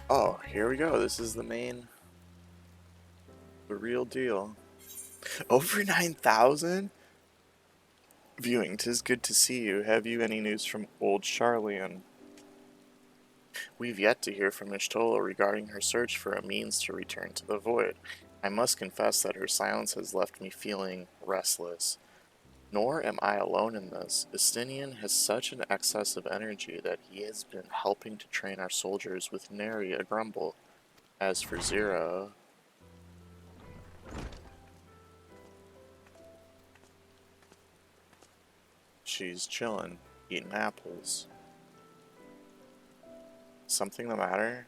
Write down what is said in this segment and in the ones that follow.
Oh, here we go. This is the real deal. Over 9,000? Viewing, 'tis good to see you. Have you any news from old Charlian? We've yet to hear from Ishtola regarding her search for a means to return to the void. I must confess that her silence has left me feeling restless. Nor am I alone in this. Estinian has such an excess of energy that he has been helping to train our soldiers with nary a grumble. As for Zero, she's chillin', eating apples. Something the matter?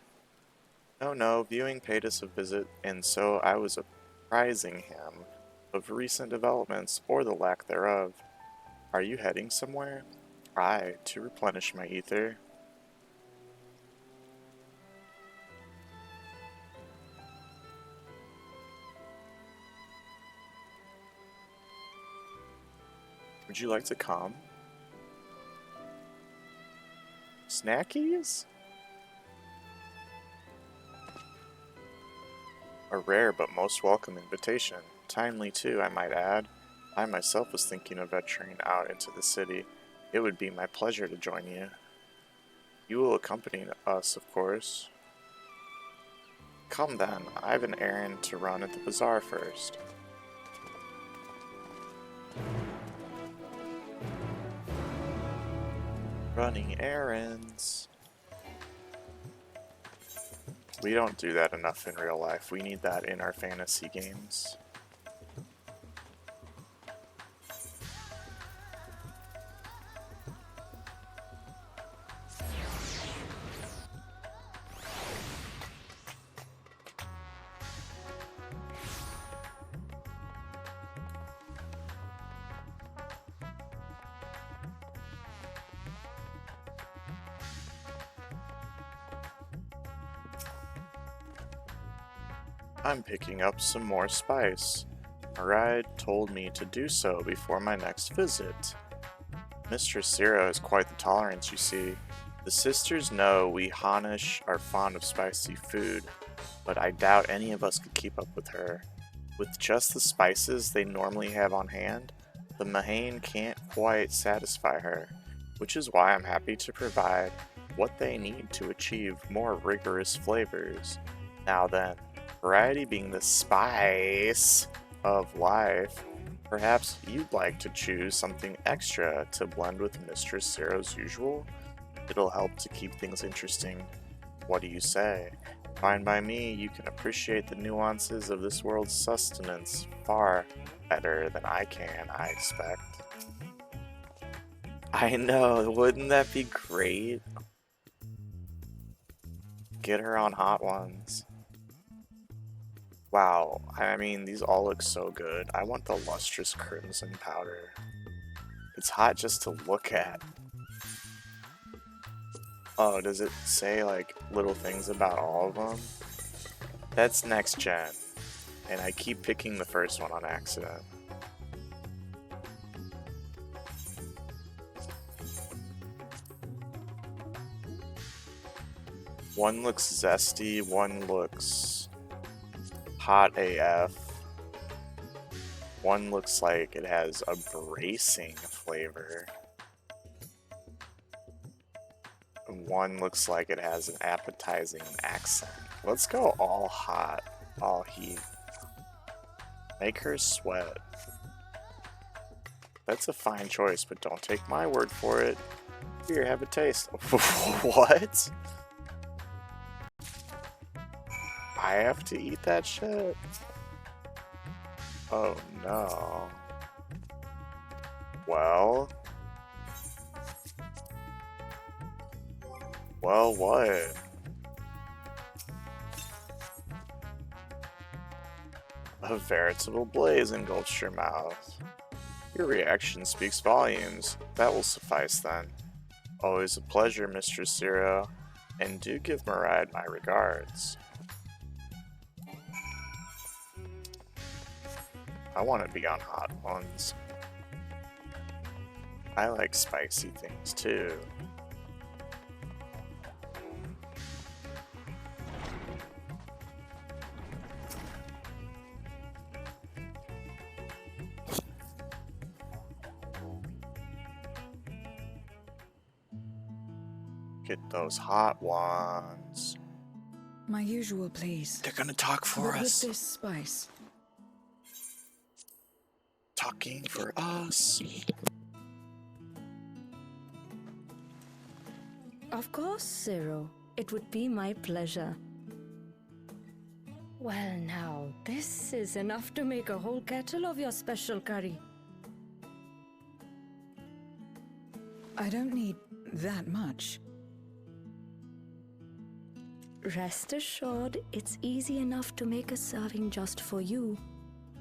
Oh no, viewing paid us a visit, and so I was apprising him of recent developments, or the lack thereof. Are you heading somewhere? Aye, to replenish my ether. Would you like to come? Snackies? A rare but most welcome invitation. Timely too, I might add. I myself was thinking of venturing out into the city. It would be my pleasure to join you. You will accompany us, of course. Come then, I have an errand to run at the bazaar first. Running errands. We don't do that enough in real life. We need that in our fantasy games. I'm picking up some more spice. Maride told me to do so before my next visit. Mistress Zero has quite the tolerance, you see. The sisters know we Hanish are fond of spicy food, but I doubt any of us could keep up with her. With just the spices they normally have on hand, the Mahane can't quite satisfy her, which is why I'm happy to provide what they need to achieve more rigorous flavors. Now then, variety being the spice of life, perhaps you'd like to choose something extra to blend with Mistress Zero's usual? It'll help to keep things interesting. What do you say? Fine by me, you can appreciate the nuances of this world's sustenance far better than I can, I expect. I know, wouldn't that be great? Get her on hot ones. Wow, I mean, these all look so good. I want the lustrous crimson powder. It's hot just to look at. Oh, does it say, like, little things about all of them? That's next gen, and I keep picking the first one on accident. One looks zesty, one looks hot AF. One looks like it has a bracing flavor. One looks like it has an appetizing accent. Let's go all hot, all heat. Make her sweat. That's a fine choice, but don't take my word for it. Here, have a taste. What? I have to eat that shit? Oh no. Well? Well, what? A veritable blaze engulfs your mouth. Your reaction speaks volumes. That will suffice then. Always a pleasure, Mistress Zero, and do give Maride my regards. I want to be on hot ones. I like spicy things too. Get those hot ones. My usual, please. They're gonna talk for But us. with this spice. Talking for us. Of course, Zero. It would be my pleasure. Well now, this is enough to make a whole kettle of your special curry. I don't need that much. Rest assured, it's easy enough to make a serving just for you.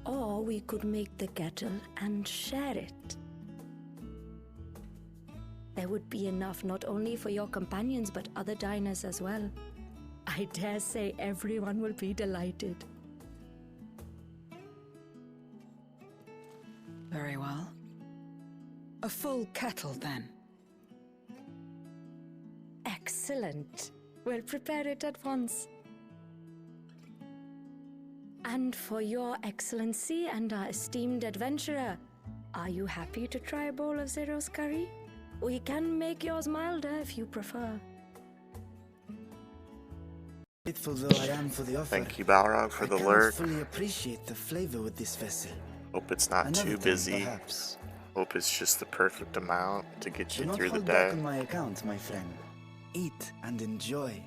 Or we could make the kettle and share it. There would be enough not only for your companions but other diners as well. I dare say everyone will be delighted. Very well. A full kettle, then. Excellent. We'll prepare it at once. And for your excellency and our esteemed adventurer, are you happy to try a bowl of Zero's curry? We can make yours milder if you prefer. Grateful though I am for the offer. Thank you, Balrog, for the I lurk. cannot fully appreciate the flavor with this vessel. Hope it's not Another too time, busy. perhaps. Hope it's just the perfect amount to get Do you not through the hold back day. on my account, my friend. Eat and enjoy.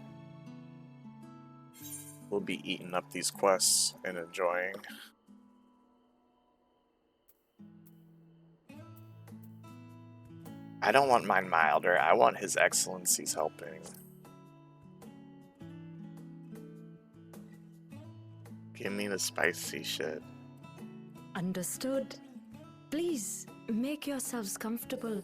We'll be eating up these quests and enjoying. I don't want mine milder. I want His Excellency's helping. Give me the spicy shit. Understood. Please, make yourselves comfortable.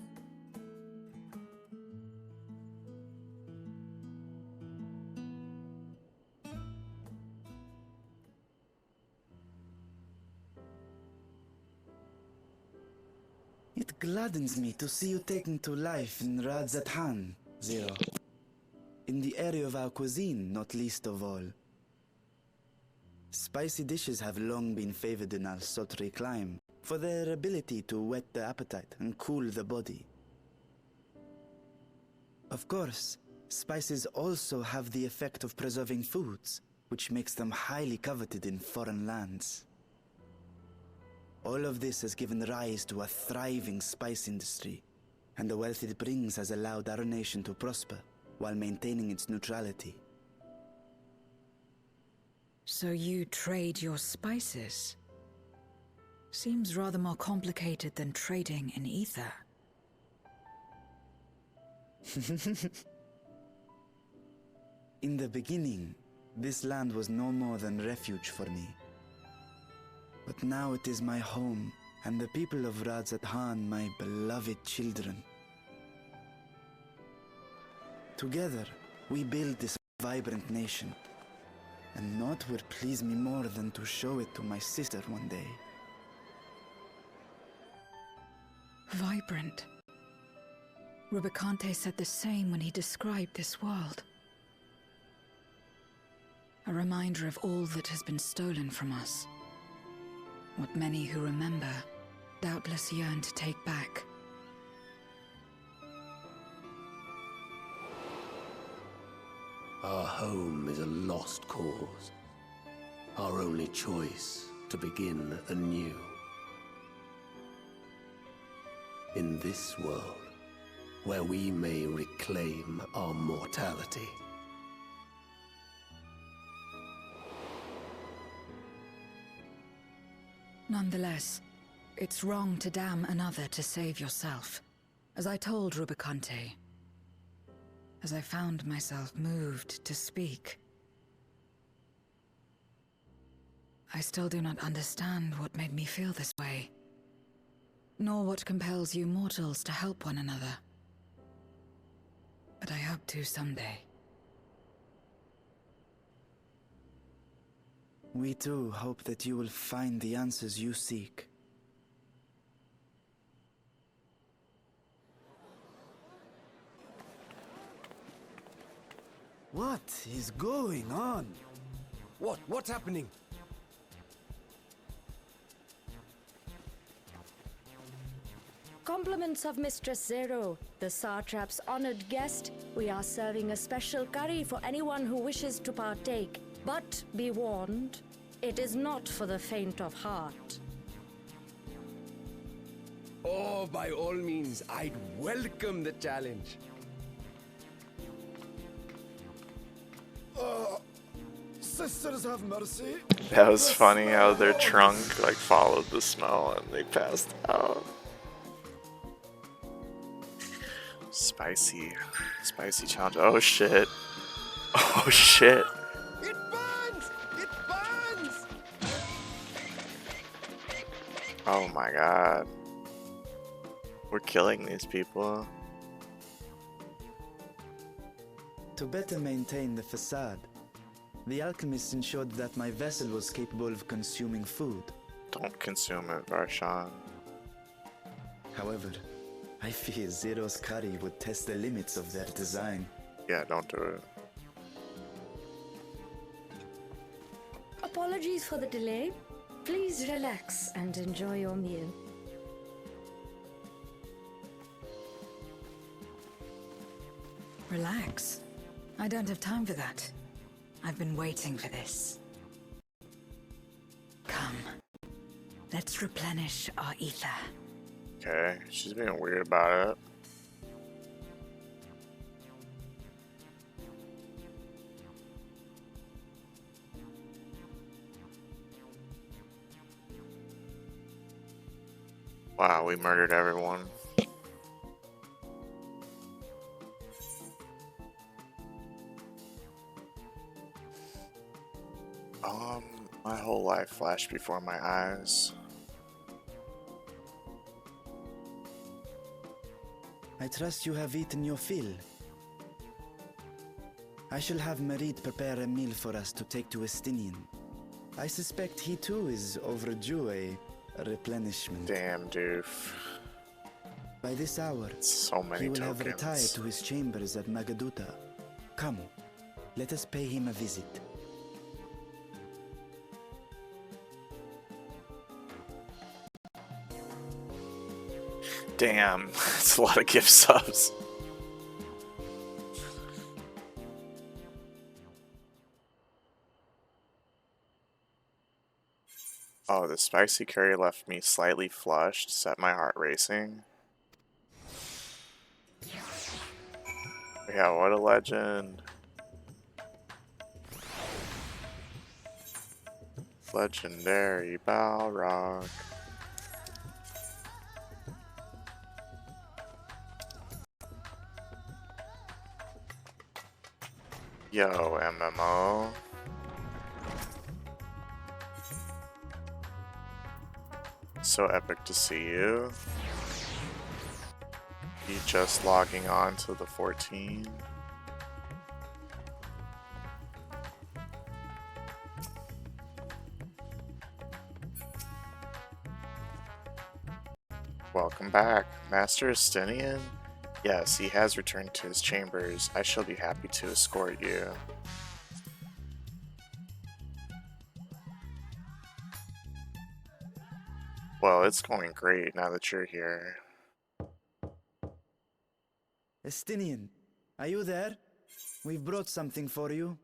It gladdens me to see you taking to life in Radzathan, Zero. In the area of our cuisine, not least of all. Spicy dishes have long been favored in our sultry clime for their ability to whet the appetite and cool the body. Of course, spices also have the effect of preserving foods, which makes them highly coveted in foreign lands. All of this has given rise to a thriving spice industry, and the wealth it brings has allowed our nation to prosper while maintaining its neutrality. So you trade your spices? Seems rather more complicated than trading in ether. In the beginning, this land was no more than refuge for me. But now it is my home, and the people of Radzathan my beloved children. Together, we build this vibrant nation, and naught would please me more than to show it to my sister one day. Vibrant. Rubicante said the same when he described this world. A reminder of all that has been stolen from us. What many who remember doubtless yearn to take back. Our home is a lost cause. Our only choice to begin anew. In this world, where we may reclaim our mortality. Nonetheless, it's wrong to damn another to save yourself. As I told Rubicante, as I found myself moved to speak. I still do not understand what made me feel this way, nor what compels you mortals to help one another. But I hope to someday. We too hope that you will find the answers you seek. What is going on? What's happening? compliments of Mistress Zero, the Satrap's honored guest. We are serving a special curry for anyone who wishes to partake. But be warned, it is not for the faint of heart. Oh, by all means, I'd welcome the challenge. Sisters have mercy. That was funny how their trunk like followed the smell and they passed out. Spicy challenge. Oh shit. Oh shit. It burns! It burns! Oh my god. We're killing these people. To better maintain the facade, the alchemist ensured that my vessel was capable of consuming food. Don't consume it, Varshan. However, I fear Zero's curry would test the limits of their design. Yeah, don't do it. Apologies for the delay. Please relax and enjoy your meal. Relax. I don't have time for that. I've been waiting for this. Come. Let's replenish our ether. Okay, she's being weird about it. Wow, we murdered everyone. My whole life flashed before my eyes. I trust you have eaten your fill. I shall have Merit prepare a meal for us to take to Estinian. I suspect he too is overdue a replenishment. Damn, doof. By this hour, So many he will have tokens. retired to his chambers at Magaduta. Come, let us pay him a visit. Damn, that's a lot of gift subs. Oh, the spicy curry left me slightly flushed, set my heart racing. Yeah, what a legend. Legendary Balrog. Yo, MMO. So epic to see you. You just logging on to the 14. Welcome back, Master Estinian. Yes, he has returned to his chambers. I shall be happy to escort you. Well, it's going great now that you're here. Estinian, are you there? We've brought something for you.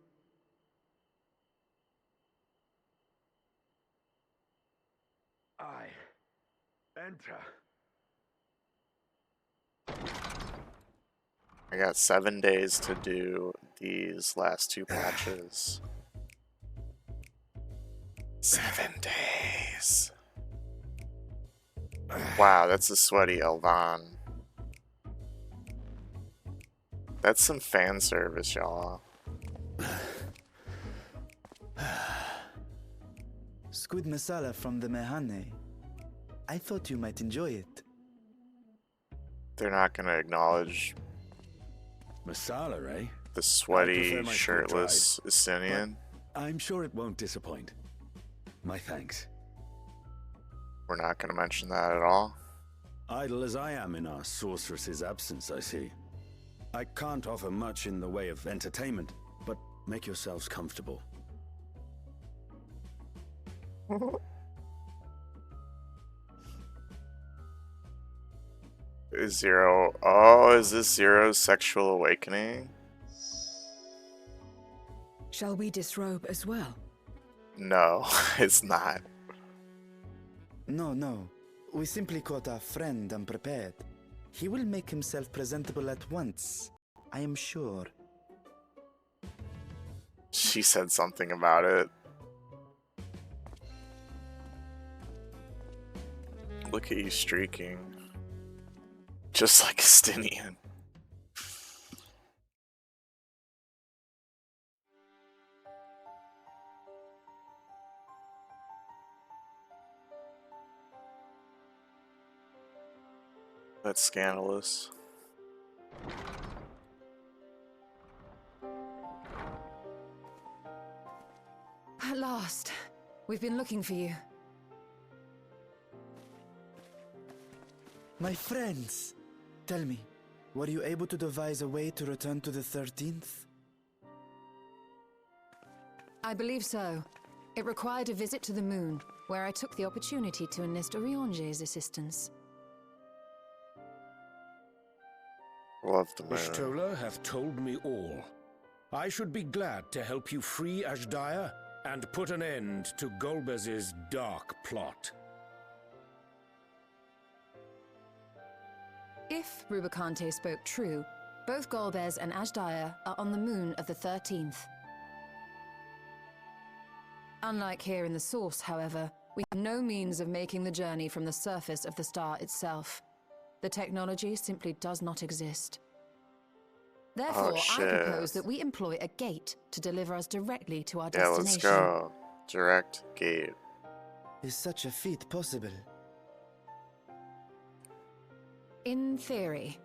I enter. I got 7 days to do these last 2 patches. 7 days. Wow, that's a sweaty Elvan. That's some fan service, y'all. Squid masala from the Mehane. I thought you might enjoy it. They're not gonna acknowledge Masala, eh? the sweaty, prefer my shirtless Estinian. I'm sure it won't disappoint. My thanks. We're not gonna mention that at all. Idle as I am in our sorceress's absence, I see. I can't offer much in the way of entertainment, but make yourselves comfortable. Is Zero... Oh, is this Zero's sexual awakening? Shall we disrobe as well? No, it's not. No, no. We simply caught our friend unprepared. He will make himself presentable at once, I am sure. She said something about it. Look at you streaking. Just like Estinian. That's scandalous. At last. We've been looking for you. My friends! Tell me, were you able to devise a way to return to the 13th? I believe so. It required a visit to the moon, where I took the opportunity to enlist Orionge's assistance. Love the moon. Ishtola hath told me all. I should be glad to help you free Ashdaya and put an end to Golbez's dark plot. If Rubicante spoke true, both Golbez and Ashdaya are on the moon of the 13th. Unlike here in the source, however, we have no means of making the journey from the surface of the star itself. The technology simply does not exist. Therefore, I propose that we employ a gate to deliver us directly to our destination. Let's go. Direct gate. Is such a feat possible? In theory.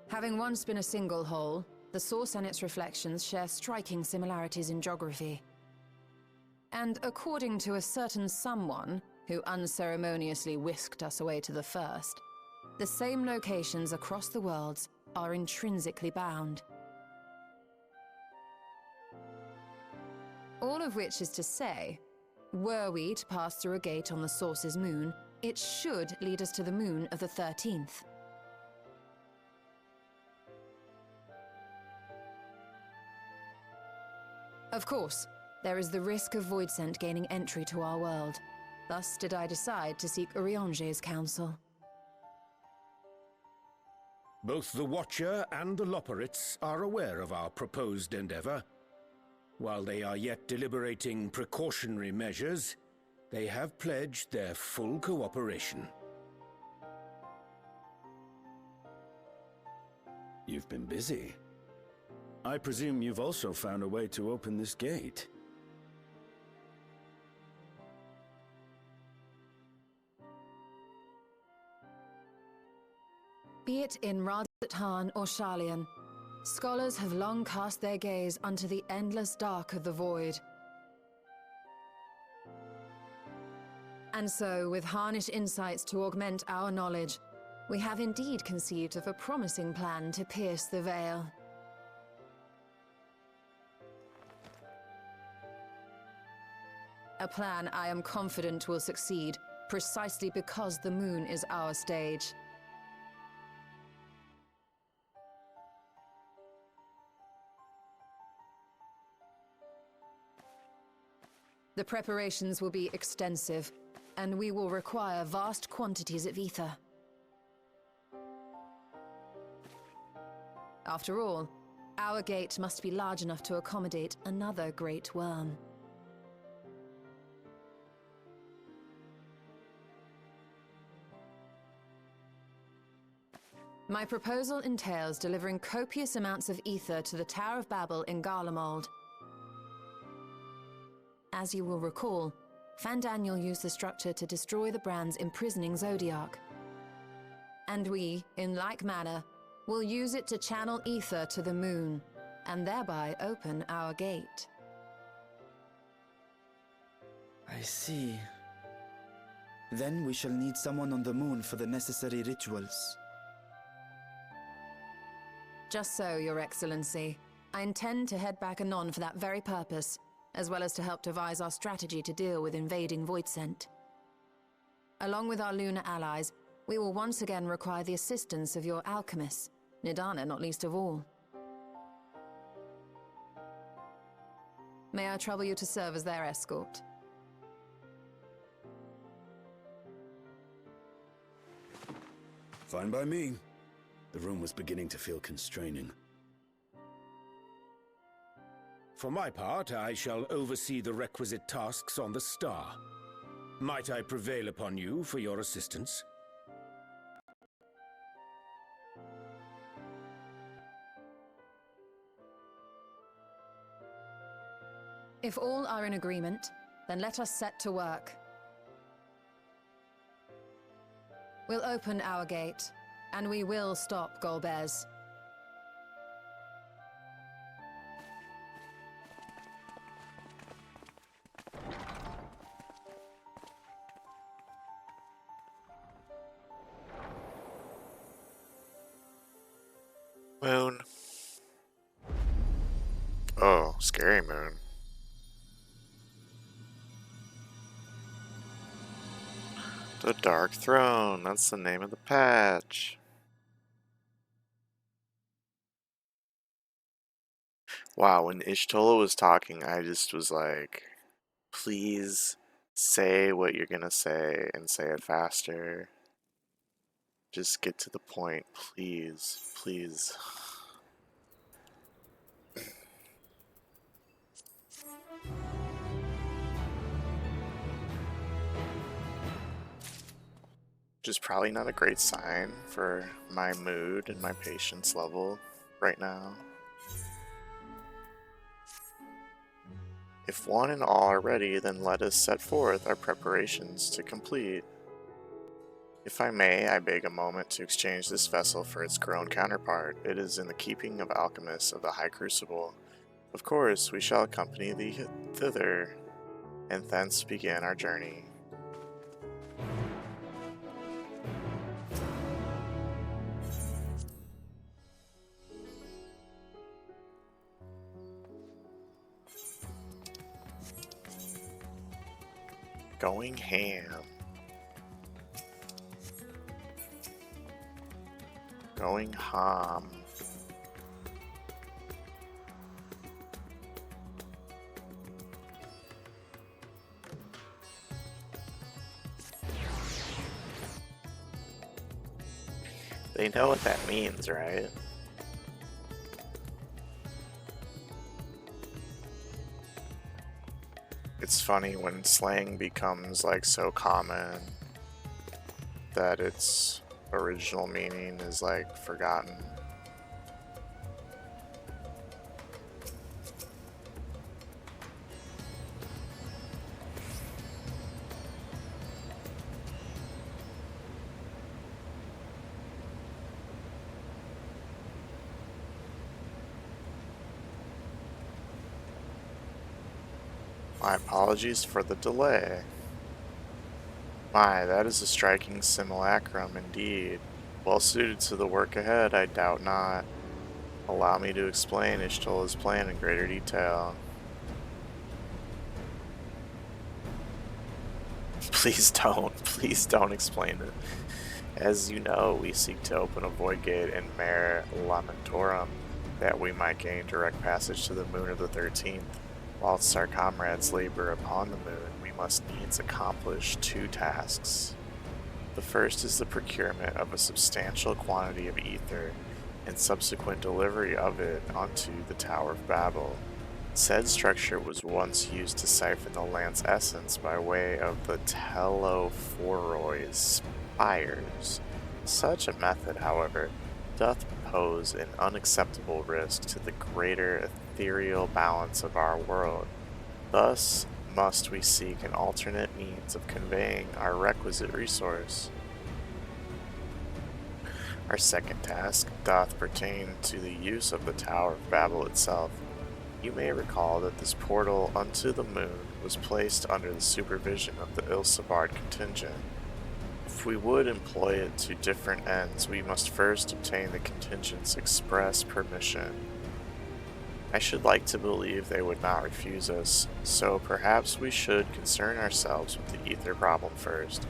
Having once been a single hole, the source and its reflections share striking similarities in geography. And according to a certain someone who unceremoniously whisked us away to the first, the same locations across the worlds are intrinsically bound. All of which is to say, were we to pass through a gate on the source's moon, it should lead us to the moon of the 13th. Of course, there is the risk of Voidsent gaining entry to our world. Thus did I decide to seek Orionge's counsel. Both the Watcher and the Loporrits are aware of our proposed endeavor. While they are yet deliberating precautionary measures, they have pledged their full cooperation. You've been busy. I presume you've also found a way to open this gate. Be it in Radhat-Han or Sharlayan, scholars have long cast their gaze unto the endless dark of the void. And so, with harnish insights to augment our knowledge, we have indeed conceived of a promising plan to pierce the veil. A plan I am confident will succeed, precisely because the moon is our stage. The preparations will be extensive, and we will require vast quantities of ether. After all, our gate must be large enough to accommodate another great worm. My proposal entails delivering copious amounts of ether to the Tower of Babel in Garlemald. As you will recall, Fandaniel used the structure to destroy the Brand's imprisoning Zodiark. And we, in like manner, will use it to channel ether to the moon, and thereby open our gate. I see. Then we shall need someone on the moon for the necessary rituals. Just so, Your Excellency. I intend to head back anon for that very purpose, as well as to help devise our strategy to deal with invading Voidsent. Along with our lunar allies, we will once again require the assistance of your alchemists, Nidana not least of all. May I trouble you to serve as their escort? Fine by me. The room was beginning to feel constraining. For my part, I shall oversee the requisite tasks on the Star. Might I prevail upon you for your assistance? If all are in agreement, then let us set to work. We'll open our gate, and we will stop Golbez. Moon. Oh, scary moon. The Dark Throne, that's the name of the patch. Wow, when Ishtola was talking, I just was like, please say what you're gonna say and say it faster. Just get to the point, please, please. Which is probably not a great sign for my mood and my patience level right now. If one and all are ready, then let us set forth our preparations to complete. If I may, I beg a moment to exchange this vessel for its grown counterpart. It is in the keeping of alchemists of the High Crucible. Of course, we shall accompany thee thither, and thence begin our journey. Going ham. Going ham. They know what that means, right? It's funny when slang becomes like so common that its original meaning is like forgotten. My apologies for the delay. My, that is a striking simulacrum indeed. Well suited to the work ahead, I doubt not. Allow me to explain Ishtola's plan in greater detail. Please don't explain it. As you know, we seek to open a void gate in Mare Lamentorum, that we might gain direct passage to the moon of the 13th. Whilst our comrades labor upon the moon, we must needs accomplish two tasks. The first is the procurement of a substantial quantity of ether, and subsequent delivery of it onto the Tower of Babel. Said structure was once used to siphon the land's essence by way of the Telophorois spires. Such a method, however, doth pose an unacceptable risk to the greater ethereal balance of our world. Thus must we seek an alternate means of conveying our requisite resource. Our second task doth pertain to the use of the Tower of Babel itself. You may recall that this portal unto the moon was placed under the supervision of the Ilsabard contingent. If we would employ it to different ends, we must first obtain the contingent's express permission. I should like to believe they would not refuse us, so perhaps we should concern ourselves with the ether problem first.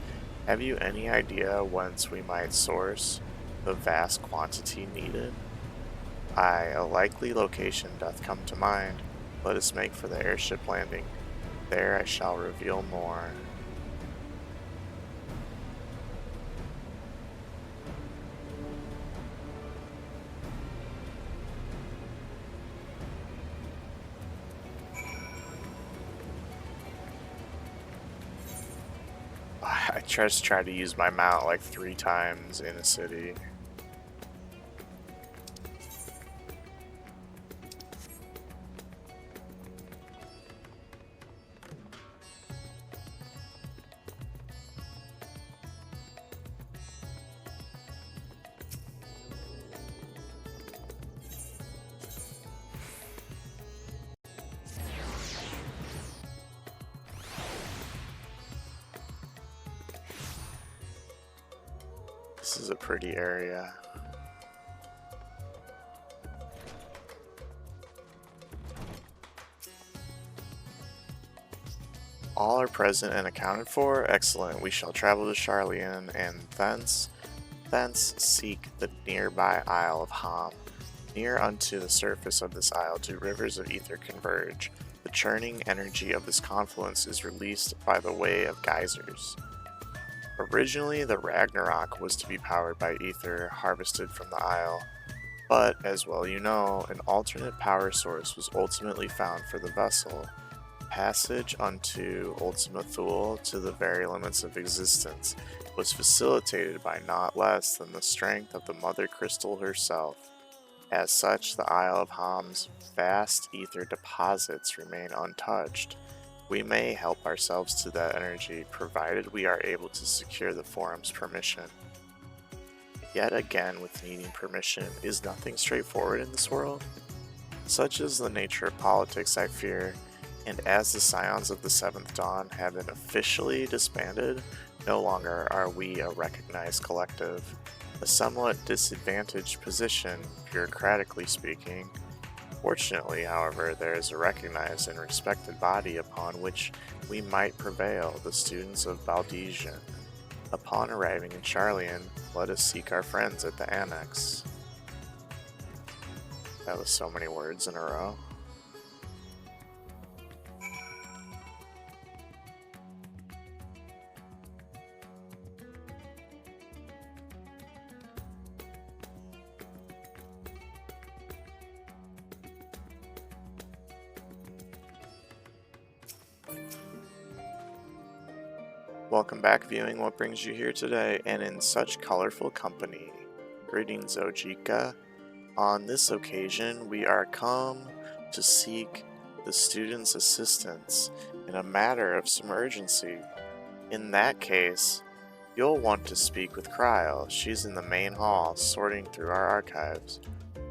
Have you any idea whence we might source the vast quantity needed? Aye, a likely location doth come to mind. Let us make for the airship landing. There I shall reveal more. I just tried to use my mount like 3 times in a city. This is a pretty area. All are present and accounted for. Excellent. We shall travel to Charlian and thence seek the nearby Isle of Ham. Near unto the surface of this isle do rivers of ether converge. The churning energy of this confluence is released by the way of geysers. Originally, the Ragnarok was to be powered by ether harvested from the isle, but as well you know, an alternate power source was ultimately found for the vessel. Passage unto Ultima Thule to the very limits of existence was facilitated by not less than the strength of the Mother Crystal herself. As such, the Isle of Ham's vast ether deposits remain untouched. We may help ourselves to that energy, provided we are able to secure the Forum's permission. Yet again, with needing permission, is nothing straightforward in this world? Such is the nature of politics, I fear, and as the Scions of the Seventh Dawn have been officially disbanded, no longer are we a recognized collective. A somewhat disadvantaged position, bureaucratically speaking. Fortunately, however, there is a recognized and respected body upon which we might prevail, the students of Baldesian. Upon arriving in Charlian, let us seek our friends at the Annex. That was so many words in a row. Welcome back, viewing what brings you here today, and in such colorful company. Greetings, Ojika. On this occasion, we are come to seek the students' assistance in a matter of some urgency. In that case, you'll want to speak with Kryl. She's in the main hall, sorting through our archives.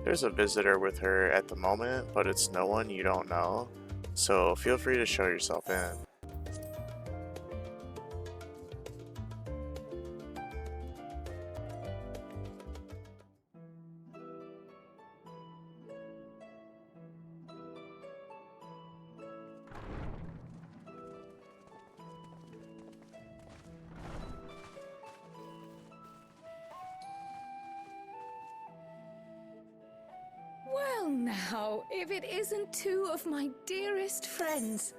There's a visitor with her at the moment, but it's no one you don't know, so feel free to show yourself in. Well now, if it isn't 2 of my dearest friends.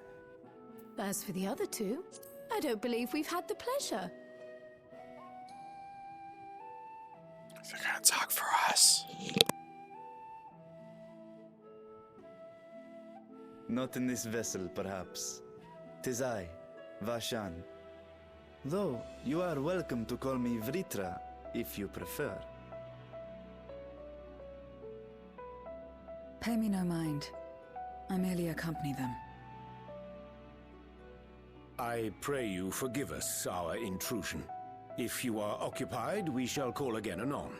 As for the other 2, I don't believe we've had the pleasure. They're gonna talk for us. Not in this vessel, perhaps. 'Tis I, Vashan. Though, you are welcome to call me Vritra, if you prefer. Pay me no mind. I merely accompany them. I pray you forgive us our intrusion. If you are occupied, we shall call again anon.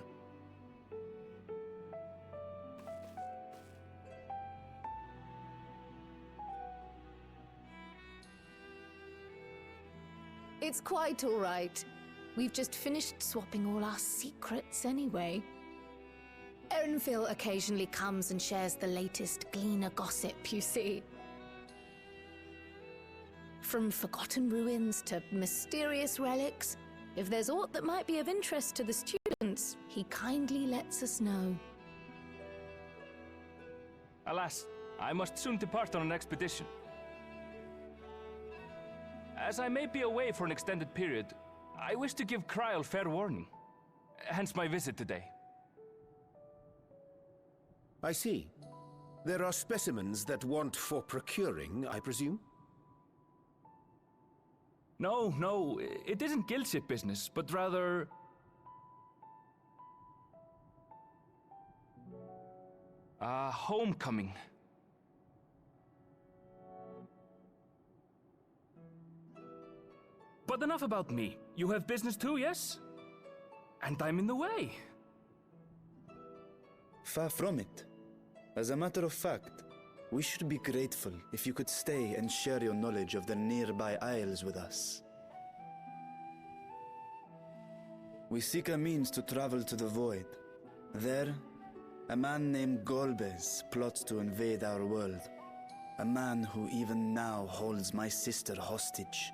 It's quite all right. We've just finished swapping all our secrets anyway. Erenville occasionally comes and shares the latest Gleaner gossip, you see. From forgotten ruins to mysterious relics, If there's aught that might be of interest to the students, he kindly lets us know. Alas, I must soon depart on an expedition. As I may be away for an extended period, I wish to give Kryl fair warning. Hence my visit today. I see. There are specimens that want for procuring, I presume? No, it isn't guildship business, but rather... homecoming. But enough about me. You have business too, yes? And I'm in the way. Far from it. As a matter of fact, we should be grateful if you could stay and share your knowledge of the nearby isles with us. We seek a means to travel to the Void. There, a man named Golbez plots to invade our world. A man who even now holds my sister hostage.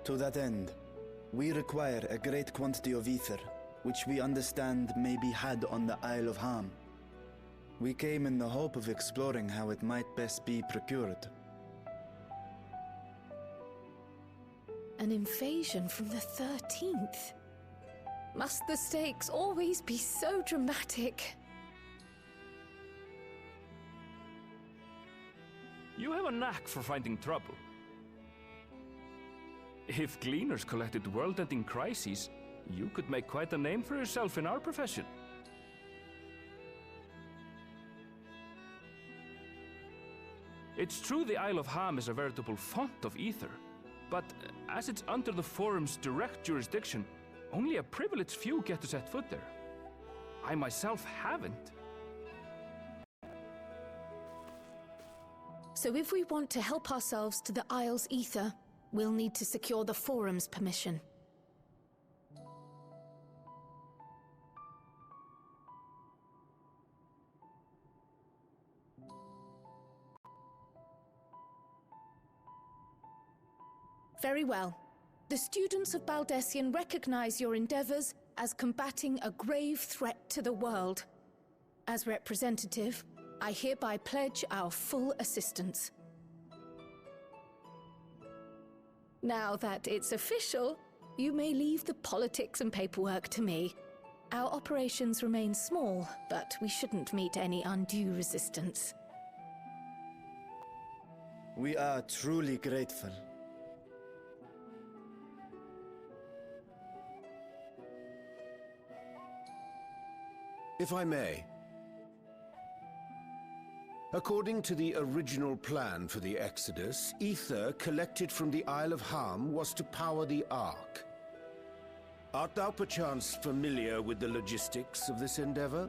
To that end, we require a great quantity of ether, which we understand may be had on the Isle of Ham. We came in the hope of exploring how it might best be procured. An invasion from the 13th? Must the stakes always be so dramatic? You have a knack for finding trouble. If gleaners collected world-ending crises, you could make quite a name for yourself in our profession. It's true the Isle of Ham is a veritable font of ether, but as it's under the Forum's direct jurisdiction, only a privileged few get to set foot there. I myself haven't. So if we want to help ourselves to the Isle's ether, we'll need to secure the Forum's permission. Very well. The students of Baldessian recognize your endeavors as combating a grave threat to the world. As representative, I hereby pledge our full assistance. Now that it's official, you may leave the politics and paperwork to me. Our operations remain small, but we shouldn't meet any undue resistance. We are truly grateful. If I may. According to the original plan for the Exodus, ether collected from the Isle of Ham was to power the Ark. Art thou perchance familiar with the logistics of this endeavor?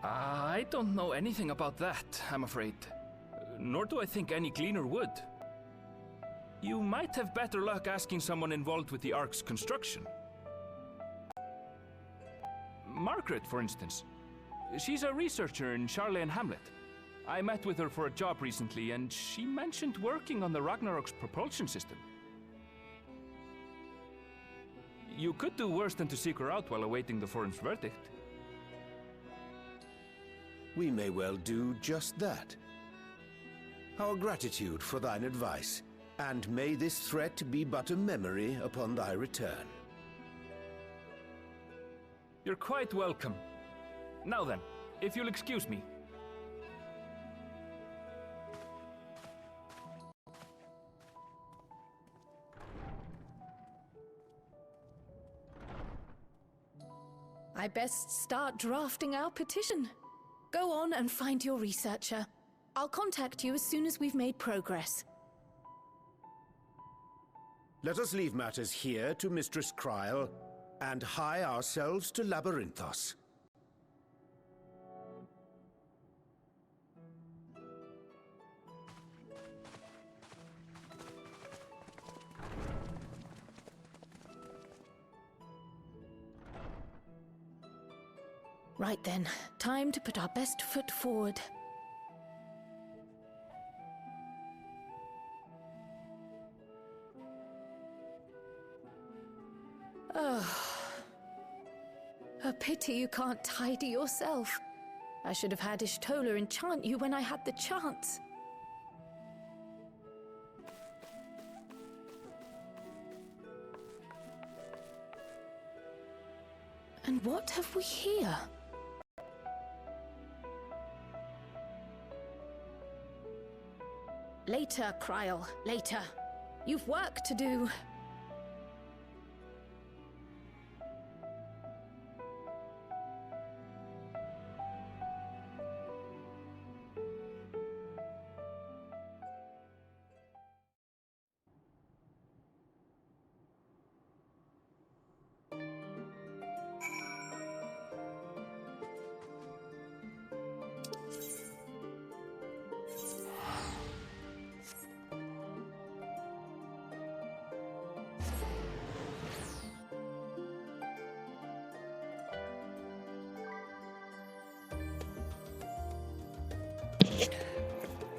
I don't know anything about that, I'm afraid. Nor do I think any gleaner would. You might have better luck asking someone involved with the Ark's construction. Margaret, for instance. She's a researcher in Charley and Hamlet. I met with her for a job recently, and she mentioned working on the Ragnarok's propulsion system. You could do worse than to seek her out while awaiting the Forum's verdict. We may well do just that. Our gratitude for thine advice, and may this threat be but a memory upon thy return. You're quite welcome. Now then, if you'll excuse me. I best start drafting our petition. Go on and find your researcher. I'll contact you as soon as we've made progress. Let us leave matters here to Mistress Kryl, and hie ourselves to Labyrinthos. Right then, time to put our best foot forward. Oh. A pity you can't tidy yourself. I should have had Ishtola enchant you when I had the chance. And what have we here? Later, Kryl, later. You've work to do.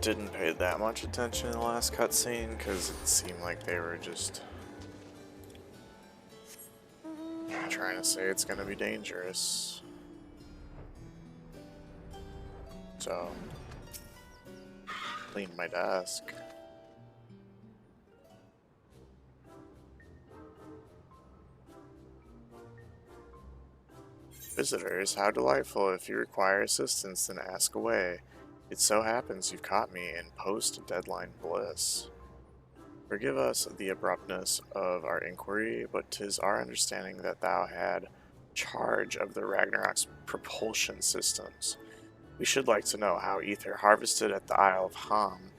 Didn't pay that much attention in the last cutscene because it seemed like they were just trying to say it's gonna be dangerous. So, cleaned my desk. Visitors, how delightful. If you require assistance, then ask away. It so happens you've caught me in post-deadline bliss. Forgive us the abruptness of our inquiry, but 'tis our understanding that thou had charge of the Ragnarok's propulsion systems. We should like to know how ether harvested at the Isle of Ham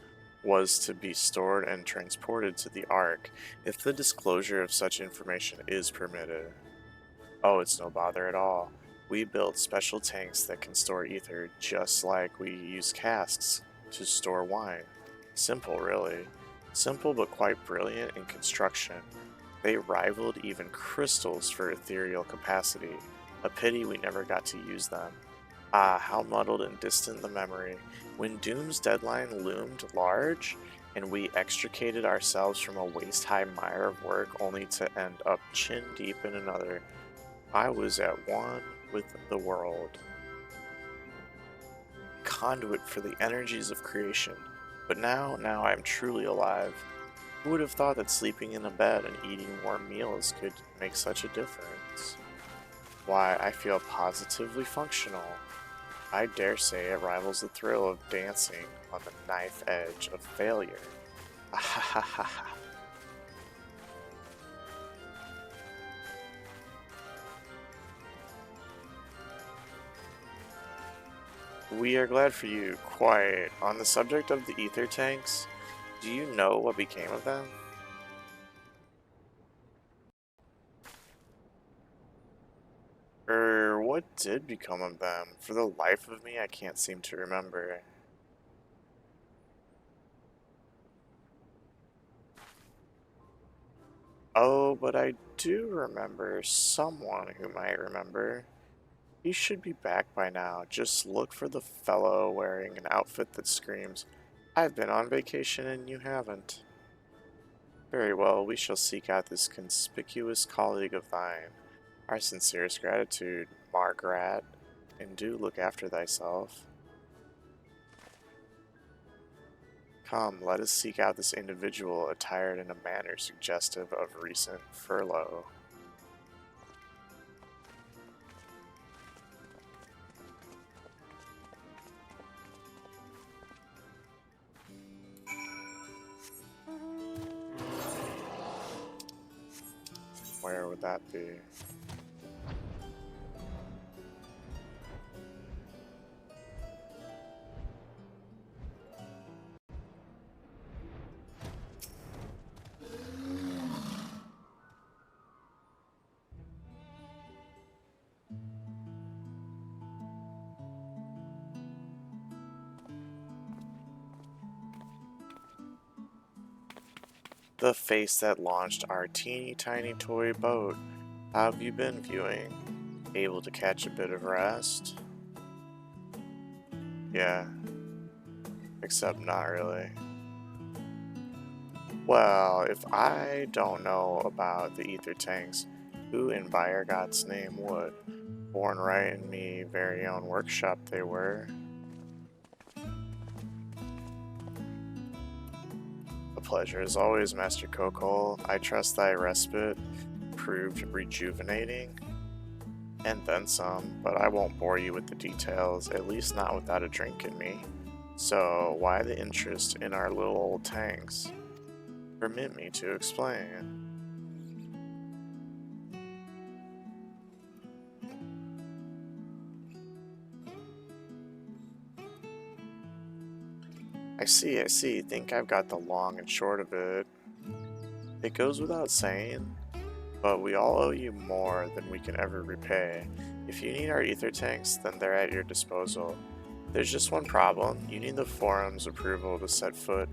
was to be stored and transported to the Ark, if the disclosure of such information is permitted. Oh, it's no bother at all. We build special tanks that can store ether just like we use casks to store wine. Simple, really. Simple but quite brilliant in construction. They rivaled even crystals for ethereal capacity. A pity we never got to use them. Ah, how muddled and distant the memory. When Doom's deadline loomed large, and we extricated ourselves from a waist-high mire of work only to end up chin-deep in another, I was at one with the world. Conduit for the energies of creation. But now I am truly alive. Who would have thought that sleeping in a bed and eating warm meals could make such a difference? Why, I feel positively functional. I dare say it rivals the thrill of dancing on the knife edge of failure. Ahahaha. We are glad for you. Quiet. On the subject of the ether tanks, do you know what became of them? What did become of them? For the life of me, I can't seem to remember. Oh, but I do remember someone who might remember. He should be back by now. Just look for the fellow wearing an outfit that screams, "I've been on vacation and you haven't." Very well, we shall seek out this conspicuous colleague of thine. Our sincerest gratitude, Margaret, and do look after thyself. Come, let us seek out this individual attired in a manner suggestive of recent furlough. Where would that be? The face that launched our teeny tiny toy boat. How have you been viewing? able to catch a bit of rest. Yeah, except not really. Well, if I don't know about the ether tanks, who in God's name would? Born right in me very own workshop they were. A pleasure as always, Master Kokol. I trust thy respite proved rejuvenating. And then some, but I won't bore you with the details, at least not without a drink in me. So, why the interest in our little old tanks? Permit me to explain. I see. Think I've got the long and short of it. It goes without saying, but we all owe you more than we can ever repay. If you need our ether tanks, then they're at your disposal. There's just one problem. You need the Forum's approval to set foot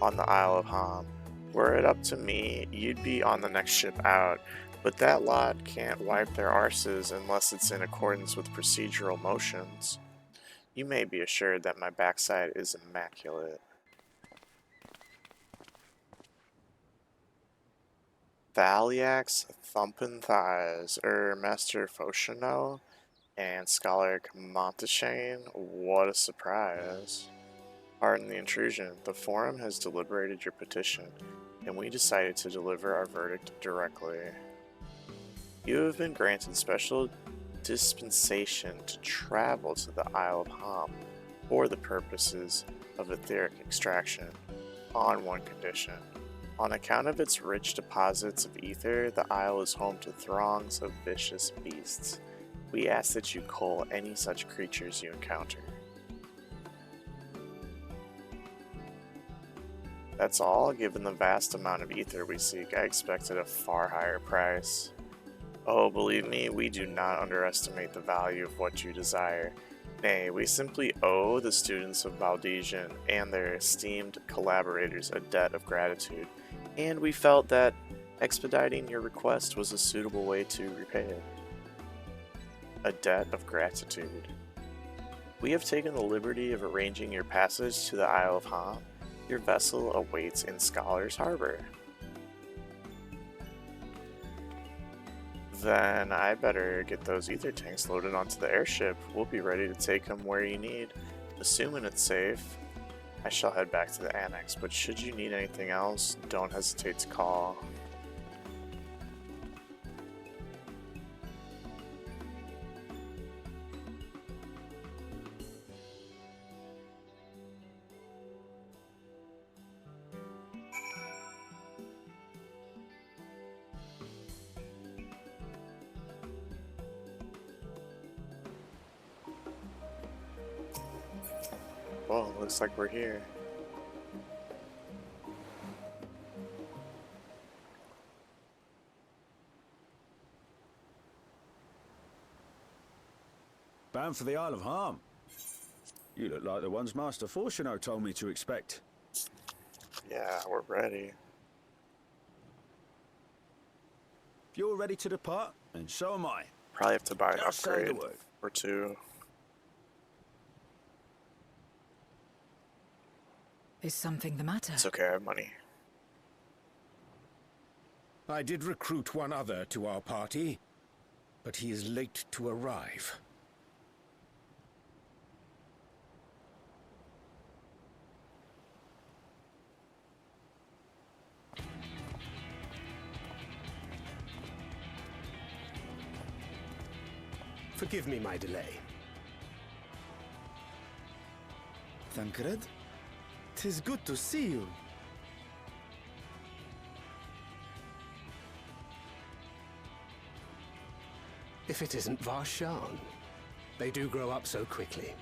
on the Isle of Ham. Were it up to me, you'd be on the next ship out, but that lot can't wipe their arses unless it's in accordance with procedural motions. You may be assured that my backside is immaculate. Thaliak's thumpin' thighs, Master Foshino and Scholar Monteshane, what a surprise. Pardon the intrusion, the Forum has deliberated your petition, and we decided to deliver our verdict directly. You have been granted special dispensation to travel to the Isle of Ham for the purposes of etheric extraction, on one condition. On account of its rich deposits of ether, the Isle is home to throngs of vicious beasts. We ask that you cull any such creatures you encounter. That's all. Given the vast amount of ether we seek, I expected a far higher price. Oh, believe me, we do not underestimate the value of what you desire. Nay, we simply owe the students of Valdesian and their esteemed collaborators a debt of gratitude, and we felt that expediting your request was a suitable way to repay it. A debt of gratitude. We have taken the liberty of arranging your passage to the Isle of Ham. Your vessel awaits in Scholar's Harbor. Then I better get those ether tanks loaded onto the airship. We'll be ready to take them where you need. Assuming it's safe, I shall head back to the annex, but should you need anything else, don't hesitate to call. Well, looks like we're here. Bound for the Isle of Ham. You look like the ones Master Fortuno told me to expect. Yeah, we're ready. If you're ready to depart, and so am I. Probably have to buy an Just say the upgrade word. or two. Is something the matter? It's okay, I have money. I did recruit one other to our party, but he is late to arrive. Forgive me my delay. Thancred? 'Tis good to see you. If it isn't Varshan, they do grow up so quickly.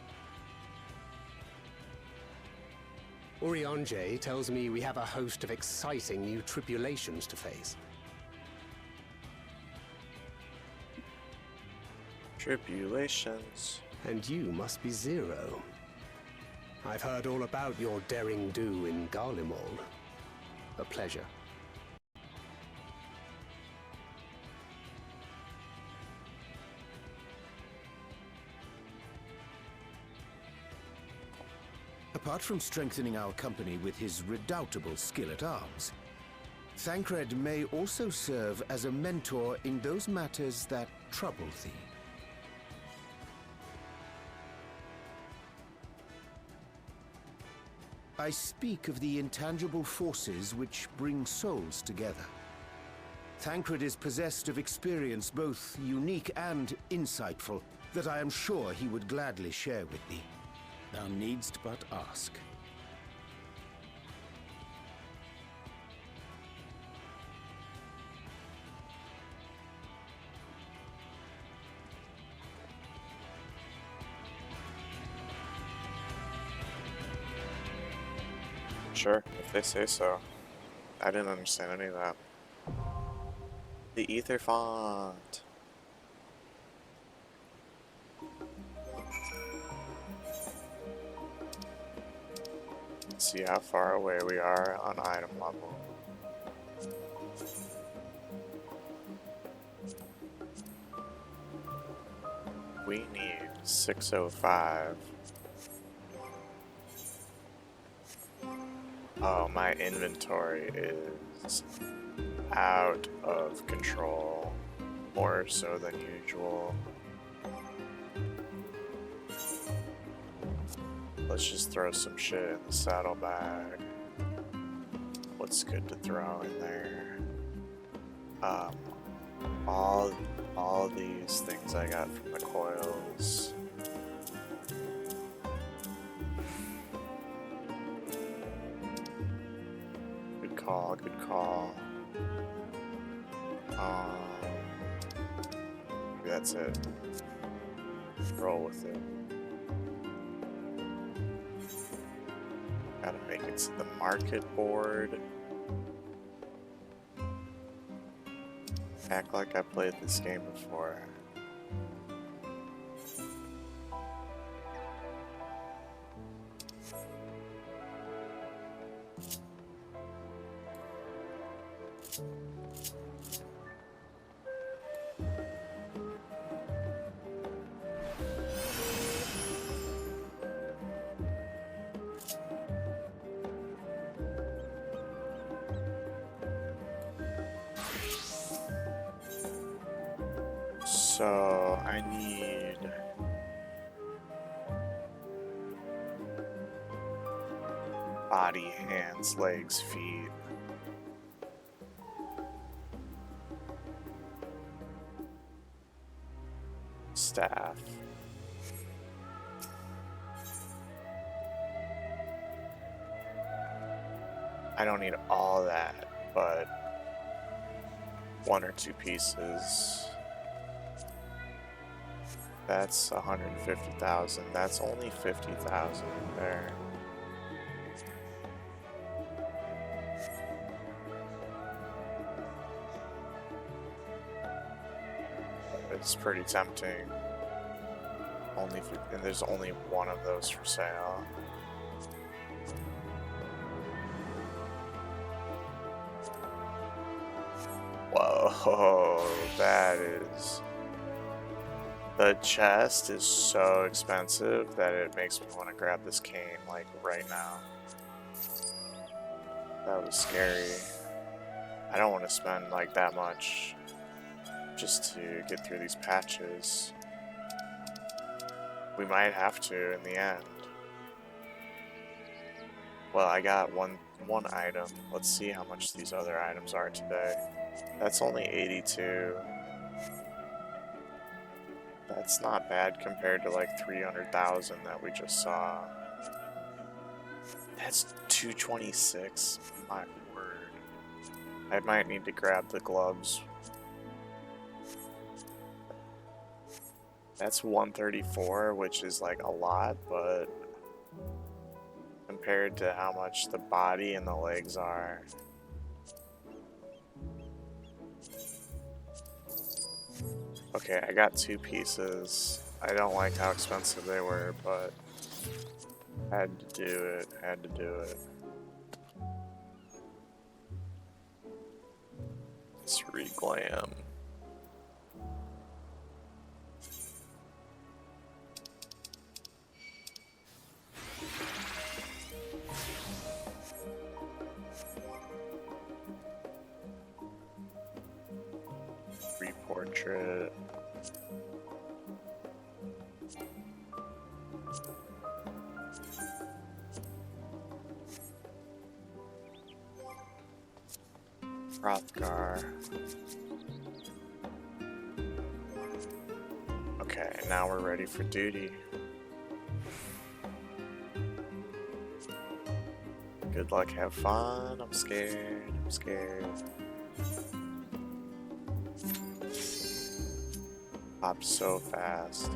Urianje tells me we have a host of exciting new tribulations to face. Tribulations. And you must be Zero. I've heard all about your daring do in Garlemald. A pleasure. Apart from strengthening our company with his redoubtable skill at arms, Thancred may also serve as a mentor in those matters that trouble thee. I speak of the intangible forces which bring souls together. Thancred is possessed of experience both unique and insightful that I am sure he would gladly share with thee. Thou needst but ask. Sure, if they say so. I didn't understand any of that. The ether font. Let's see how far away we are on item level. We need 605. Oh, my inventory is out of control, more so than usual. Let's just throw some shit in the saddlebag. What's good to throw in there? All these things I got from the coils. Good call, good call. Maybe that's it. Roll with it. Gotta make it to the market board. Act like I played this game before. So I need body, hands, legs, feet. Staff. I don't need all that, but one or two pieces. That's 150,000. That's only 50,000 there. It's pretty tempting. And there's only one of those for sale. Whoa, that is... The chest is so expensive that it makes me want to grab this cane, like, right now. That was scary. I don't want to spend, like, that much just to get through these patches. We might have to in the end. Well, I got one item. Let's see how much these other items are today. That's only 82. That's not bad compared to like 300,000 that we just saw. That's 226. My word. I might need to grab the gloves. That's 134, which is like a lot, but compared to how much the body and the legs are. Okay, I got two pieces. I don't like how expensive they were, but had to do it, had to do it. Let's reglam. it. Hrothgar. Okay, now we're ready for duty. Good luck, have fun. I'm scared. I'm scared. Pop so fast.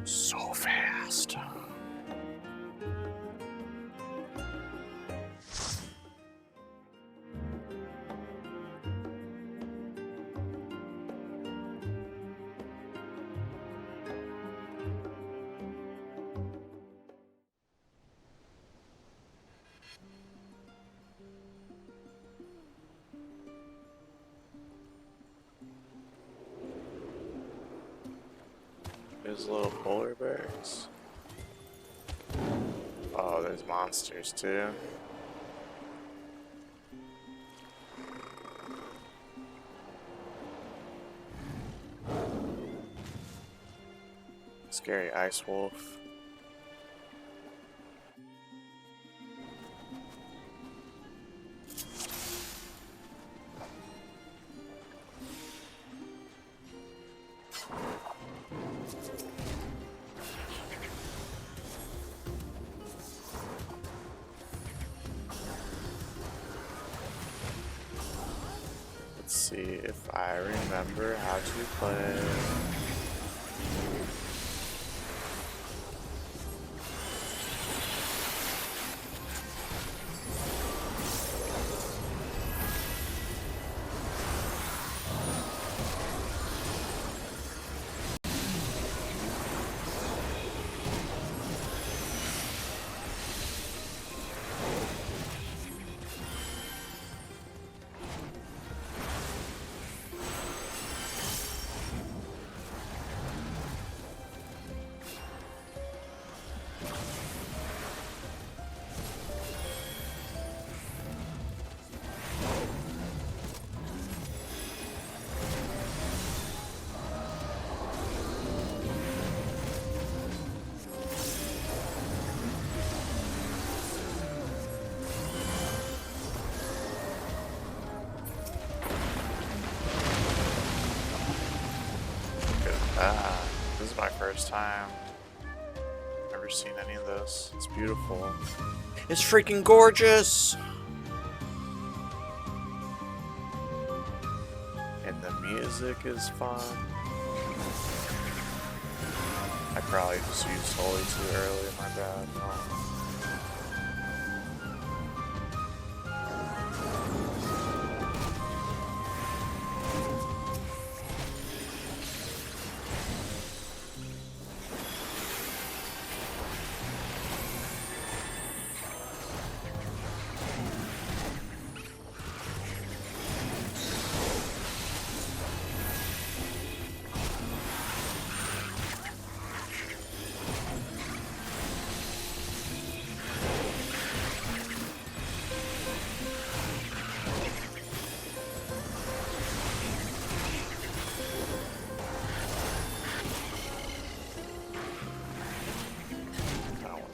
So fast. There's little polar bears. Oh, there's monsters too. Scary ice wolf. Let's see if I remember how to play. This is my first time. Never seen any of this. It's beautiful. It's freaking gorgeous! And the music is fun. I probably just used Holy too early, my bad. No.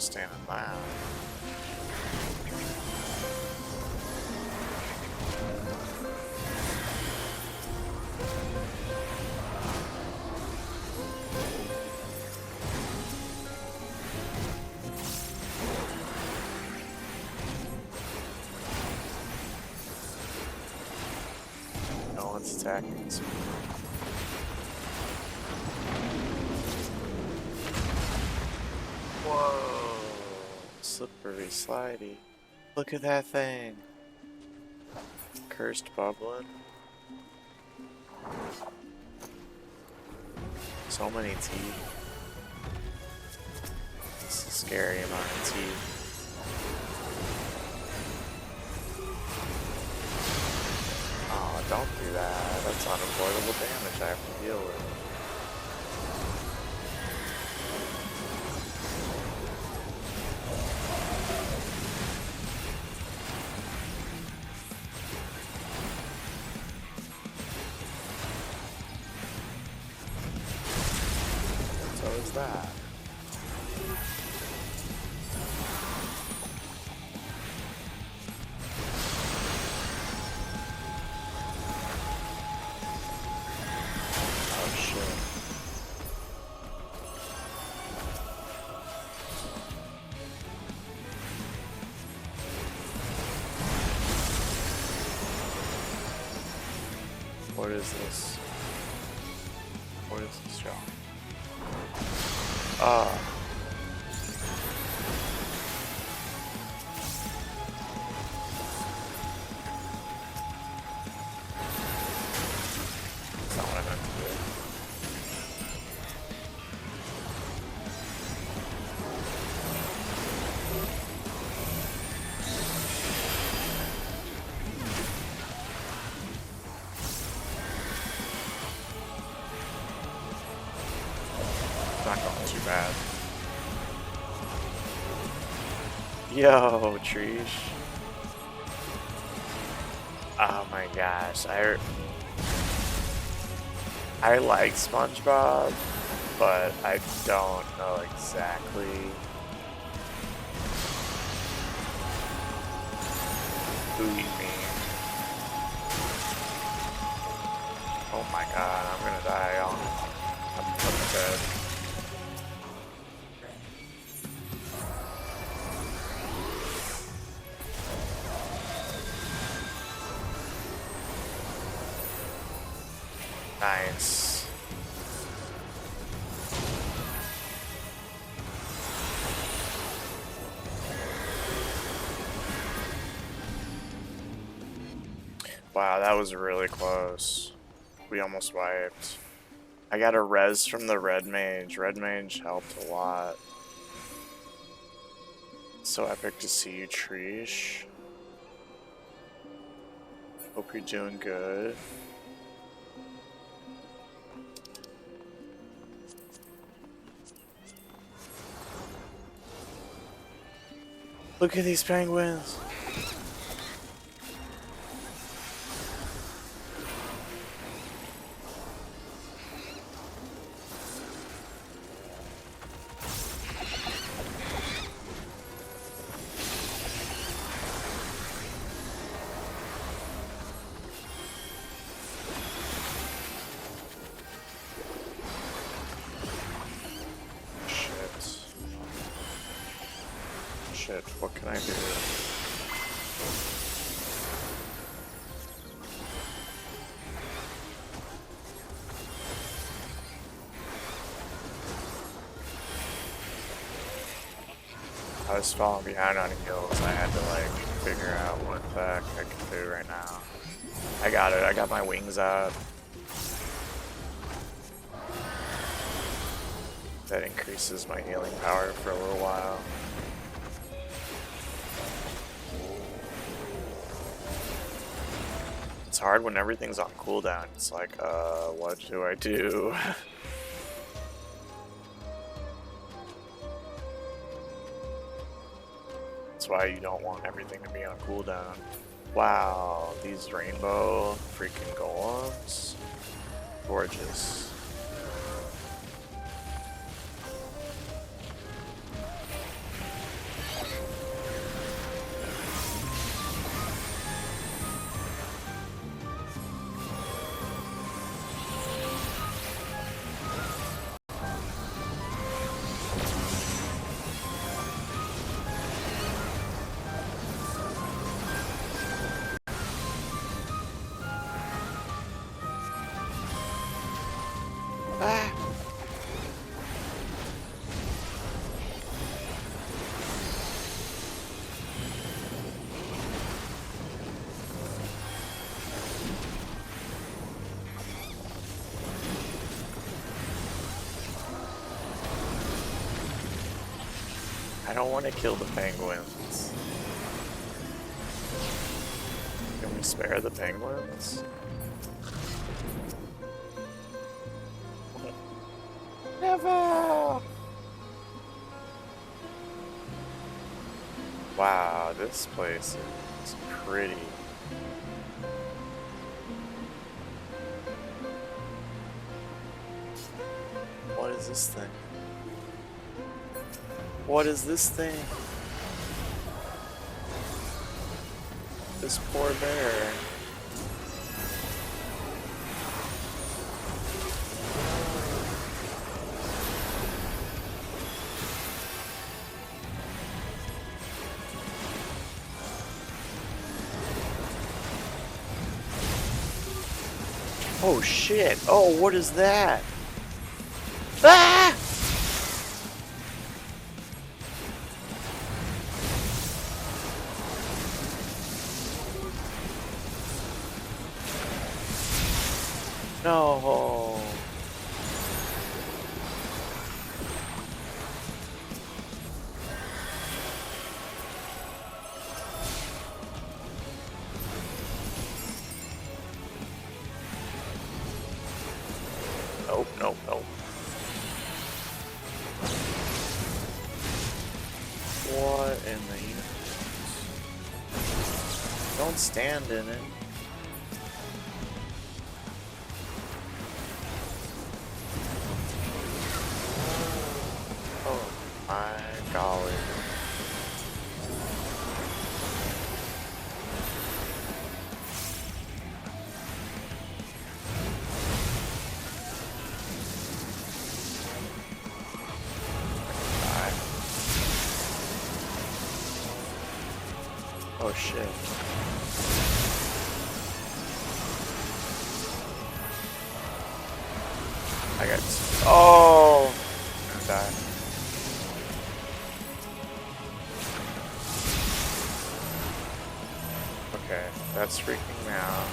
Stand in that. No one's attacking us. Whoa. Slippery, slidey. Look at that thing. Cursed bubbling. So many teeth. It's a scary amount of teeth. Oh, don't do that. That's unavoidable damage I have to deal with. is that? Oh shit. What is this? What is this job? Ah. That's not what I meant to do. Not going too bad. Yo, Trish. Oh my gosh, I like SpongeBob, but I don't know exactly who you mean. Oh my god, I'm gonna die on. I'm fucking dead. Nice. Wow, that was really close. We almost wiped. I got a res from the red mage. Red mage helped a lot. So epic to see you, Trish. Hope you're doing good. Look at these penguins. Shit, what can I do? I was falling behind on heals. I had to like figure out what the heck I can do right now. I got it. I got my wings up. That increases my healing power for a little while. It's hard when everything's on cooldown. It's like, what do I do? That's why you don't want everything to be on cooldown. Wow, these rainbow freaking golems. Gorgeous. I don't want to kill the penguins. Can we spare the penguins? Never! Wow, this place is pretty. What is this thing? What is this thing? This poor bear. Oh shit! Oh, what is that? Ah! No. Nope, nope, nope. What in the universe? Don't stand in it. Oh my golly. Oh shit. I got. Oh! I'm gonna die. Okay, that's freaking me out.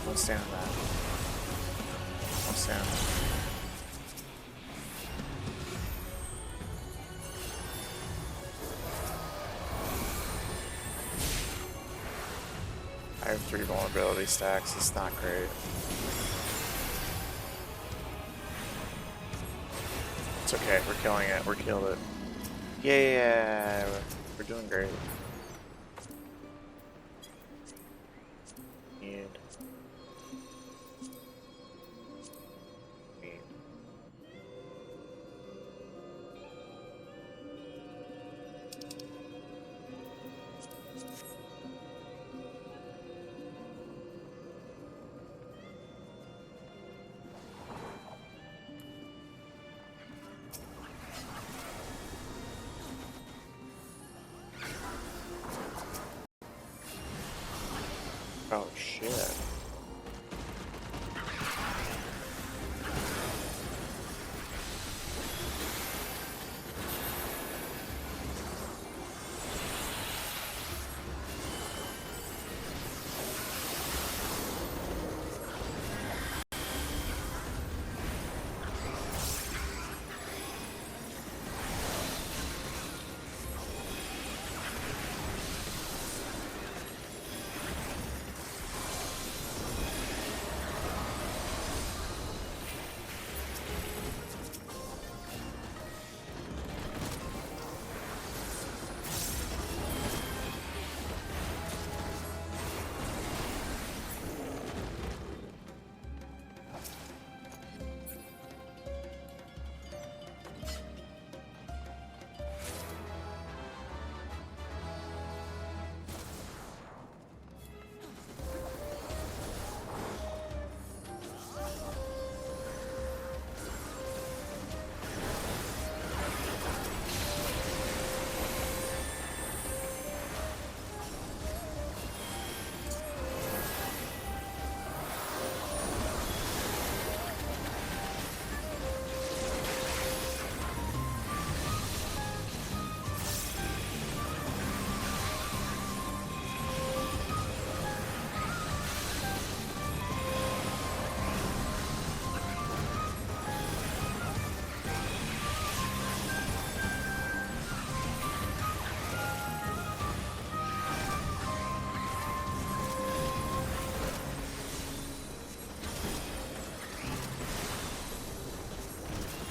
Don't stand in that. Don't stand in that. I have 3 vulnerability stacks, it's not great. It's okay, we're killing it, we killed it. Yeah, we're doing great. Need. Oh shit.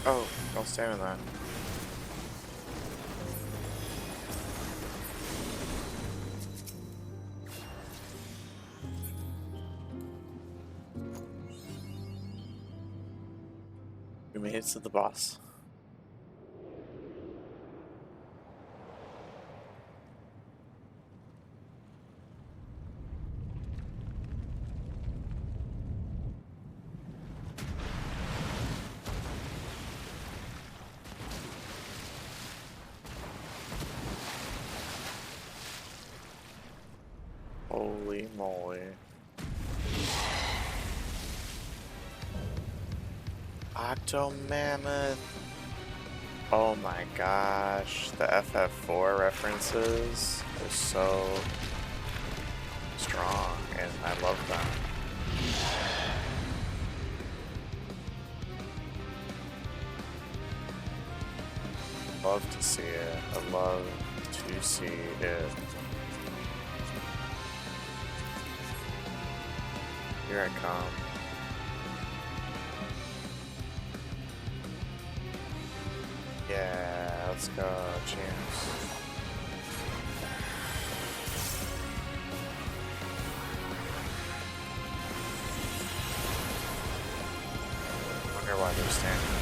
Oh, don't stand in that. We made it to the boss. Holy moly. Octo Mammoth. Oh my gosh, the FF4 references are so strong, and I love them. Love to see it. I love to see it. Here I come. Yeah, let's go, champs. Wonder why they're standing there.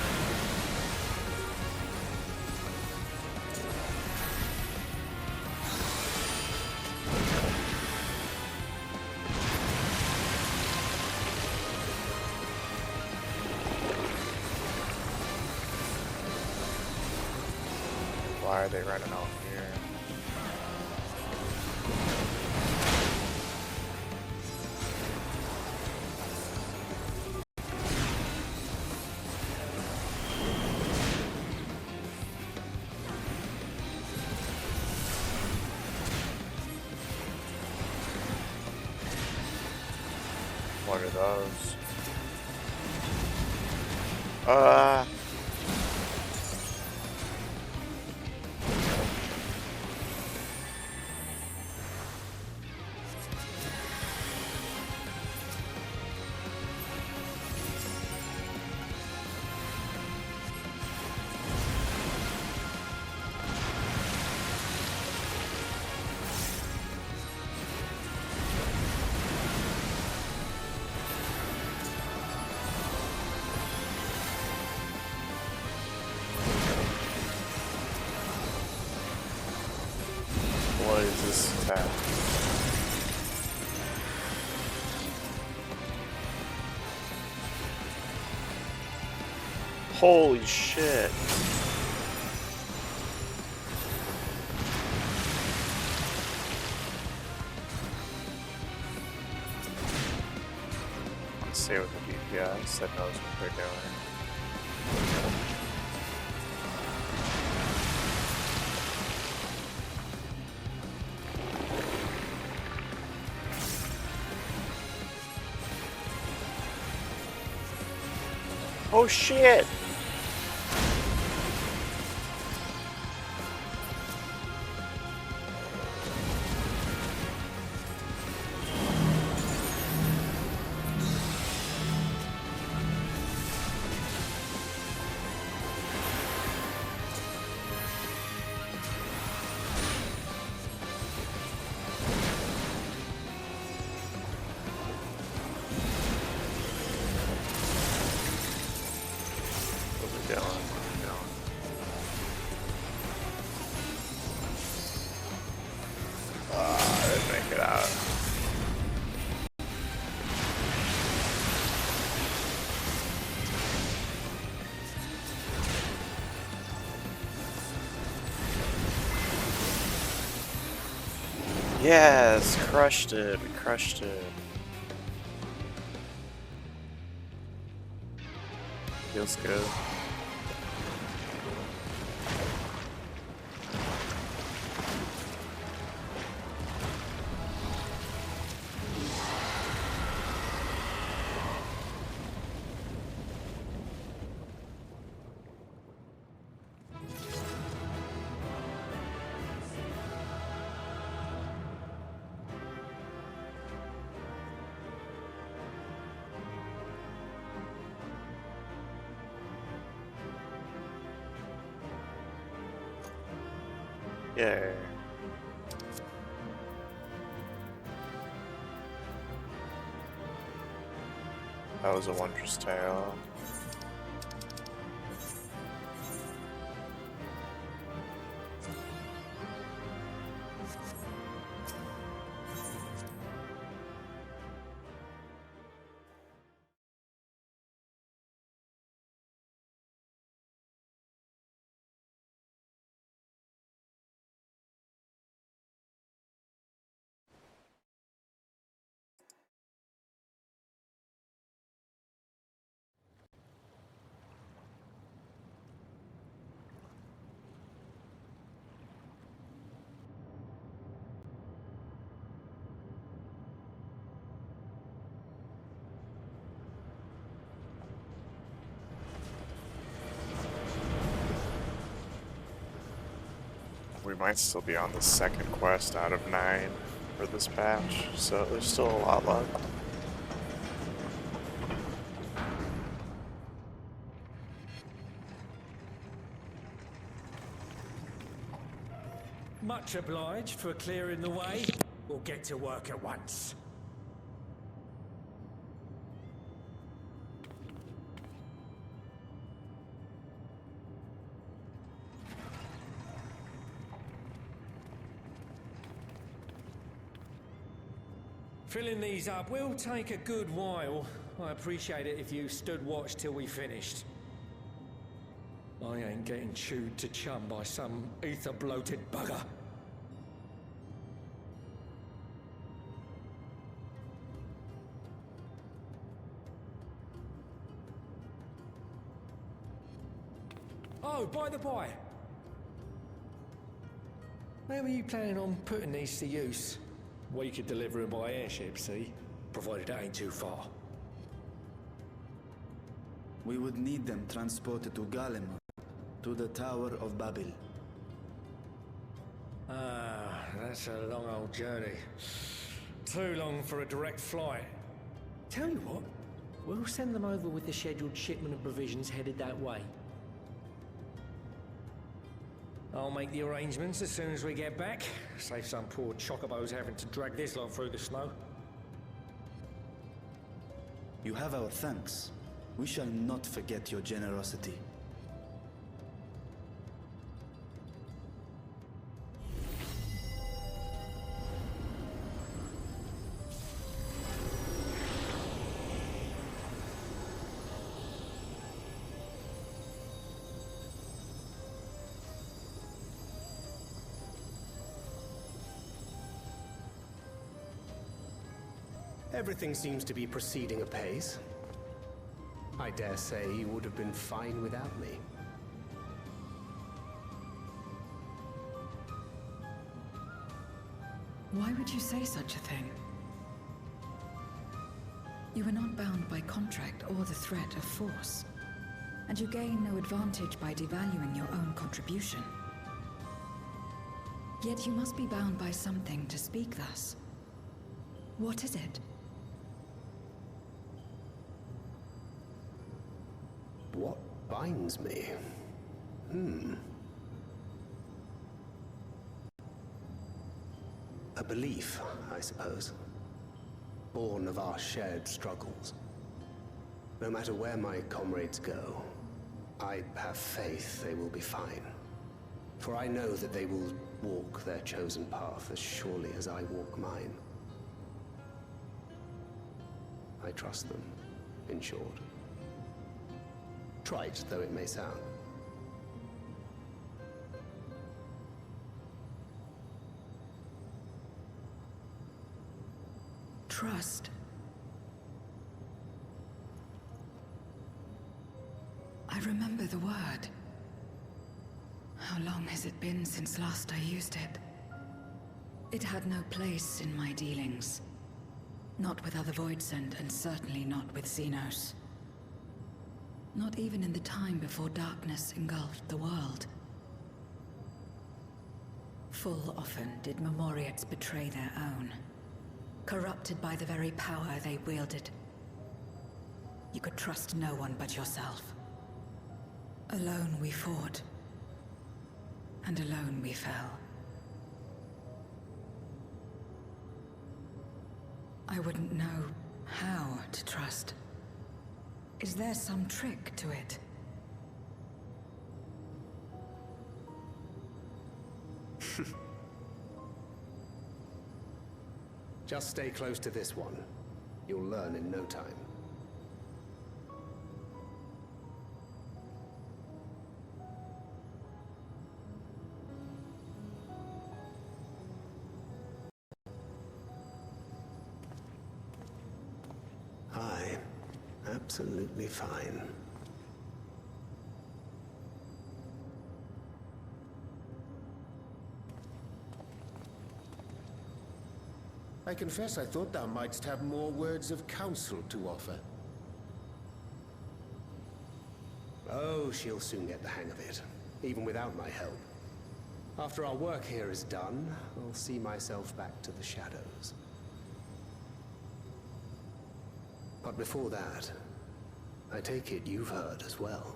Why are they running out here? What are those? What is this attack? Holy shit. Let's see what the DPS that knows what they're doing. Oh shit! Didn't make it out. Yes, crushed it. We crushed it. Feels good. Yay. That was a wondrous tale. we might still be on the second quest out of 9 for this patch, so there's still a lot left. Much obliged for clearing the way. We'll get to work at once. Filling these up will take a good while. I appreciate it if you stood watch till we finished. I ain't getting chewed to chum by some ether-bloated bugger. Oh, by the by. Where were you planning on putting these to use? We could deliver them by airship, see? Provided that ain't too far. We would need them transported to Galem, to the Tower of Babel. Ah, that's a long old journey. Too long for a direct flight. Tell you what, we'll send them over with the scheduled shipment of provisions headed that way. I'll make the arrangements as soon as we get back. Save some poor chocobos having to drag this lot through the snow. You have our thanks. We shall not forget your generosity. Everything seems to be proceeding apace. I dare say you would have been fine without me. Why would you say such a thing? You are not bound by contract or the threat of force, and you gain no advantage by devaluing your own contribution. Yet you must be bound by something to speak thus. What is it? What binds me? A belief, I suppose. Born of our shared struggles. No matter where my comrades go, I have faith they will be fine. For I know that they will walk their chosen path as surely as I walk mine. I trust them, in short. Trite though it may sound. Trust. I remember the word. How long has it been since last I used it? It had no place in my dealings. Not with other Voidsent, and certainly not with Xenos. Not even in the time before darkness engulfed the world. Full often did Memoriates betray their own, corrupted by the very power they wielded. You could trust no one but yourself. Alone we fought, and alone we fell. I wouldn't know how to trust. Is there some trick to it? Just stay close to this one. You'll learn in no time. Absolutely fine. I confess I thought thou mightst have more words of counsel to offer. Oh, she'll soon get the hang of it, even without my help. After our work here is done, I'll see myself back to the shadows. But before that, I take it you've heard as well.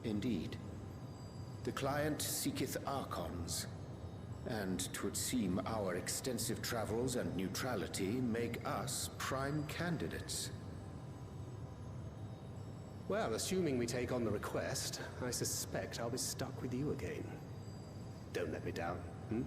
Indeed. The client seeketh Archons, and 'twould seem our extensive travels and neutrality make us prime candidates. Well, assuming we take on the request, I suspect I'll be stuck with you again. Don't let me down, hmm?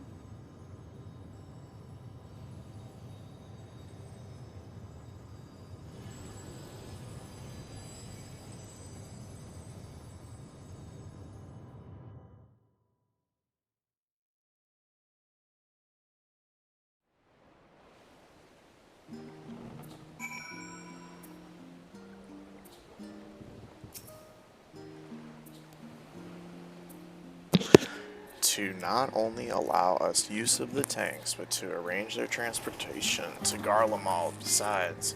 To not only allow us use of the tanks, but to arrange their transportation to Garlemald. Besides,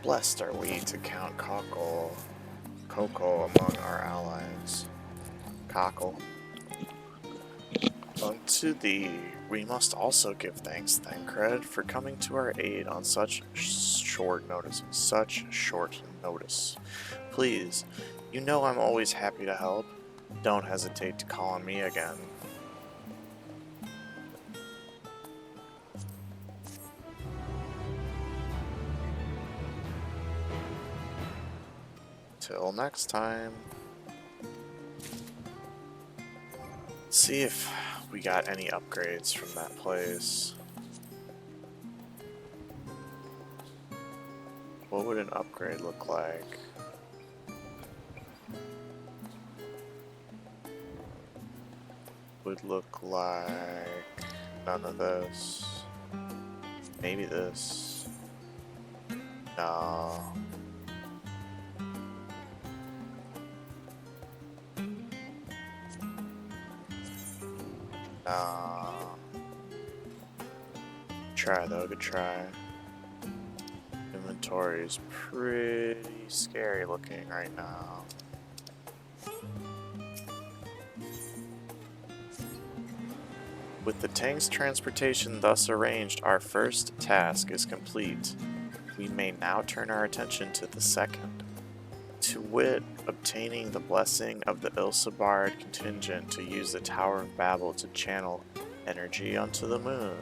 blessed are we to count Cockle among our allies. Cockle. Unto thee, we must also give thanks, Thancred, for coming to our aid on such short notice. Please, you know I'm always happy to help. Don't hesitate to call on me again. Till next time. Let's see if we got any upgrades from that place. What would an upgrade look like? Would look like none of this. Maybe this. No. Try though, good try. Inventory is pretty scary looking right now. With the tank's transportation thus arranged, our first task is complete. We may now turn our attention to the second. To wit, obtaining the blessing of the Ilsabard contingent to use the Tower of Babel to channel energy onto the moon.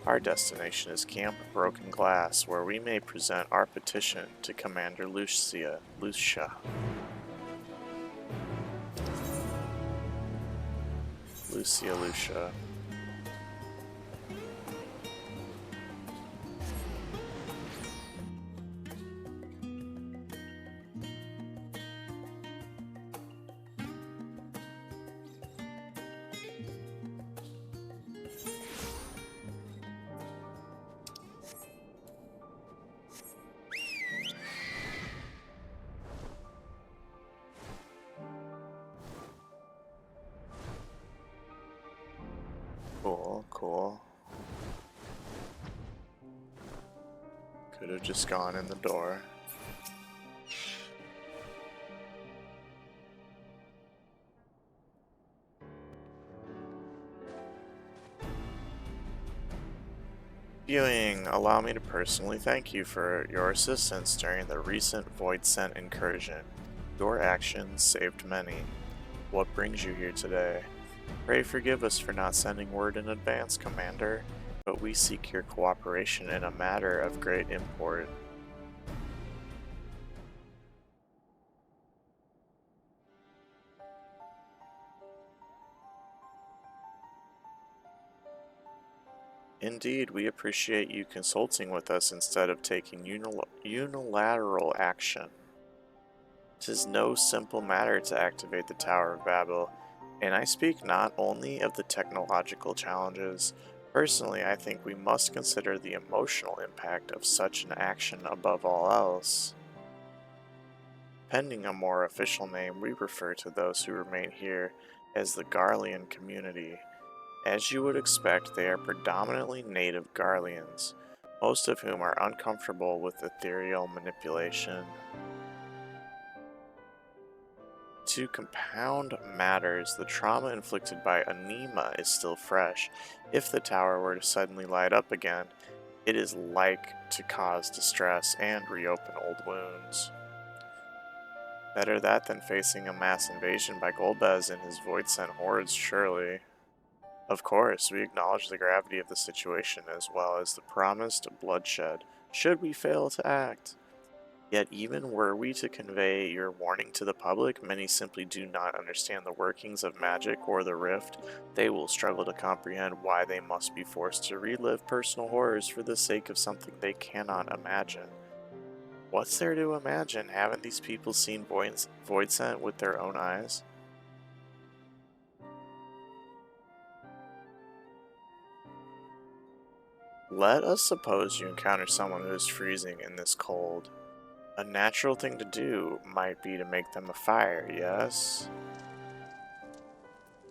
Our destination is Camp Broken Glass, where we may present our petition to Commander Lucia. Lucia. Cool. Could have just gone in the door. Viewing, allow me to personally thank you for your assistance during the recent Voidsent incursion. Your actions saved many. What brings you here today? Pray forgive us for not sending word in advance, Commander, but we seek your cooperation in a matter of great import. Indeed, we appreciate you consulting with us instead of taking unilateral action. 'Tis no simple matter to activate the Tower of Babel, and I speak not only of the technological challenges. Personally, I think we must consider the emotional impact of such an action above all else. Pending a more official name, we refer to those who remain here as the Garlean community. As you would expect, they are predominantly native Garleans, most of whom are uncomfortable with ethereal manipulation. To compound matters, the trauma inflicted by Anima is still fresh. If the tower were to suddenly light up again, it is like to cause distress and reopen old wounds. Better that than facing a mass invasion by Golbez and his void-sent hordes, surely. Of course, we acknowledge the gravity of the situation as well as the promised bloodshed, should we fail to act. Yet even were we to convey your warning to the public, many simply do not understand the workings of magic or the rift. They will struggle to comprehend why they must be forced to relive personal horrors for the sake of something they cannot imagine. What's there to imagine? Haven't these people seen Voidsent with their own eyes? Let us suppose you encounter someone who is freezing in this cold. A natural thing to do might be to make them a fire, yes?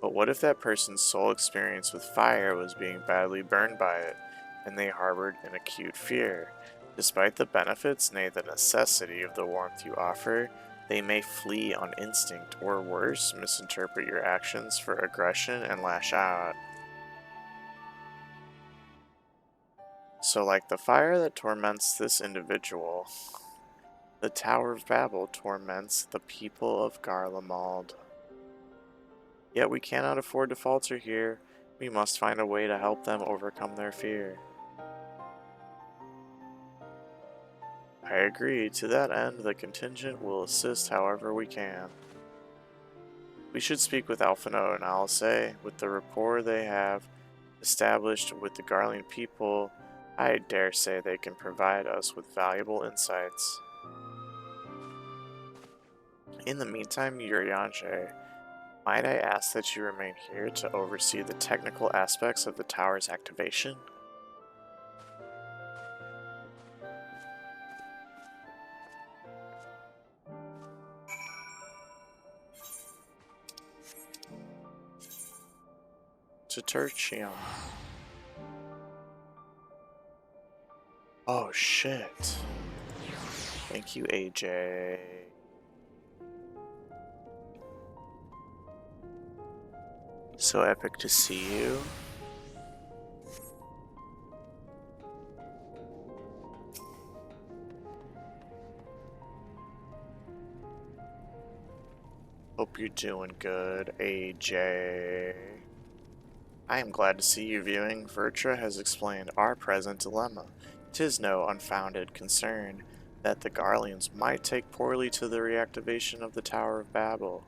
But what if that person's sole experience with fire was being badly burned by it, and they harbored an acute fear? Despite the benefits, nay the necessity of the warmth you offer, they may flee on instinct, or worse, misinterpret your actions for aggression and lash out. So like the fire that torments this individual, the Tower of Babel torments the people of Garlemald. Yet we cannot afford to falter here. We must find a way to help them overcome their fear. I agree. To that end, the contingent will assist however we can. We should speak with Alphino and I'll say, with the rapport they have established with the Garlean people, I dare say they can provide us with valuable insights. In the meantime, Urianger, might I ask that you remain here to oversee the technical aspects of the tower's activation? To Tertium. Oh shit. Thank you, AJ. So epic to see you. Hope you're doing good, AJ. I am glad to see you viewing. Vertra has explained our present dilemma. 'Tis no unfounded concern that the Garleans might take poorly to the reactivation of the Tower of Babel.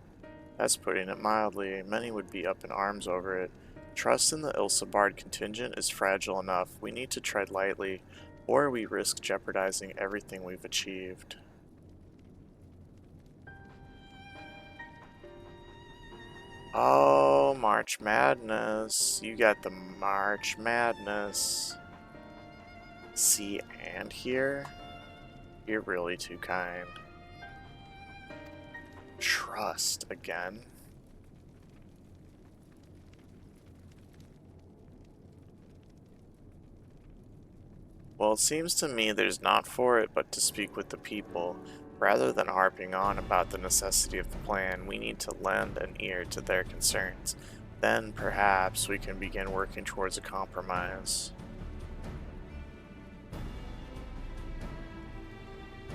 That's putting it mildly. Many would be up in arms over it. Trust in the Ilsabard contingent is fragile enough. We need to tread lightly, or we risk jeopardizing everything we've achieved. Oh, March Madness. You got the March Madness. See and hear? You're really too kind. Trust again. Well, it seems to me there's not for it but to speak with the people. Rather than harping on about the necessity of the plan, we need to lend an ear to their concerns. Then, perhaps, we can begin working towards a compromise.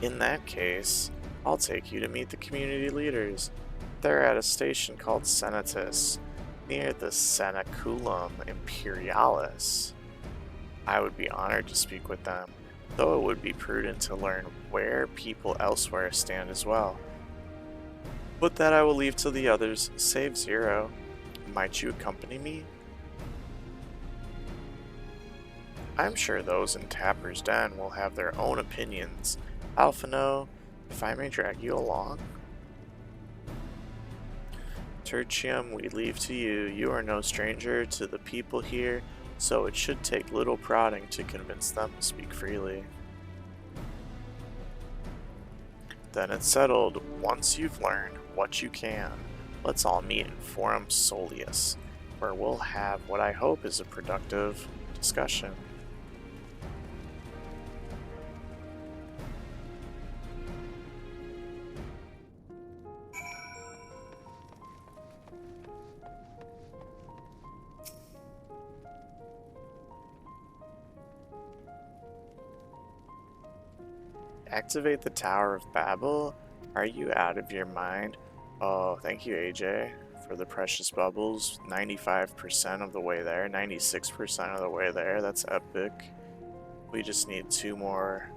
In that case, I'll take you to meet the community leaders. They're at a station called Senatus, near the Senaculum Imperialis. I would be honored to speak with them, though it would be prudent to learn where people elsewhere stand as well. But that I will leave to the others, save Zero. Might you accompany me? I'm sure those in Tapper's Den will have their own opinions. Alphino, if I may drag you along? Tertium, we leave to you. You are no stranger to the people here, so it should take little prodding to convince them to speak freely. Then it's settled. Once you've learned what you can, let's all meet in Forum Solius, where we'll have what I hope is a productive discussion. Activate the Tower of Babel? Are you out of your mind? Oh, thank you, AJ, for the precious bubbles. 95% of the way there, 96% of the way there. That's epic. We just need 2 more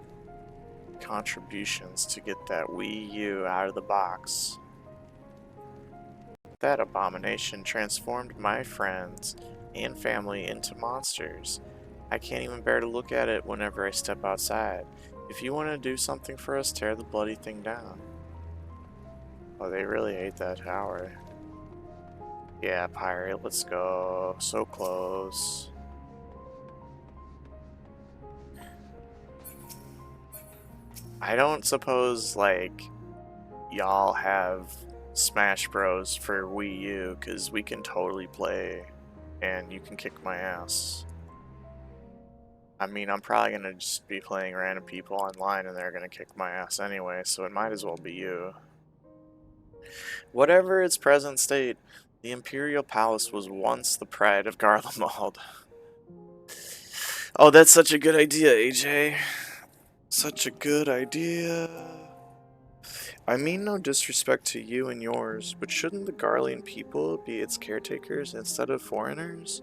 contributions to get that Wii U out of the box. That abomination transformed my friends and family into monsters. I can't even bear to look at it whenever I step outside. If you want to do something for us, tear the bloody thing down. Oh, they really ate that tower. Yeah, pirate, let's go. So close. I don't suppose, like, y'all have Smash Bros. For Wii U, because we can totally play, and you can kick my ass. I mean, I'm probably gonna just be playing random people online, and they're gonna kick my ass anyway, so it might as well be you. Whatever its present state, the Imperial Palace was once the pride of Garlemald. Oh, that's such a good idea, AJ. Such a good idea. I mean no disrespect to you and yours, but shouldn't the Garlean people be its caretakers instead of foreigners?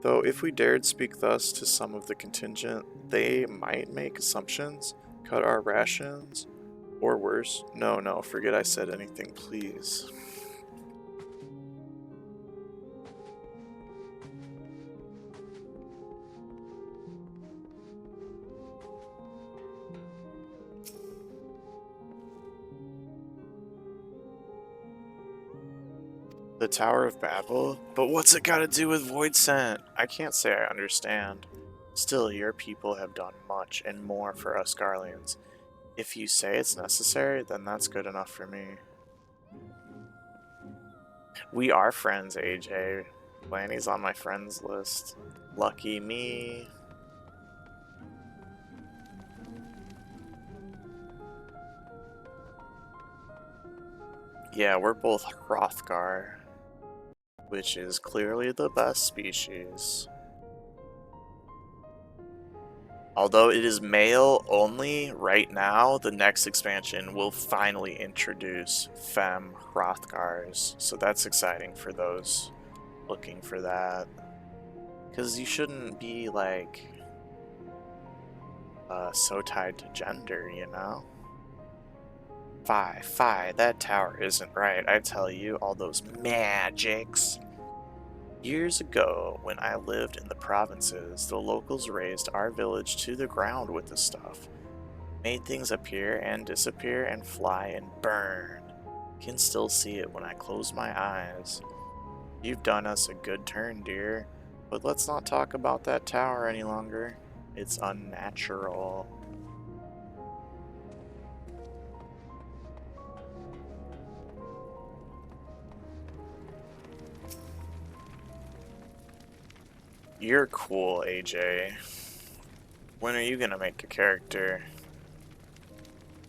Though if we dared speak thus to some of the contingent, they might make assumptions, cut our rations, or worse. No, forget I said anything, please. The Tower of Babel? But what's it got to do with Void Scent? I can't say I understand. Still, your people have done much and more for us Garleans. If you say it's necessary, then that's good enough for me. We are friends, AJ. Lanny's on my friends list. Lucky me. Yeah, we're both Hrothgar, which is clearly the best species. Although it is male only right now, the next expansion will finally introduce femme Hrothgars, so that's exciting for those looking for that. Because you shouldn't be, like, so tied to gender, you know? Fie, that tower isn't right, I tell you, all those magics. Years ago, when I lived in the provinces, the locals razed our village to the ground with the stuff. Made things appear and disappear and fly and burn. Can still see it when I close my eyes. You've done us a good turn, dear, but let's not talk about that tower any longer. It's unnatural. You're cool, AJ. When are you gonna make a character?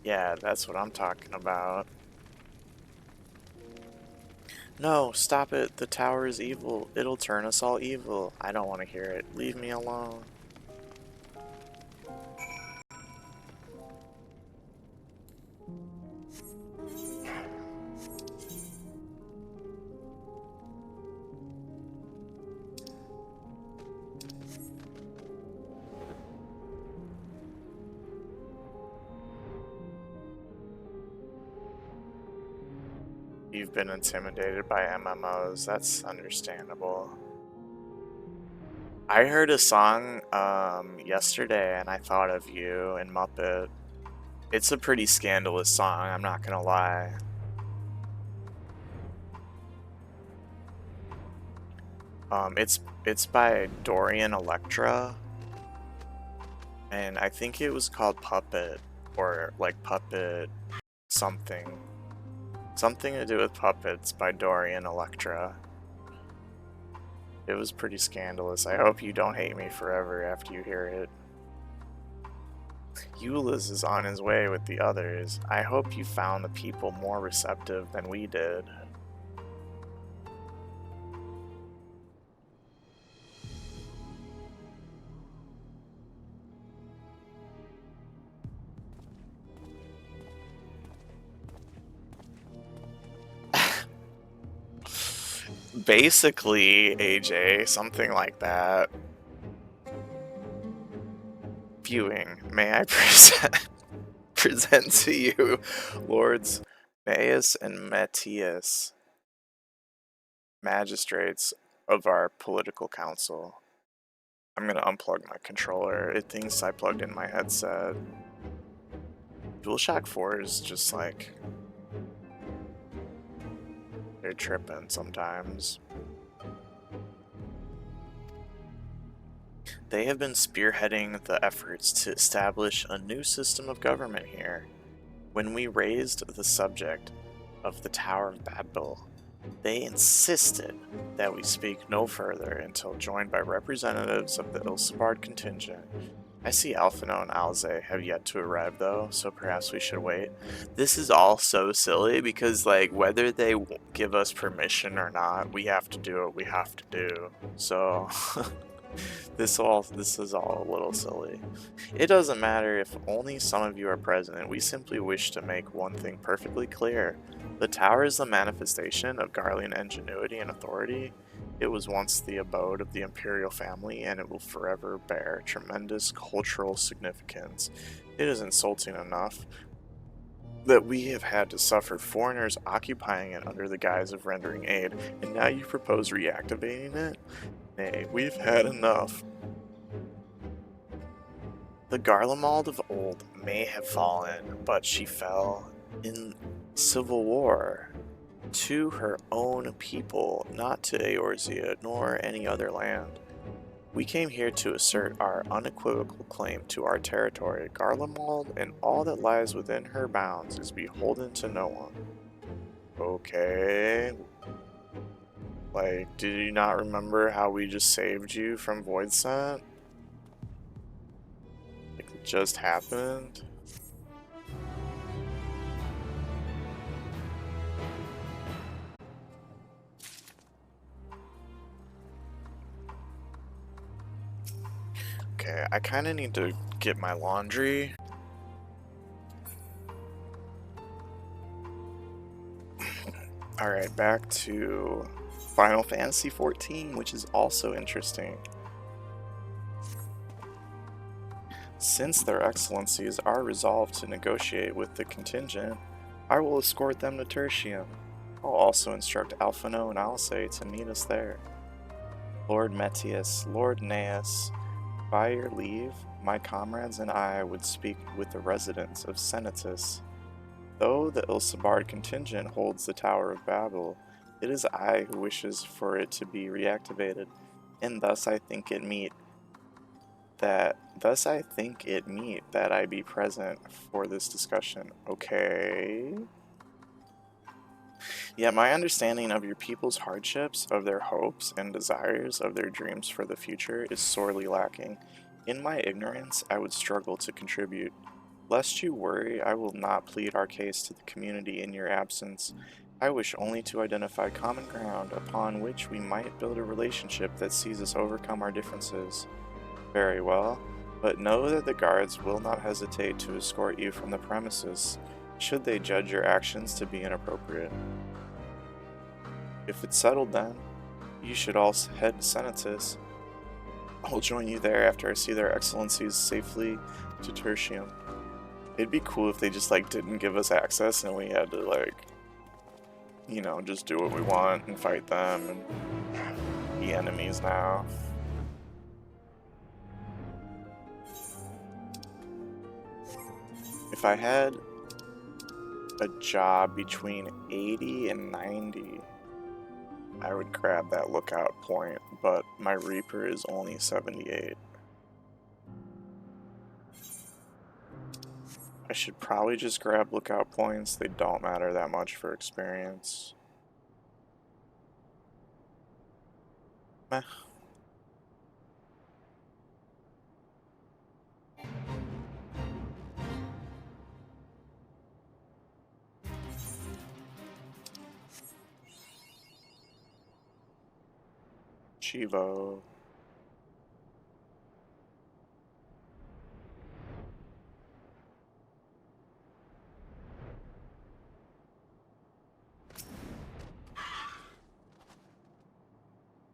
Yeah, that's what I'm talking about. No, stop it. The tower is evil. It'll turn us all evil. I don't want to hear it. Leave me alone. You've been intimidated by MMOs. That's understandable. I heard a song yesterday and I thought of you and Muppet. It's a pretty scandalous song, I'm not gonna lie. It's by Dorian Electra, and I think it was called Puppet, or like Puppet something. Something to do with puppets by Dorian Electra. It was pretty scandalous. I hope you don't hate me forever after you hear it. Euless is on his way with the others. I hope you found the people more receptive than we did. Basically, AJ, something like that. Viewing, may I present to you Lords Gnaeus and Matthias, magistrates of our political council. I'm gonna unplug my controller. It thinks I plugged in my headset. DualShock 4 is just like... they're tripping sometimes. They have been spearheading the efforts to establish a new system of government here. When we raised the subject of the Tower of Babel, they insisted that we speak no further until joined by representatives of the Ilsabard contingent. I see Alphino and Alze have yet to arrive though, so perhaps we should wait. This is all so silly because, like, whether they give us permission or not, we have to do what we have to do. So this is all a little silly. It doesn't matter if only some of you are present. We simply wish to make one thing perfectly clear. The tower is the manifestation of Garlean ingenuity and authority. It was once the abode of the imperial family, and it will forever bear tremendous cultural significance. It is insulting enough that we have had to suffer foreigners occupying it under the guise of rendering aid, and now you propose reactivating it? Nay, we've had enough. The Garlemald of old may have fallen, but she fell in civil war to her own people, not to Eorzea nor any other land. We came here to assert our unequivocal claim to our territory. Garlemald and all that lies within her bounds is beholden to no one. Okay. Like, did you not remember how we just saved you from Voidsent? Like, it just happened? Okay, I kind of need to get my laundry. Alright, back to Final Fantasy XIV, which is also interesting. Since their excellencies are resolved to negotiate with the contingent, I will escort them to Tertium. I'll also instruct Alphino and Alce to meet us there. Lord Metius, Lord Gnaeus, by your leave, my comrades and I would speak with the residents of Senatus. Though the Ilsabard contingent holds the Tower of Babel, it is I who wishes for it to be reactivated, and thus I think it meet that I be present for this discussion. Okay. Yet my understanding of your people's hardships, of their hopes and desires, of their dreams for the future is sorely lacking. In my ignorance, I would struggle to contribute. Lest you worry, I will not plead our case to the community in your absence. I wish only to identify common ground upon which we might build a relationship that sees us overcome our differences. Very well, but know that the guards will not hesitate to escort you from the premises, should they judge your actions to be inappropriate. If it's settled then, you should all head to Senatus. I'll join you there after I see their excellencies safely to Tertium. It'd be cool if they just, like, didn't give us access and we had to, like, you know, just do what we want and fight them and be enemies now. If I had a job between 80 and 90, I would grab that lookout point, but my Reaper is only 78. I should probably just grab lookout points. They don't matter that much for experience. Meh. Chivo.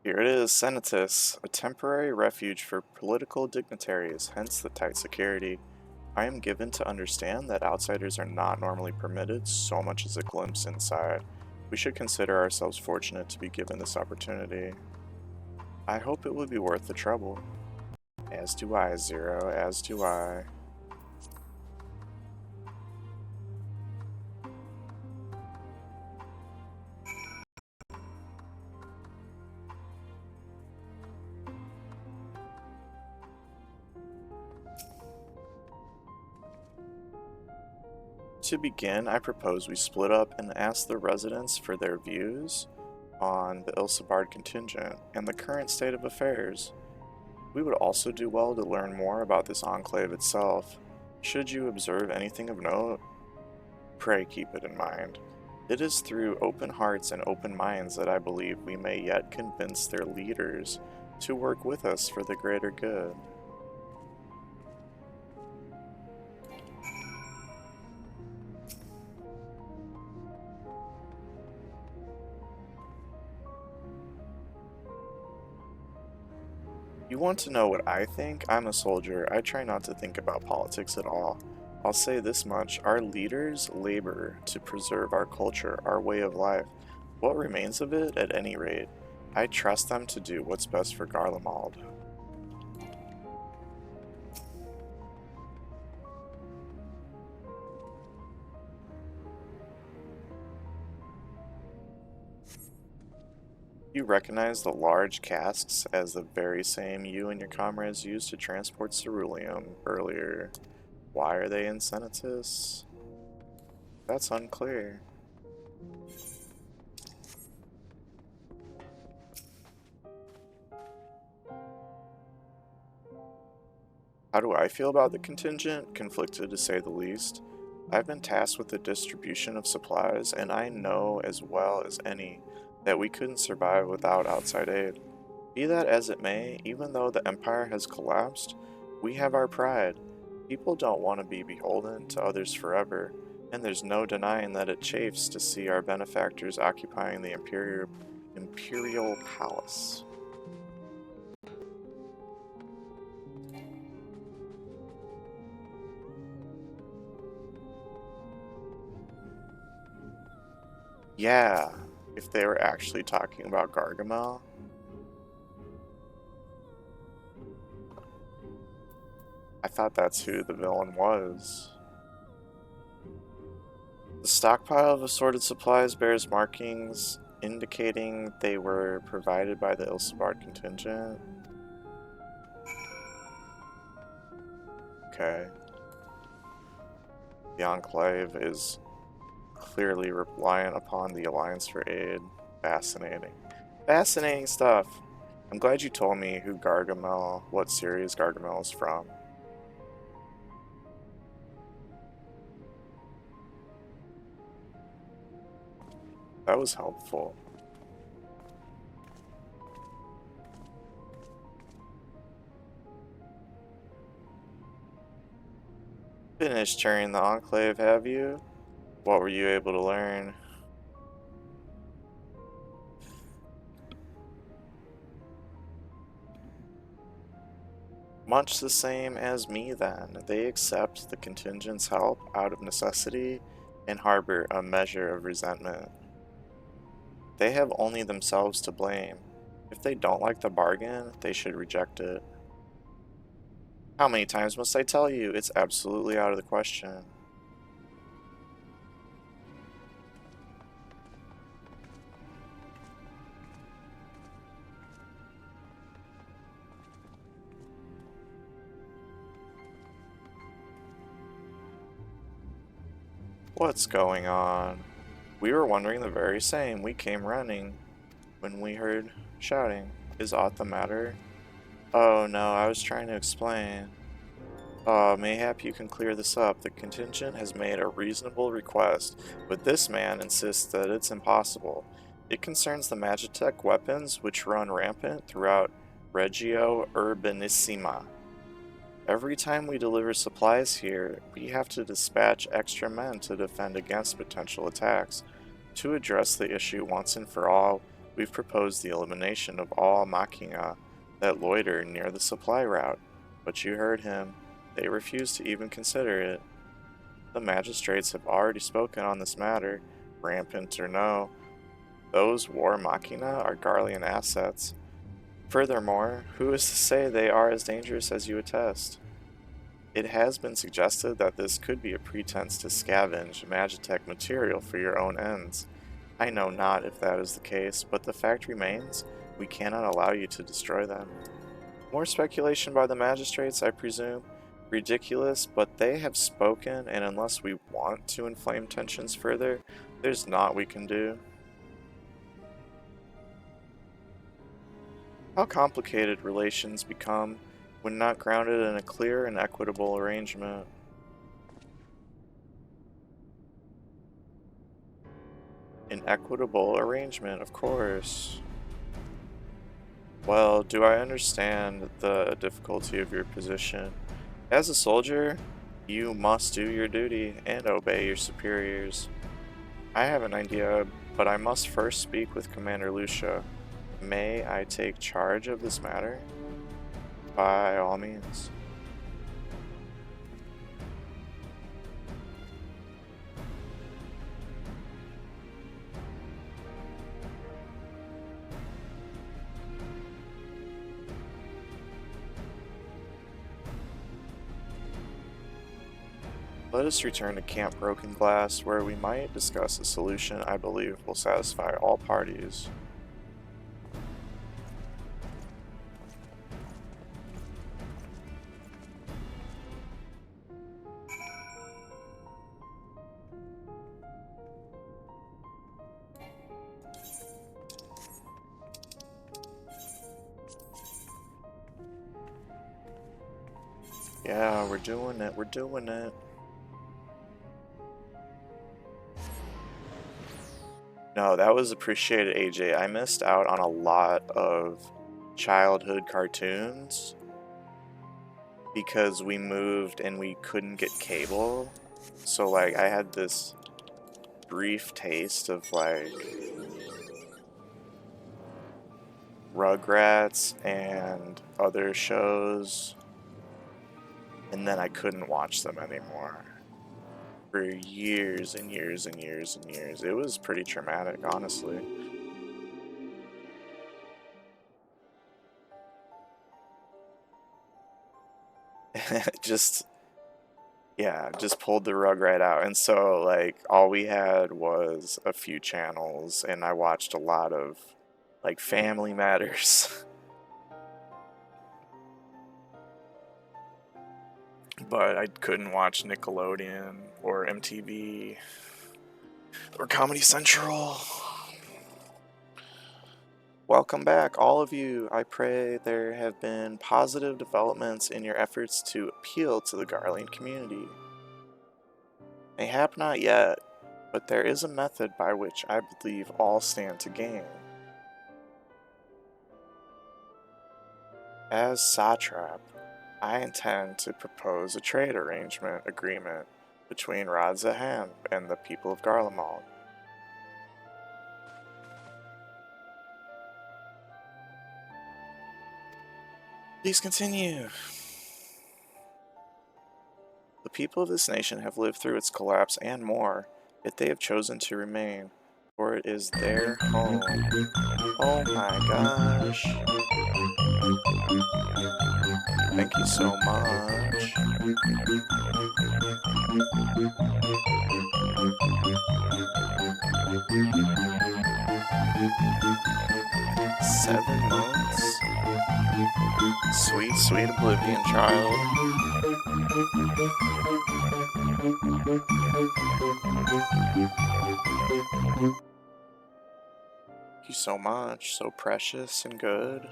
Here it is, Senatus, a temporary refuge for political dignitaries, hence the tight security. I am given to understand that outsiders are not normally permitted so much as a glimpse inside. We should consider ourselves fortunate to be given this opportunity. I hope it will be worth the trouble. As do I, Zero, as do I. To begin, I propose we split up and ask the residents for their views on the Ilsabard contingent and the current state of affairs. We would also do well to learn more about this enclave itself. Should you observe anything of note, pray keep it in mind. It is through open hearts and open minds that I believe we may yet convince their leaders to work with us for the greater good. You want to know what I think? I'm a soldier. I try not to think about politics at all. I'll say this much, our leaders labor to preserve our culture, our way of life. What remains of it, at any rate, I trust them to do what's best for Garlemald. You recognize the large casks as the very same you and your comrades used to transport ceruleum earlier. Why are they in Senatus? That's unclear. How do I feel about the contingent? Conflicted to say the least. I've been tasked with the distribution of supplies, and I know as well as any that we couldn't survive without outside aid. Be that as it may, even though the Empire has collapsed, we have our pride. People don't want to be beholden to others forever, and there's no denying that it chafes to see our benefactors occupying the Imperial Palace. Yeah, if they were actually talking about Gargamel. I thought that's who the villain was. The stockpile of assorted supplies bears markings indicating they were provided by the Ilsabard contingent. Okay. The Enclave is clearly reliant upon the Alliance for aid. Fascinating. Fascinating stuff. I'm glad you told me who Gargamel, what series Gargamel is from. That was helpful. Finished touring the Enclave, have you? What were you able to learn? Much the same as me then. They accept the contingent's help out of necessity and harbor a measure of resentment. They have only themselves to blame. If they don't like the bargain, they should reject it. How many times must I tell you? It's absolutely out of the question. What's going on? We were wondering the very same. We came running when we heard shouting. Is aught the matter? Oh no, I was trying to explain. Mayhap you can clear this up. The contingent has made a reasonable request, but this man insists that it's impossible. It concerns the Magitech weapons which run rampant throughout Regio Urbanissima. Every time we deliver supplies here, we have to dispatch extra men to defend against potential attacks. To address the issue once and for all, We've proposed the elimination of all machina that loiter near the supply route, but you heard him. They refuse to even consider it. The magistrates have already spoken on this matter, rampant or no. Those war machina are Garlean assets. Furthermore, who is to say they are as dangerous as you attest? It has been suggested that this could be a pretense to scavenge Magitech material for your own ends. I know not if that is the case, but the fact remains, we cannot allow you to destroy them. More speculation by the magistrates, I presume. Ridiculous, but they have spoken, and unless we want to inflame tensions further, there's naught we can do. How complicated relations become when not grounded in a clear and equitable arrangement. An equitable arrangement, of course. Well, do I understand the difficulty of your position? As a soldier, you must do your duty and obey your superiors. I have an idea, but I must first speak with Commander Lucia. May I take charge of this matter? By all means. Let us return to Camp Broken Glass, where we might discuss a solution I believe will satisfy all parties. Yeah, we're doing it, we're doing it. No, that was appreciated, AJ. I missed out on a lot of childhood cartoons because we moved and we couldn't get cable. So, like, I had this brief taste of, like, Rugrats and other shows, and then I couldn't watch them anymore for years and years and years and years. It was pretty traumatic, honestly. Just, yeah, just pulled the rug right out. And so, like, all we had was a few channels, and I watched a lot of, like, Family Matters. But I couldn't watch Nickelodeon or MTV or Comedy Central. Welcome back, all of you. I pray there have been positive developments in your efforts to appeal to the Garlean community. Mayhap not yet, but there is a method by which I believe all stand to gain. As Satrap, I intend to propose a trade arrangement agreement between Radzahem and the people of Garlemald. Please continue. The people of this nation have lived through its collapse and more, yet they have chosen to remain, for it is their home. Oh my gosh. Thank you so much. Seven months? Sweet, sweet oblivion, child. Thank you so much, so precious and good.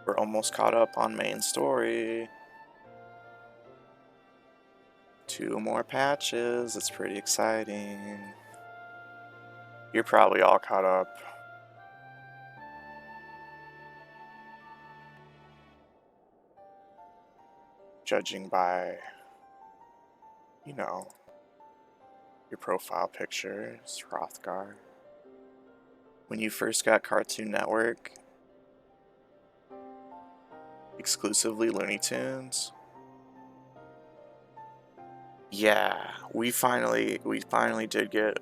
We're almost caught up on main story. 2 more patches, it's pretty exciting. You're probably all caught up. Judging by, you know, Your profile picture is Hrothgar. When you first got Cartoon Network, exclusively Looney Tunes. Yeah, we finally did get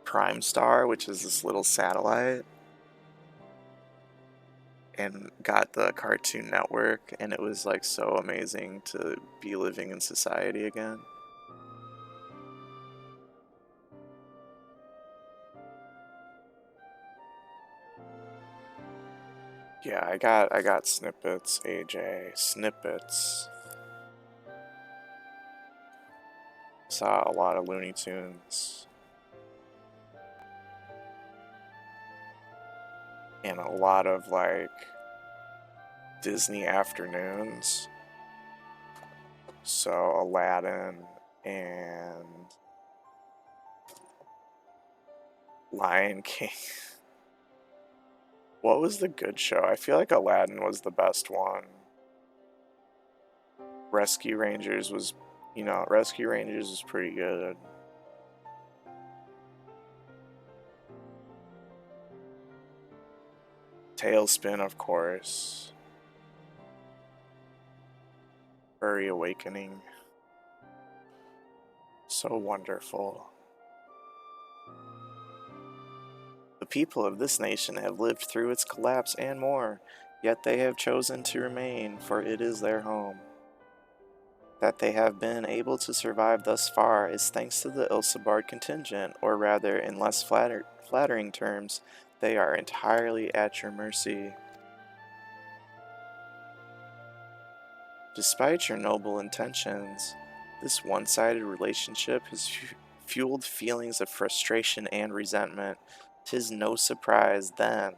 Prime Star, which is this little satellite, and got the Cartoon Network, and it was like so amazing to be living in society again. Yeah, I got snippets, AJ, snippets. Saw a lot of Looney Tunes. And a lot of like Disney afternoons. So Aladdin and Lion King. What was the good show? I feel like Aladdin was the best one. Rescue Rangers was, Rescue Rangers was pretty good. Tailspin, of course. Furry Awakening. So wonderful. The people of this nation have lived through its collapse and more, yet they have chosen to remain, for it is their home. That they have been able to survive thus far is thanks to the Ilsabard contingent, or rather, in less flattering terms, they are entirely at your mercy. Despite your noble intentions, this one-sided relationship has fueled feelings of frustration and resentment. 'Tis no surprise, then,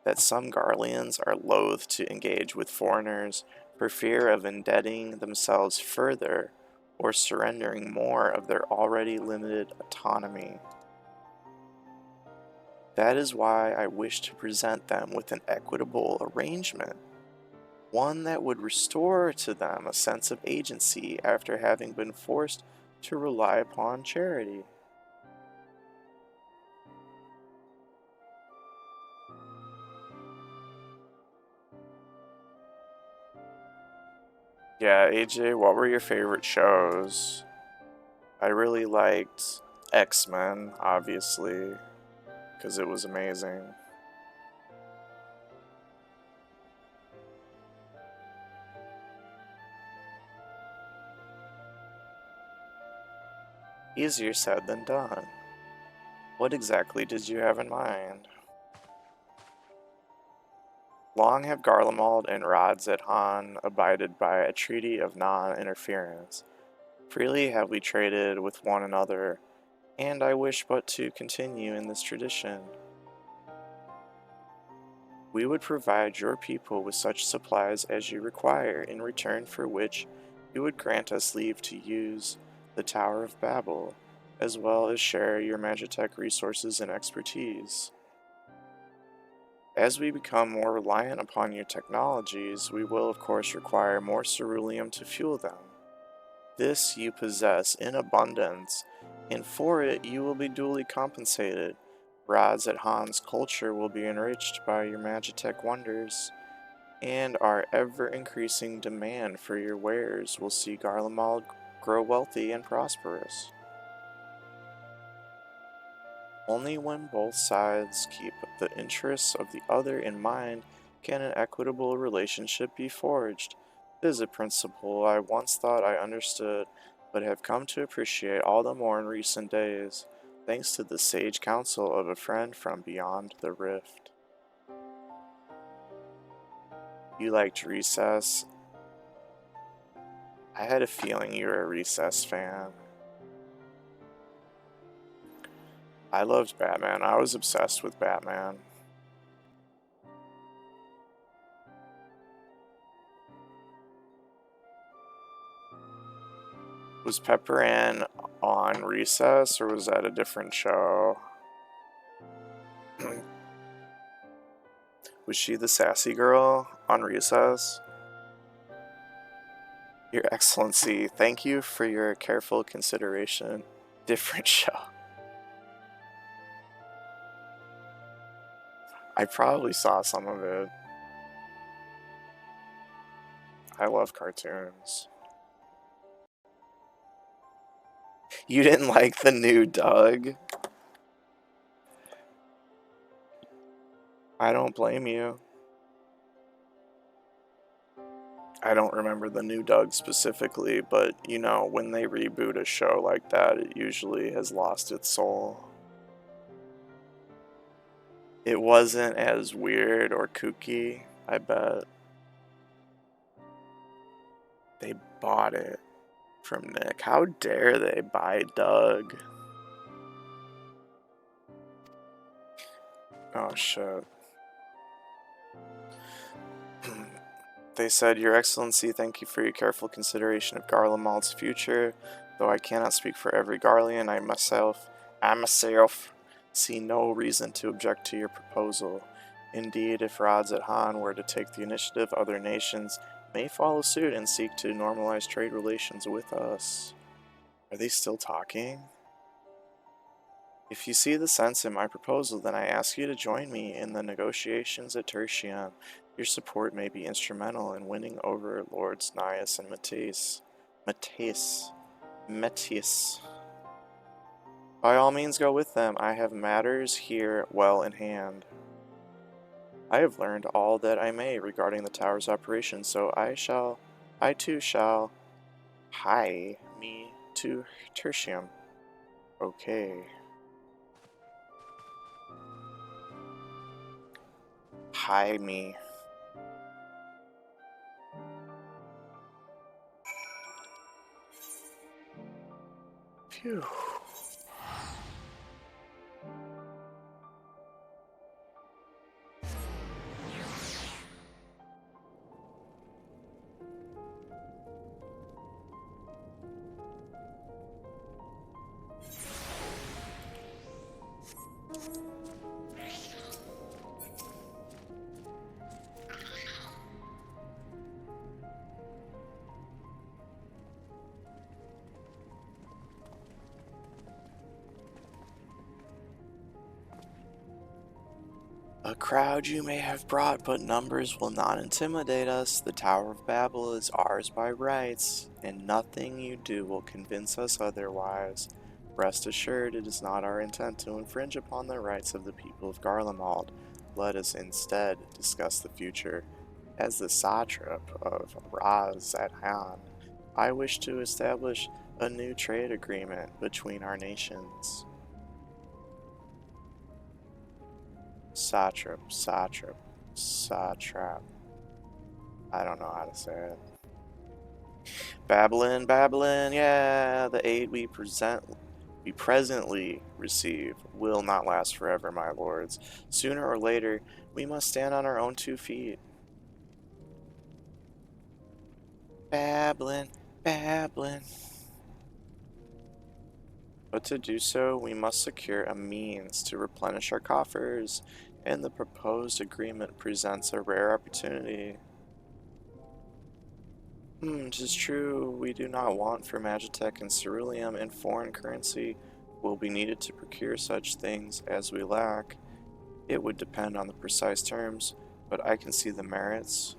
that some Garleans are loath to engage with foreigners for fear of indebting themselves further or surrendering more of their already limited autonomy. That is why I wish to present them with an equitable arrangement, one that would restore to them a sense of agency after having been forced to rely upon charity. Yeah, AJ, what were your favorite shows? I really liked X-Men, obviously, because it was amazing. Easier said than done. What exactly did you have in mind? Long have Garlemald and Radzet abided by a treaty of non-interference. Freely have we traded with one another, and I wish but to continue in this tradition. We would provide your people with such supplies as you require, in return for which you would grant us leave to use the Tower of Babel, as well as share your Magitech resources and expertise. As we become more reliant upon your technologies, we will of course require more ceruleum to fuel them. This you possess in abundance, and for it you will be duly compensated. Radzet culture will be enriched by your Magitech wonders, and our ever-increasing demand for your wares will see Garlemald grow wealthy and prosperous. Only when both sides keep the interests of the other in mind can an equitable relationship be forged. It is a principle I once thought I understood, but have come to appreciate all the more in recent days, thanks to the sage counsel of a friend from beyond the rift. You liked Recess? I had a feeling you were a Recess fan. I loved Batman. I was obsessed with Batman. Was Pepper Ann on Recess, or was that a different show? Was she the sassy girl on Recess? Your Excellency, thank you for your careful consideration. Different show. I probably saw some of it. I love cartoons. You didn't like the new Doug? I don't blame you. I don't remember the new Doug specifically, but you know, when they reboot a show like that, it usually has lost its soul. It wasn't as weird or kooky, I bet. They bought it from Nick. How dare they buy Doug? Oh shit. They said, Your Excellency, thank you for your careful consideration of Garlemald's future. Though I cannot speak for every Garlean, I myself see no reason to object to your proposal. Indeed, if Rods at Han were to take the initiative, other nations may follow suit and seek to normalize trade relations with us. Are they still talking? If you see the sense in my proposal, then I ask you to join me in the negotiations at Tertium. Your support may be instrumental in winning over Lords Nias and Metius. By all means go with them. I have matters here well in hand. I have learned all that I may regarding the tower's operation, so I too shall hie me to Tertium. Okay. Hie me. Phew. A crowd you may have brought, but numbers will not intimidate us. The Tower of Babel is ours by rights, and nothing you do will convince us otherwise. Rest assured, it is not our intent to infringe upon the rights of the people of Garlemald. Let us instead discuss the future. As the satrap of Raz at Han, I wish to establish a new trade agreement between our nations. Satrap. I don't know how to say it. Babylon, yeah! The aid we presently receive will not last forever, my lords. Sooner or later, we must stand on our own 2 feet. Babylon. But to do so, we must secure a means to replenish our coffers, and the proposed agreement presents a rare opportunity. 'Tis true, we do not want for Magitech and Ceruleum, and foreign currency will be needed to procure such things as we lack. It would depend on the precise terms, but I can see the merits.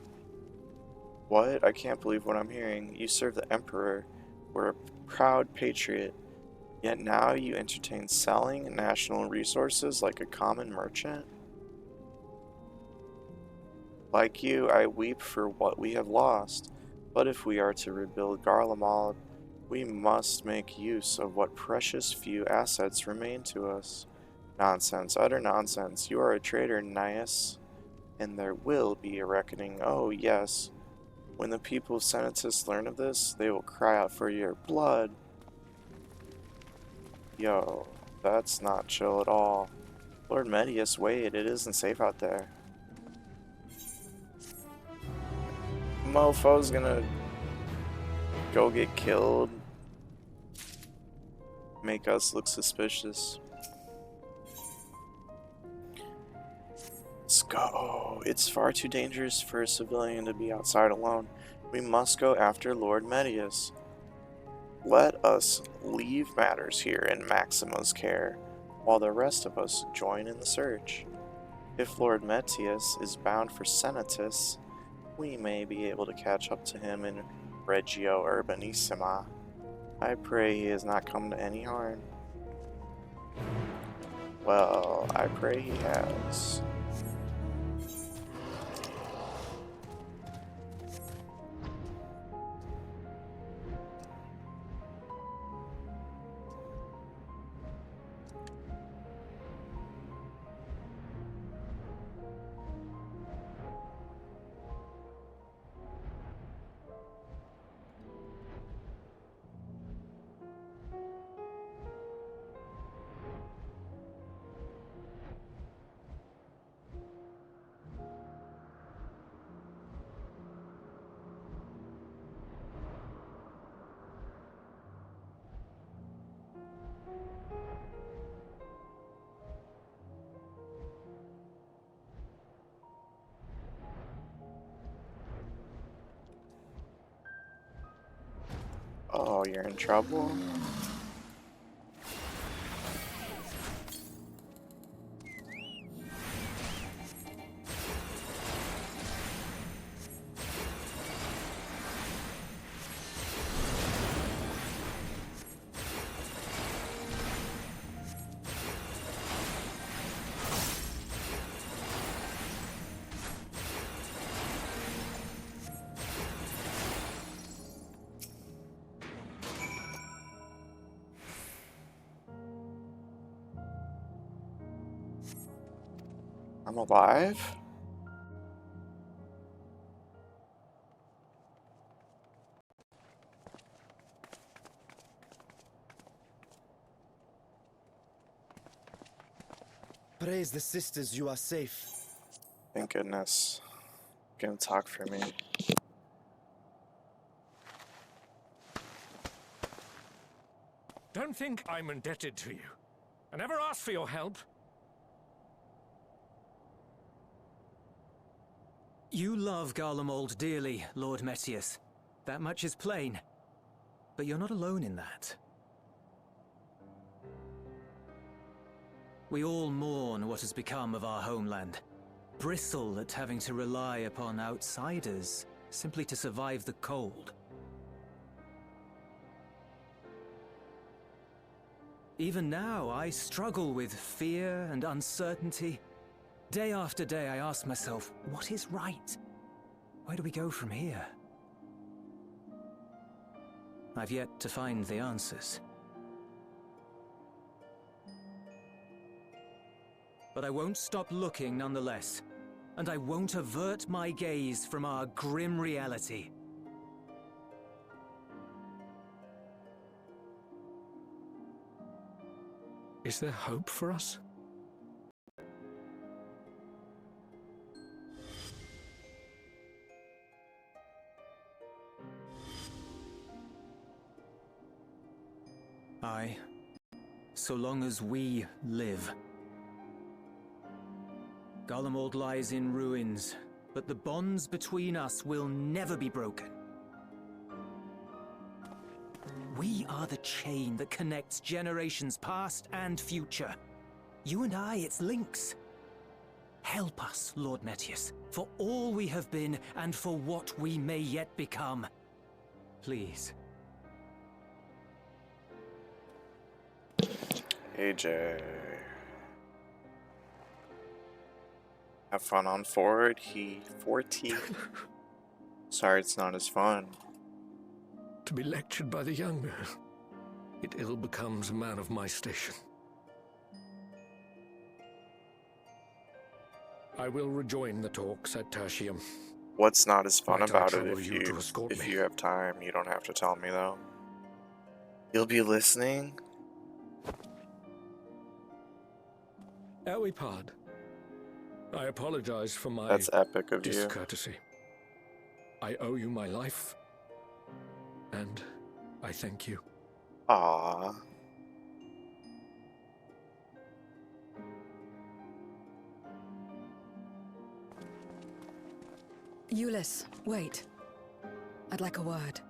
What? I can't believe what I'm hearing. You serve the Emperor, were a proud patriot. Yet now you entertain selling national resources like a common merchant? Like you, I weep for what we have lost, but if we are to rebuild Garlemald, we must make use of what precious few assets remain to us. Nonsense, utter nonsense. You are a traitor, Nias, and there will be a reckoning. Oh, yes. When the people of Senatus learn of this, they will cry out for your blood. Yo, that's not chill at all. Lord Medius, wait, it isn't safe out there. Mofo's gonna go get killed. Make us look suspicious. Let's go. It's far too dangerous for a civilian to be outside alone. We must go after Lord Medius. Let us leave matters here in Maxima's care, while the rest of us join in the search. If Lord Metius is bound for Senatus, we may be able to catch up to him in Regio Urbanissima. I pray he has not come to any harm. Well, I pray he has. Oh, you're in trouble? I'm alive? Praise the sisters, you are safe. Thank goodness. Gonna talk for me. Don't think I'm indebted to you. I never asked for your help. You love Garlemald dearly, Lord Metius. That much is plain. But you're not alone in that. We all mourn what has become of our homeland. Bristle at having to rely upon outsiders simply to survive the cold. Even now, I struggle with fear and uncertainty. Day after day, I ask myself, what is right? Where do we go from here? I've yet to find the answers. But I won't stop looking nonetheless, and I won't avert my gaze from our grim reality. Is there hope for us? Aye, so long as we live. Garlemald lies in ruins, but the bonds between us will never be broken. We are the chain that connects generations past and future. You and I, it's links. Help us, Lord Metius, for all we have been and for what we may yet become. Please. AJ. Have fun on Ford. He 40. Sorry, it's not as fun. To be lectured by the younger, it ill becomes a man of my station. I will rejoin the talks at Tertium. What's not as fun Might I about it trouble if you to escort me? you have time, you don't have to tell me though. You'll be listening? Ere we part, I apologize for my That's epic of you. discourtesy. I owe you my life, and I thank you. Aww. Euless, wait. I'd like a word.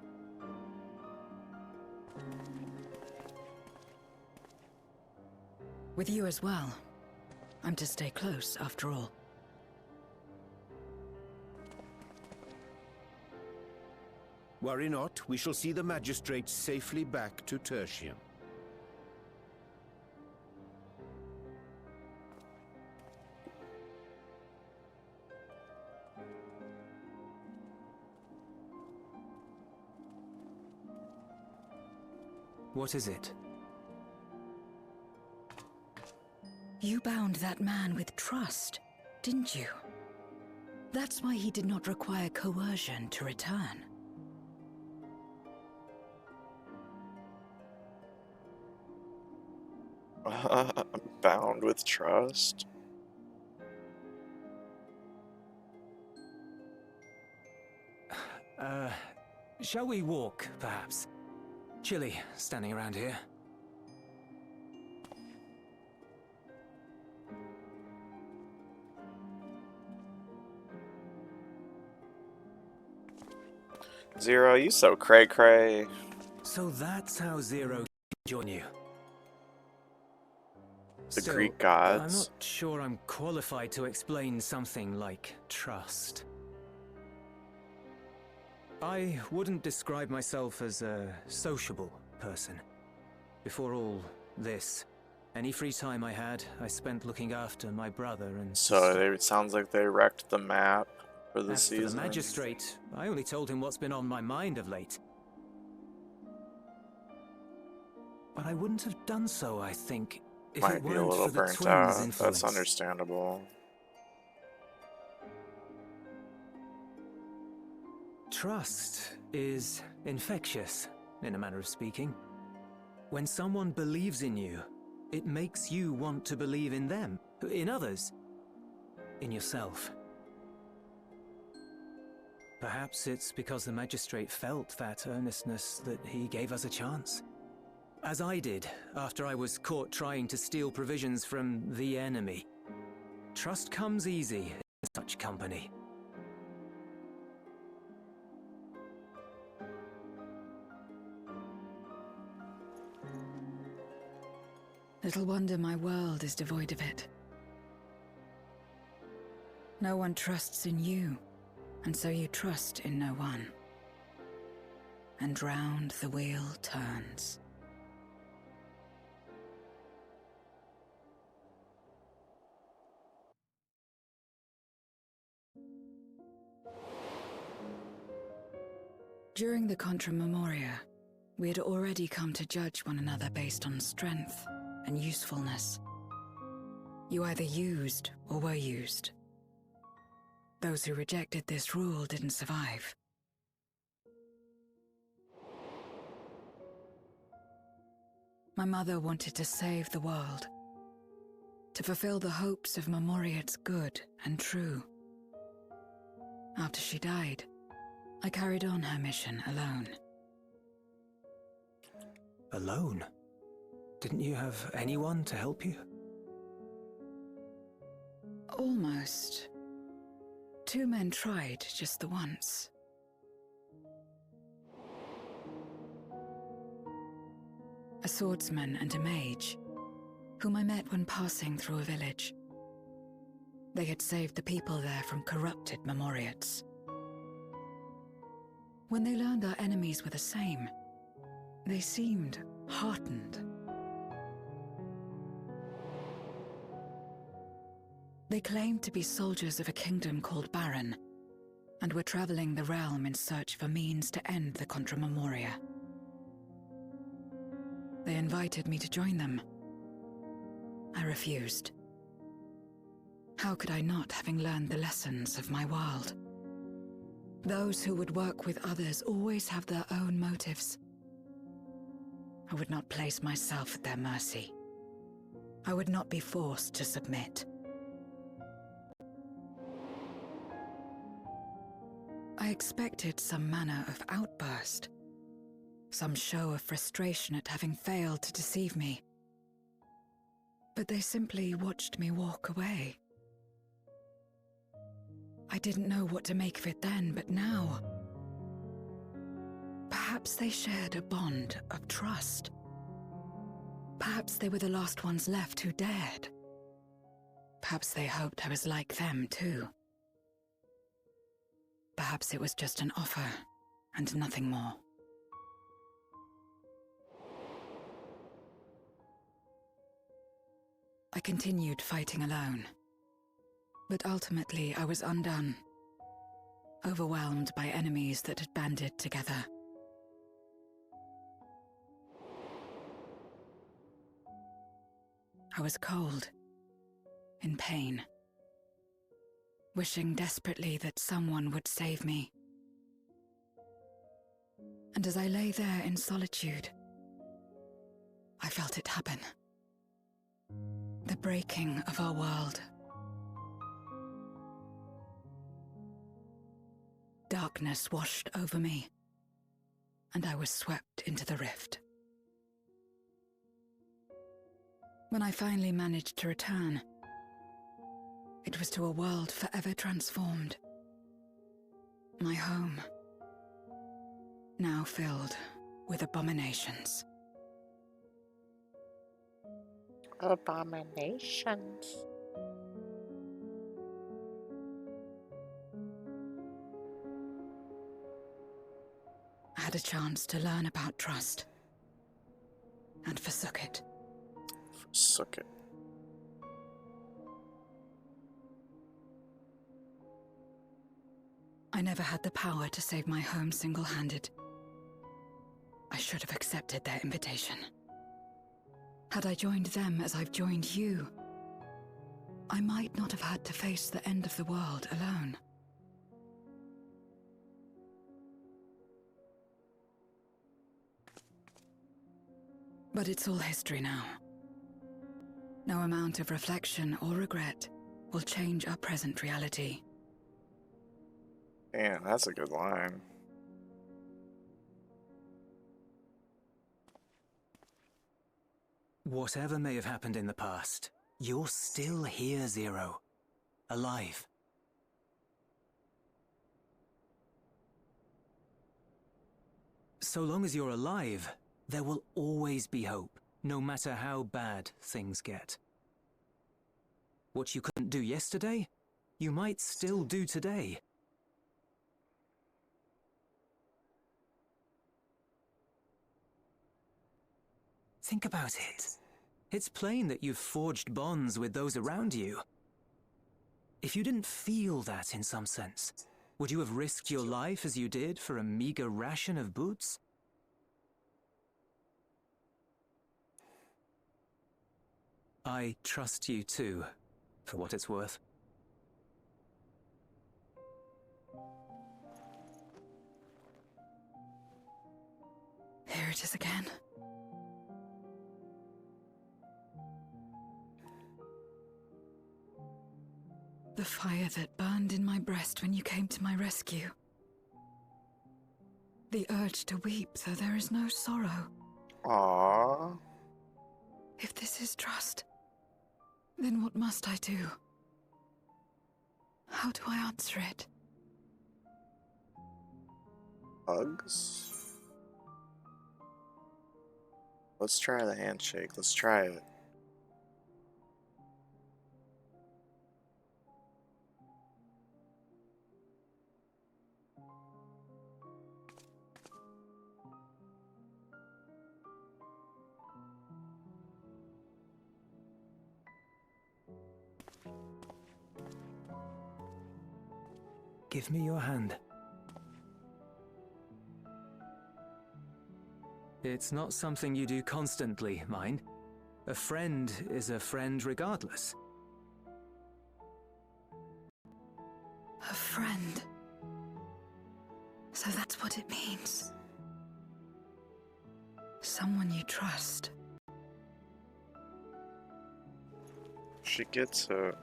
With you as well. I'm to stay close, after all. Worry not, we shall see the magistrate safely back to Tertium. What is it? You bound that man with trust, didn't you? That's why he did not require coercion to return. Bound with trust? Shall we walk, perhaps? Chilly, standing around here. Zero, you so cray-cray. So that's how Zero joined you. The Still, Greek gods. I'm not sure I'm qualified to explain something like trust. I wouldn't describe myself as a sociable person. Before all this, any free time I had, I spent looking after my brother and So it sounds like they wrecked the map for the As season. for the magistrate, I only told him what's been on my mind of late. But I wouldn't have done so, I think, if Might it be a weren't little for the burnt twins' out. influence. That's understandable. Trust is infectious, in a manner of speaking. When someone believes in you, it makes you want to believe in them, in others, in yourself. Perhaps it's because the magistrate felt that earnestness that he gave us a chance. As I did, after I was caught trying to steal provisions from the enemy. Trust comes easy in such company. Little wonder my world is devoid of it. No one trusts in you, and so you trust in no one. And round the wheel turns. During the Contra Memoria, we had already come to judge one another based on strength and usefulness. You either used or were used. Those who rejected this rule didn't survive. My mother wanted to save the world, to fulfill the hopes of Memoria's good and true. After she died, I carried on her mission alone. Alone? Didn't you have anyone to help you? Almost. 2 men tried just the once. A swordsman and a mage, whom I met when passing through a village. They had saved the people there from corrupted Memoriates. When they learned our enemies were the same, they seemed heartened. They claimed to be soldiers of a kingdom called Baron, and were traveling the realm in search of a means to end the Contra Memoria. They invited me to join them. I refused. How could I not, having learned the lessons of my world? Those who would work with others always have their own motives. I would not place myself at their mercy. I would not be forced to submit. I expected some manner of outburst, some show of frustration at having failed to deceive me. But they simply watched me walk away. I didn't know what to make of it then, but now, perhaps they shared a bond of trust. Perhaps they were the last ones left who dared. Perhaps they hoped I was like them, too. Perhaps it was just an offer, and nothing more. I continued fighting alone. But ultimately, I was undone. Overwhelmed by enemies that had banded together. I was cold, in pain, wishing desperately that someone would save me. And as I lay there in solitude, I felt it happen. The breaking of our world. Darkness washed over me, and I was swept into the rift. When I finally managed to return, it was to a world forever transformed. My home, now filled with abominations. Abominations. I had a chance to learn about trust, and forsook it. Forsook it. I never had the power to save my home single-handed. I should have accepted their invitation. Had I joined them as I've joined you, I might not have had to face the end of the world alone. But it's all history now. No amount of reflection or regret will change our present reality. Damn, that's a good line. Whatever may have happened in the past, you're still here, Zero. Alive. So long as you're alive, there will always be hope, no matter how bad things get. What you couldn't do yesterday, you might still do today. Think about it. It's plain that you've forged bonds with those around you. If you didn't feel that in some sense, would you have risked your life as you did for a meager ration of boots? I trust you too, for what it's worth. Here it is again. The fire that burned in my breast when you came to my rescue. The urge to weep, though there is no sorrow. Aww. If this is trust, then what must I do? How do I answer it? Hugs? Let's try the handshake. Let's try it. Give me your hand. It's not something you do constantly, mind. A friend is a friend regardless. A friend. So that's what it means. Someone you trust. She gets it.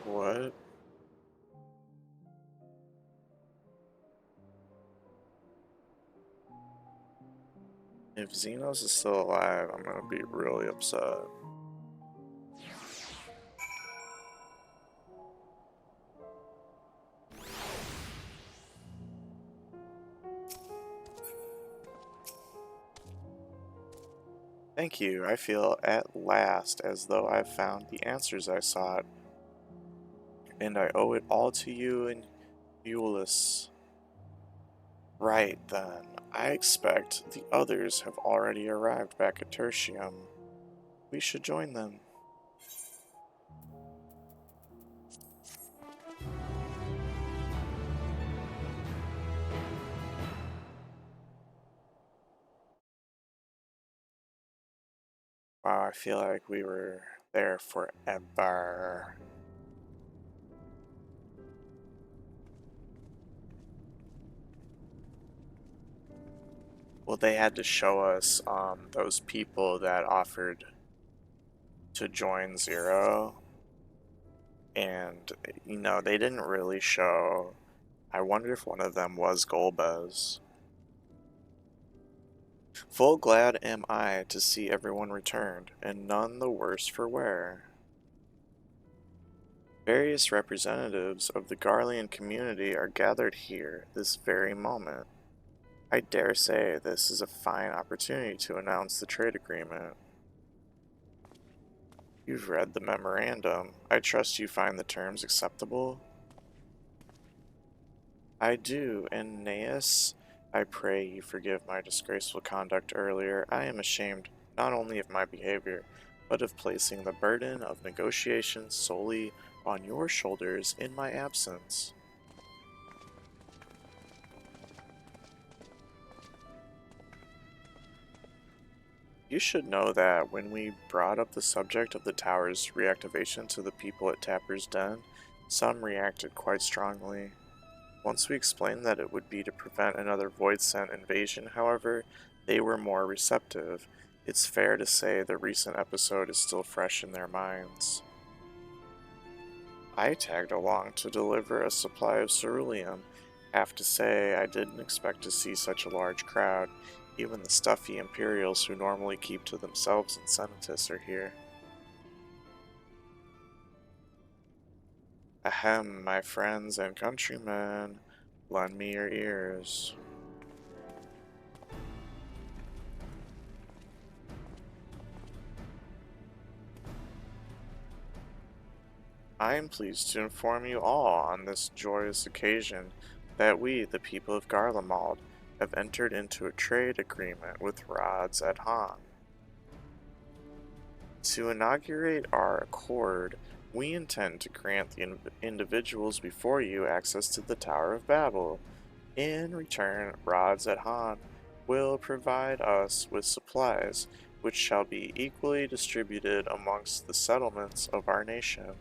What? If Xenos is still alive, I'm gonna be really upset. Thank you. I feel at last as though I've found the answers I sought, and I owe it all to you and Euless. Right then, I expect the others have already arrived back at Tertium. We should join them. Wow, I feel like we were there forever. Well, they had to show us those people that offered to join Zero, and they didn't really show. I wonder if one of them was Golbez. Full glad am I to see everyone returned, and none the worse for wear. Various representatives of the Garlean community are gathered here this very moment. I dare say this is a fine opportunity to announce the trade agreement. You've read the memorandum. I trust you find the terms acceptable? I do, and Naeus, I pray you forgive my disgraceful conduct earlier. I am ashamed not only of my behavior, but of placing the burden of negotiations solely on your shoulders in my absence. You should know that when we brought up the subject of the tower's reactivation to the people at Tapper's Den, some reacted quite strongly. Once we explained that it would be to prevent another Voidsent invasion, however, they were more receptive. It's fair to say the recent episode is still fresh in their minds. I tagged along to deliver a supply of ceruleum. Have to say, I didn't expect to see such a large crowd. Even the stuffy Imperials who normally keep to themselves in Senatus are here. Ahem, my friends and countrymen, lend me your ears. I am pleased to inform you all on this joyous occasion that we, the people of Garlemald, have entered into a trade agreement with Rods at Han. To inaugurate our accord, we intend to grant the individuals before you access to the Tower of Babel. In return, Rods at Han will provide us with supplies, which shall be equally distributed amongst the settlements of our nation.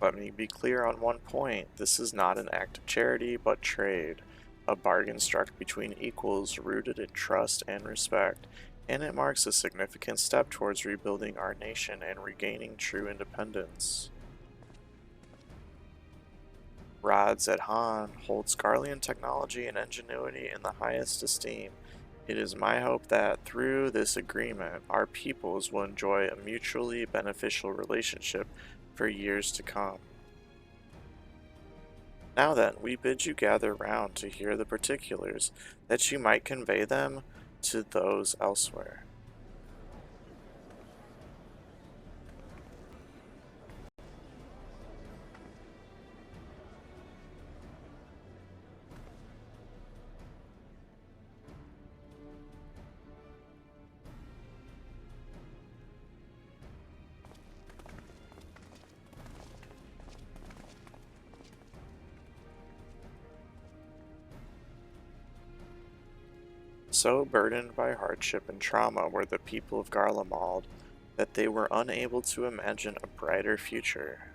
Let me be clear on one point. This is not an act of charity, but trade. A bargain struck between equals rooted in trust and respect, and it marks a significant step towards rebuilding our nation and regaining true independence. Rods at Han holds Garlean technology and ingenuity in the highest esteem. It is my hope that through this agreement, our peoples will enjoy a mutually beneficial relationship for years to come. Now then, we bid you gather round to hear the particulars, that you might convey them to those elsewhere. So burdened by hardship and trauma were the people of Garlemald that they were unable to imagine a brighter future.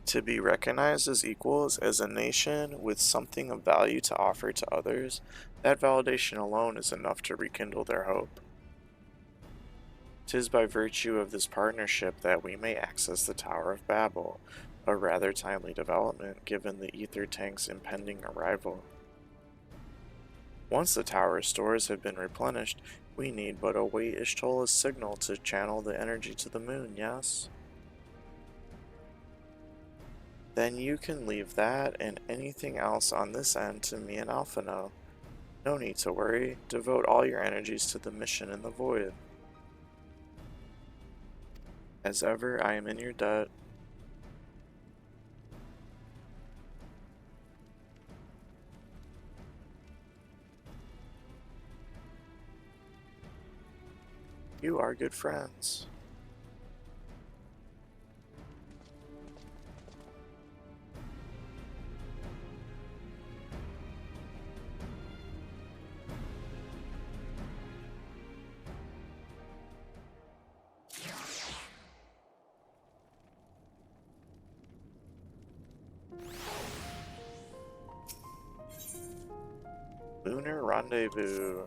To be recognized as equals, as a nation with something of value to offer to others, that validation alone is enough to rekindle their hope. 'Tis by virtue of this partnership that we may access the Tower of Babel, a rather timely development given the ether tank's impending arrival. Once the tower's stores have been replenished, we need but await Ishtola's signal to channel the energy to the moon, yes? Then you can leave that and anything else on this end to me and Alphino. No need to worry, devote all your energies to the mission in the void. As ever, I am in your debt. You are good friends. Lunar Rendezvous.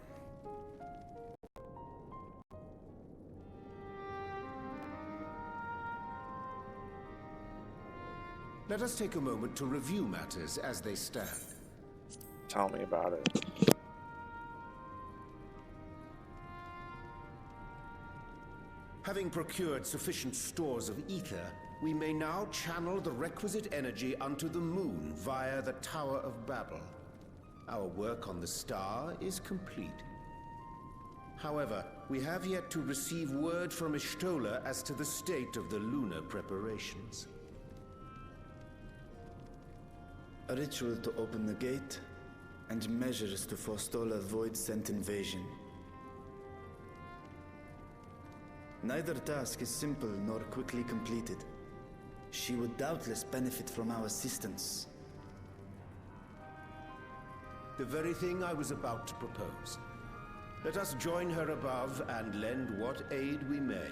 Let us take a moment to review matters as they stand. Tell me about it. Having procured sufficient stores of ether, we may now channel the requisite energy unto the moon via the Tower of Babel. Our work on the star is complete. However, we have yet to receive word from Ishtola as to the state of the lunar preparations. A ritual to open the gate, and measures to forestall a void-sent invasion. Neither task is simple nor quickly completed. She would doubtless benefit from our assistance. The very thing I was about to propose. Let us join her above and lend what aid we may.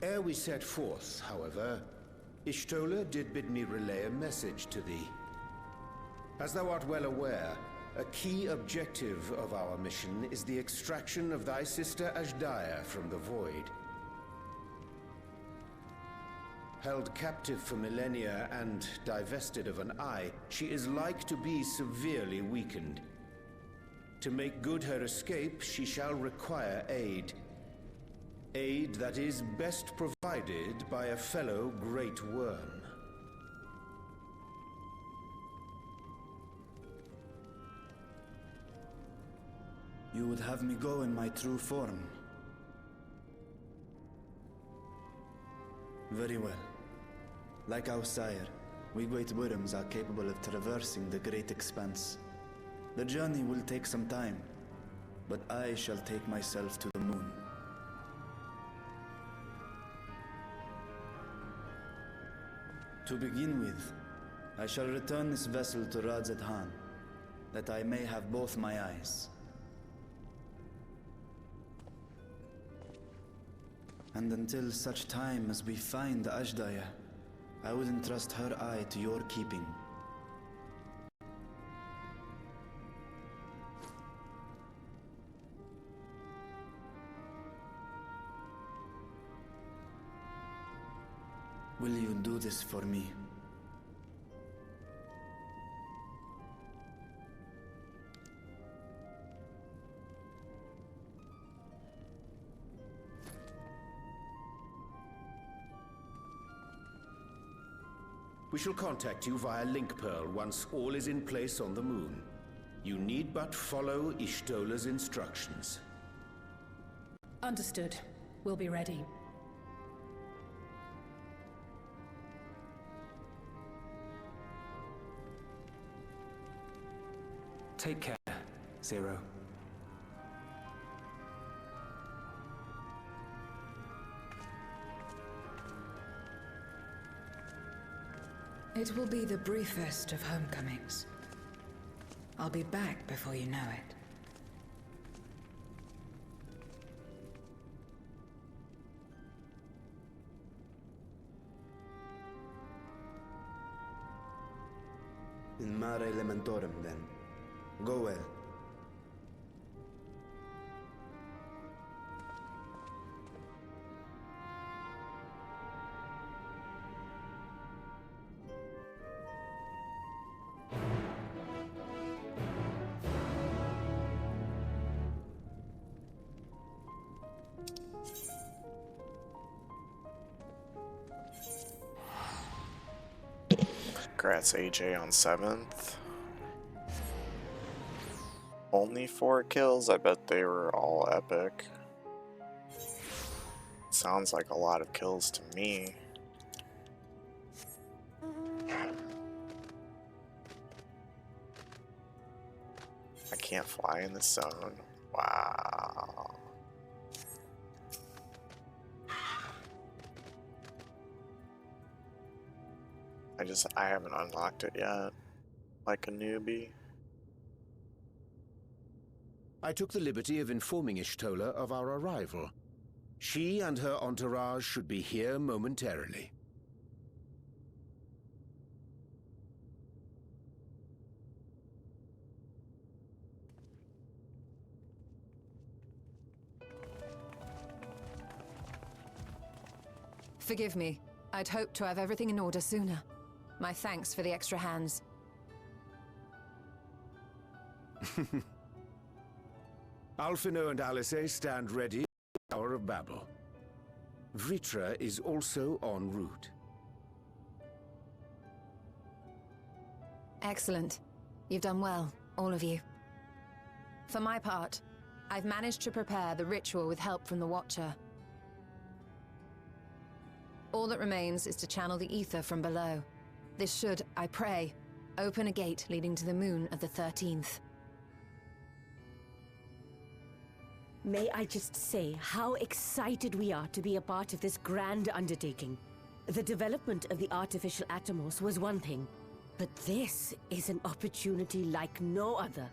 Ere we set forth, however, Ishtola did bid me relay a message to thee. As thou art well aware, a key objective of our mission is the extraction of thy sister Ashdaya from the Void. Held captive for millennia and divested of an eye, she is like to be severely weakened. To make good her escape, she shall require aid. Aid that is best provided by a fellow Great Worm. You would have me go in my true form. Very well. Like our sire, we Great Worms are capable of traversing the great expanse. The journey will take some time, but I shall take myself to the moon. To begin with, I shall return this vessel to Radzat-Han, that I may have both my eyes. And until such time as we find Ashdaya, I will entrust her eye to your keeping. Will you do this for me? We shall contact you via Link Pearl once all is in place on the moon. You need but follow Ishtola's instructions. Understood. We'll be ready. Take care, Zero. It will be the briefest of homecomings. I'll be back before you know it. In mare elementorum, then. Go well. Congrats AJ on 7th. Only 4 kills? I bet they were all epic. Sounds like a lot of kills to me. I can't fly in the zone. Wow. I haven't unlocked it yet. Like a newbie. I took the liberty of informing Ishtola of our arrival. She and her entourage should be here momentarily. Forgive me. I'd hoped to have everything in order sooner. My thanks for the extra hands. Alphino and Alice stand ready at the Tower of Babel. Vritra is also en route. Excellent. You've done well, all of you. For my part, I've managed to prepare the ritual with help from the Watcher. All that remains is to channel the ether from below. This should, I pray, open a gate leading to the moon of the 13th. May I just say how excited we are to be a part of this grand undertaking. The development of the artificial Atomos was one thing, but this is an opportunity like no other.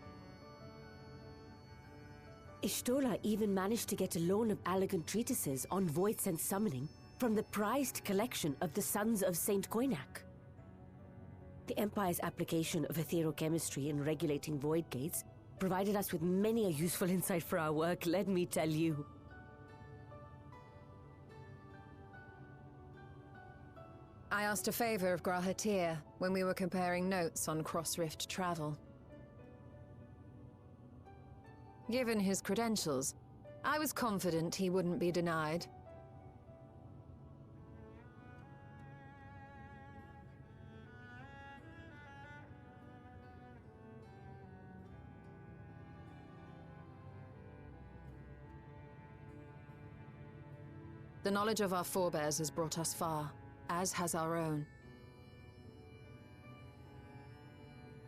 Ishtola even managed to get a loan of elegant treatises on void sense summoning from the prized collection of the Sons of Saint Koinak. The Empire's application of etherochemistry in regulating void gates provided us with many a useful insight for our work, let me tell you. I asked a favor of Grahatir when we were comparing notes on cross-rift travel. Given his credentials, I was confident he wouldn't be denied. The knowledge of our forebears has brought us far, as has our own.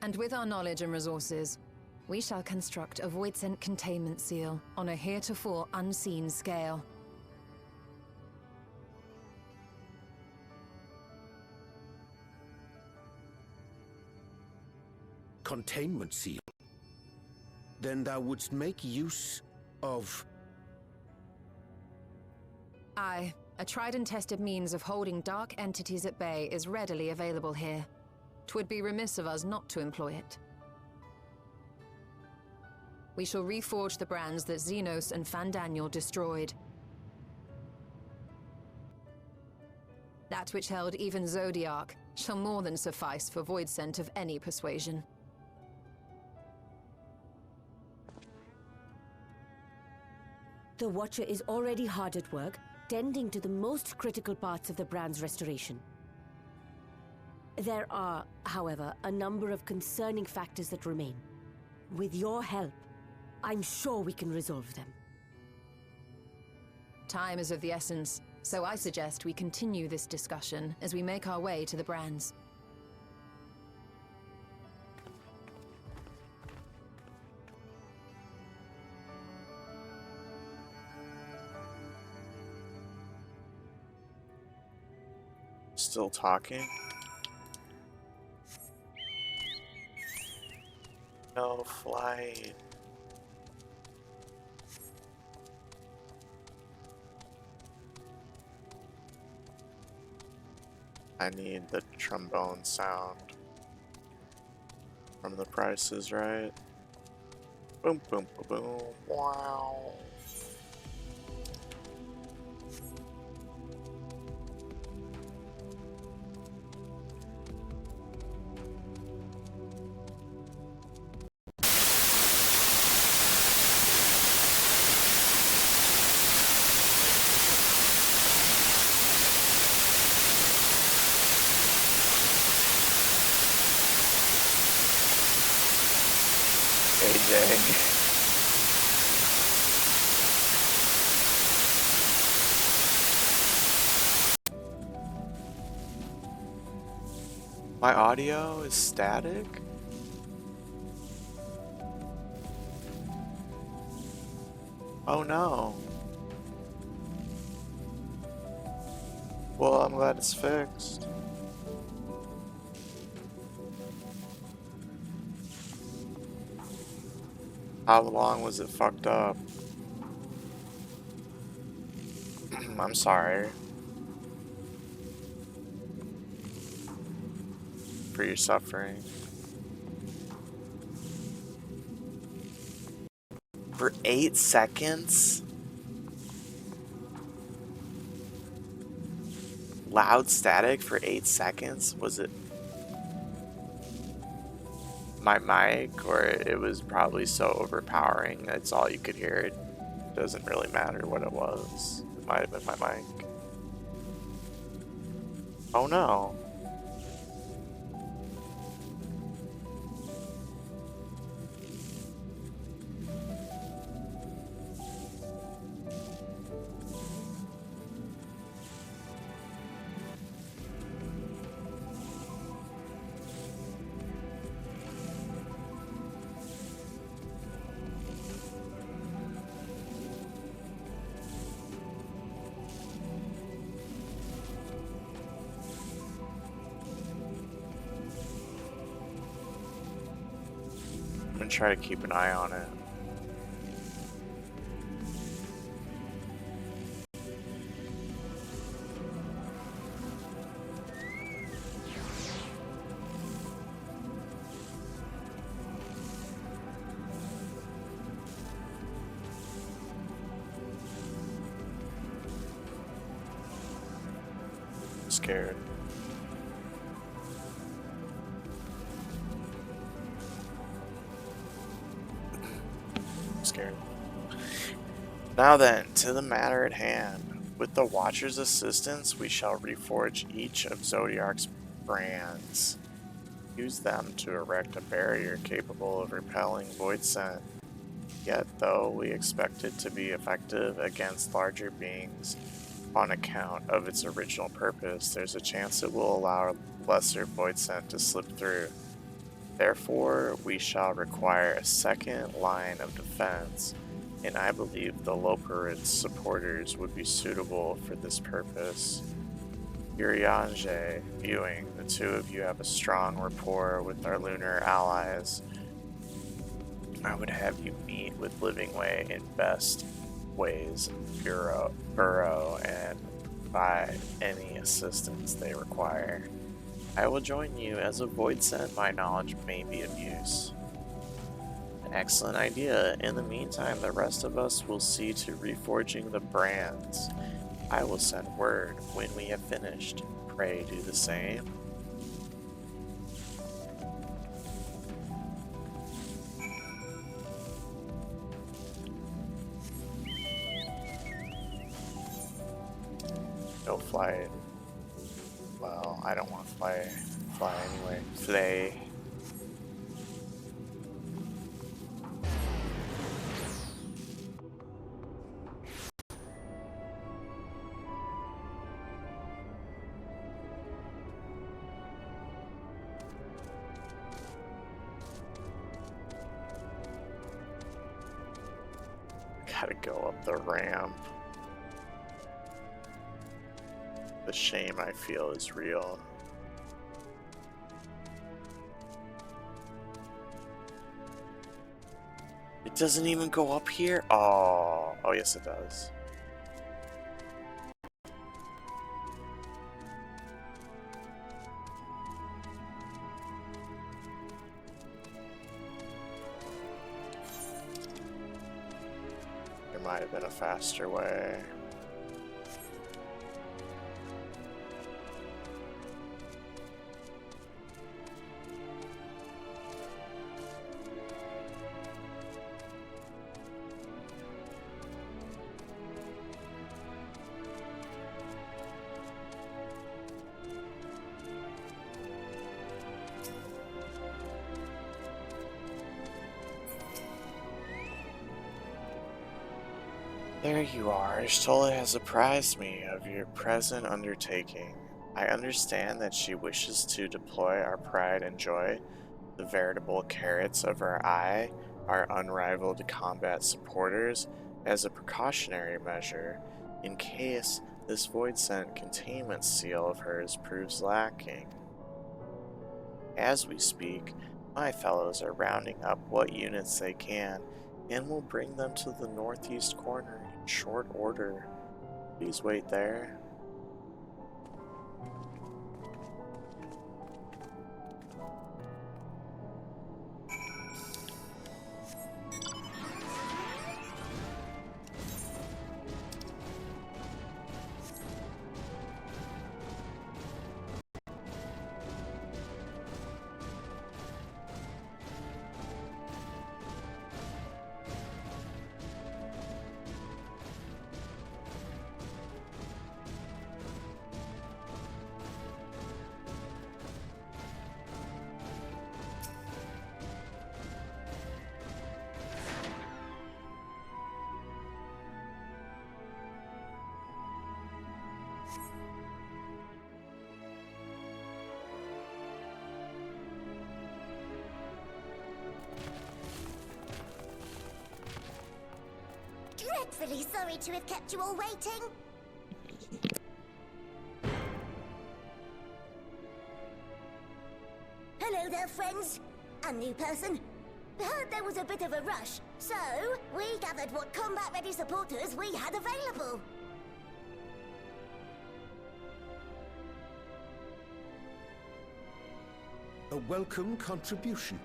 And with our knowledge and resources, we shall construct a void-sent containment seal on a heretofore unseen scale. Containment seal? Then thou wouldst make use of... Aye, a tried and tested means of holding dark entities at bay is readily available here. 'Twould be remiss of us not to employ it. We shall reforge the brands that Xenos and Fandaniel destroyed. That which held even Zodiark shall more than suffice for void scent of any persuasion. The Watcher is already hard at work, tending to the most critical parts of the brand's restoration. There are, however, a number of concerning factors that remain. With your help, I'm sure we can resolve them. Time is of the essence, so I suggest we continue this discussion as we make our way to the brands. Still talking? No flight. I need the trombone sound. From The Price is Right. Boom, boom, boom, boom. Wow. AJ. My audio is static? Oh no. Well, I'm glad it's fixed. How long was it fucked up? I'm sorry. For your suffering. For 8 seconds? Loud static for 8 seconds? Was it my mic, or it was probably so overpowering that's all you could hear? It doesn't really matter what it was. It might have been my mic. Oh no. I'm gonna try to keep an eye on it. I'm scared. I'm scared. Now then, to the matter at hand. With the Watcher's assistance, we shall reforge each of Zodiark's brands. Use them to erect a barrier capable of repelling void scent. Yet, though we expect it to be effective against larger beings on account of its original purpose, there's a chance it will allow lesser void scent to slip through. Therefore, we shall require a second line of defense, and I believe the Loperit's supporters would be suitable for this purpose. Uriange, viewing, the two of you have a strong rapport with our lunar allies. I would have you meet with Living Way in best ways Burrow and provide any assistance they require. I will join you as a void scent my knowledge may be of use. An excellent idea. In the meantime, the rest of us will see to reforging the brands. I will send word when we have finished. Pray do the same. No fly. Well, I don't want to fly anyway. Flay. Gotta go up the ramp. The shame I feel is real. It doesn't even go up here? Oh, yes it does. might have been a faster way. There you are. Ishtola has apprised me of your present undertaking. I understand that she wishes to deploy our pride and joy, the veritable carrots of our eye, our unrivaled combat supporters, as a precautionary measure, in case this void-sent containment seal of hers proves lacking. As we speak, my fellows are rounding up what units they can, and will bring them to the northeast corner in short order. Please wait there. Dreadfully sorry to have kept you all waiting. Hello there, friends. A new person. Heard there was a bit of a rush, so we gathered what combat-ready supporters we had available. A welcome contribution.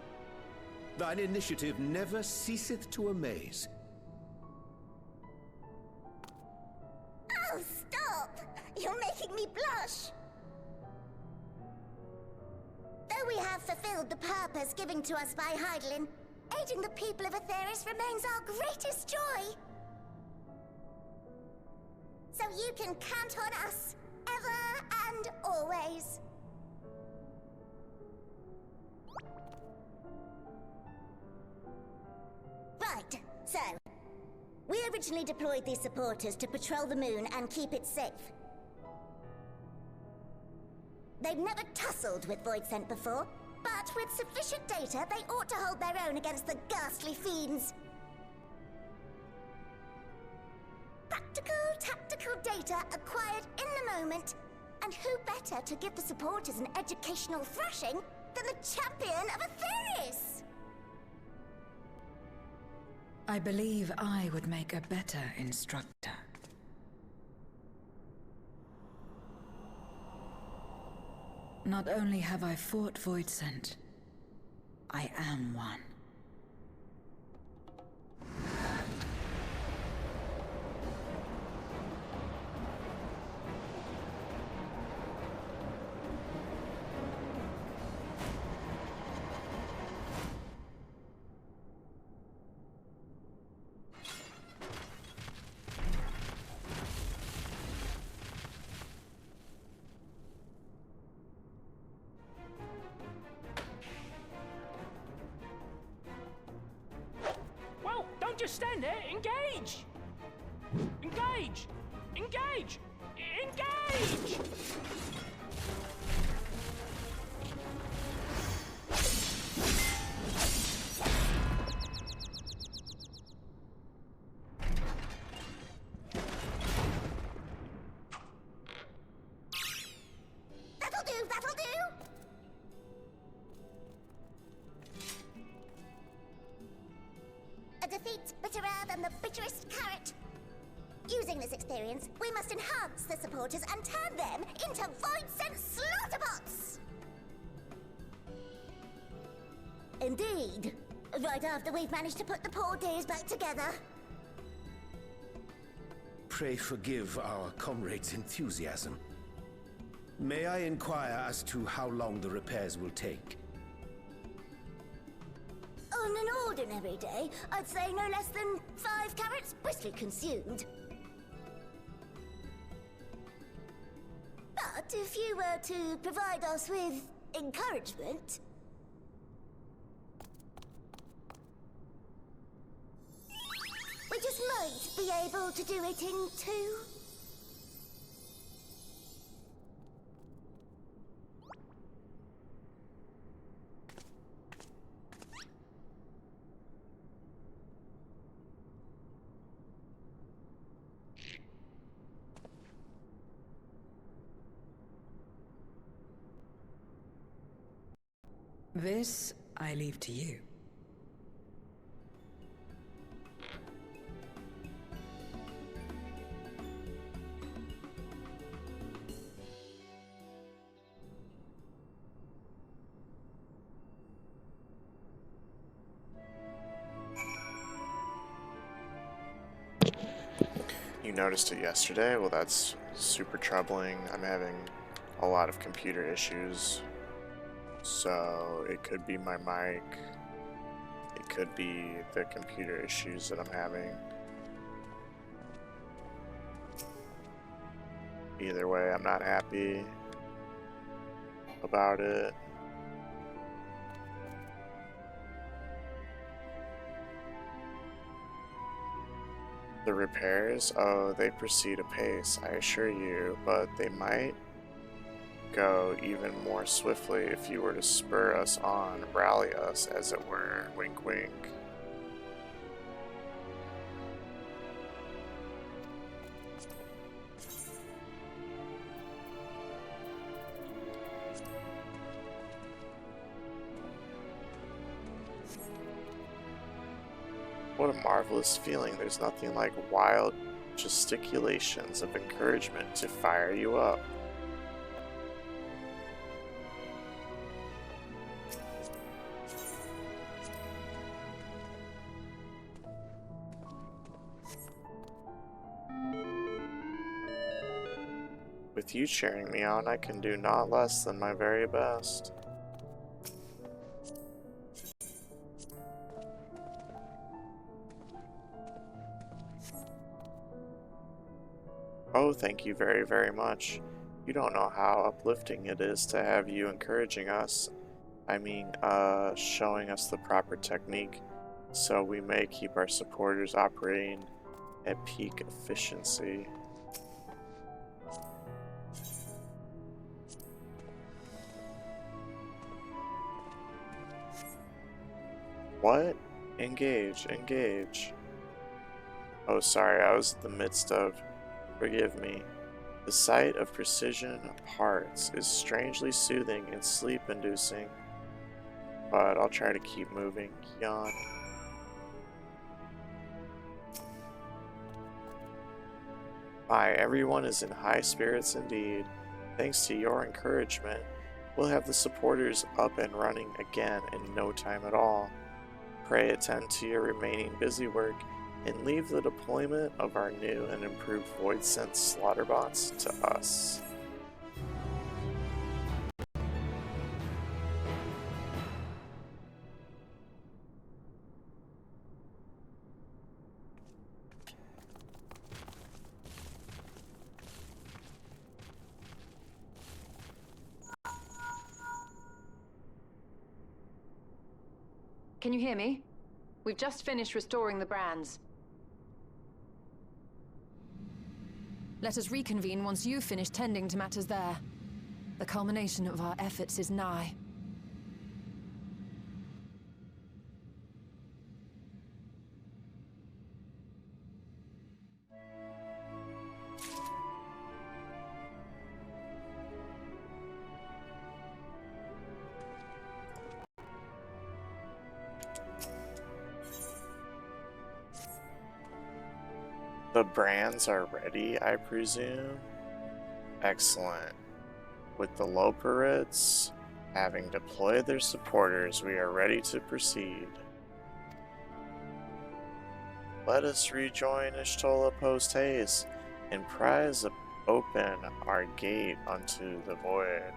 Thine initiative never ceaseth to amaze. Oh, stop! You're making me blush! Though we have fulfilled the purpose given to us by Heidelin, aiding the people of Aetheris remains our greatest joy. So you can count on us, ever and always. Right, so we originally deployed these supporters to patrol the moon and keep it safe. They've never tussled with Voidsent before, but with sufficient data, they ought to hold their own against the ghastly fiends. Practical, tactical data acquired in the moment, and who better to give the supporters an educational thrashing than the champion of Aetheris? I believe I would make a better instructor. Not only have I fought Voidsent, I am one. Just stand there. Engage! Engage! Engage! Engage! That'll do, that'll do! A defeat's bitterer than the bitterest carrot. Using this experience, we must enhance the supporters and turn them into Voidsent slaughterbots! Indeed. Right after we've managed to put the poor dears back together. pray forgive our comrade's enthusiasm. May I inquire as to how long the repairs will take? On an ordinary day, I'd say no less than 5 carrots briskly consumed. But if you were to provide us with encouragement... we just might be able to do it in 2. This I leave to you. You noticed it yesterday? Well, that's super troubling. I'm having a lot of computer issues. So it could be my mic. It could be the computer issues that I'm having. Either way, I'm not happy about it. The repairs, oh, they proceed apace, I assure you, but they might go even more swiftly if you were to spur us on, rally us, as it were. Wink, wink. What a marvelous feeling. There's nothing like wild gesticulations of encouragement to fire you up. With you cheering me on, I can do not less than my very best. Oh, thank you very, very much. You don't know how uplifting it is to have you encouraging us. I mean, showing us the proper technique, so we may keep our supporters operating at peak efficiency. What? Engage, engage. Oh, sorry, I was in the midst of... Forgive me. The sight of precision parts is strangely soothing and sleep-inducing. But I'll try to keep moving. Yawn. My, everyone is in high spirits indeed. Thanks to your encouragement, we'll have the supporters up and running again in no time at all. Pray attend to your remaining busy work and leave the deployment of our new and improved Void Sense Slaughterbots to us. Can you hear me? We've just finished restoring the brands. Let us reconvene once you've finished tending to matters there. The culmination of our efforts is nigh. The brands are ready, I presume? Excellent. With the Loperids having deployed their supporters, we are ready to proceed. Let us rejoin Ishtola post-haste. and prise open our gate unto the void.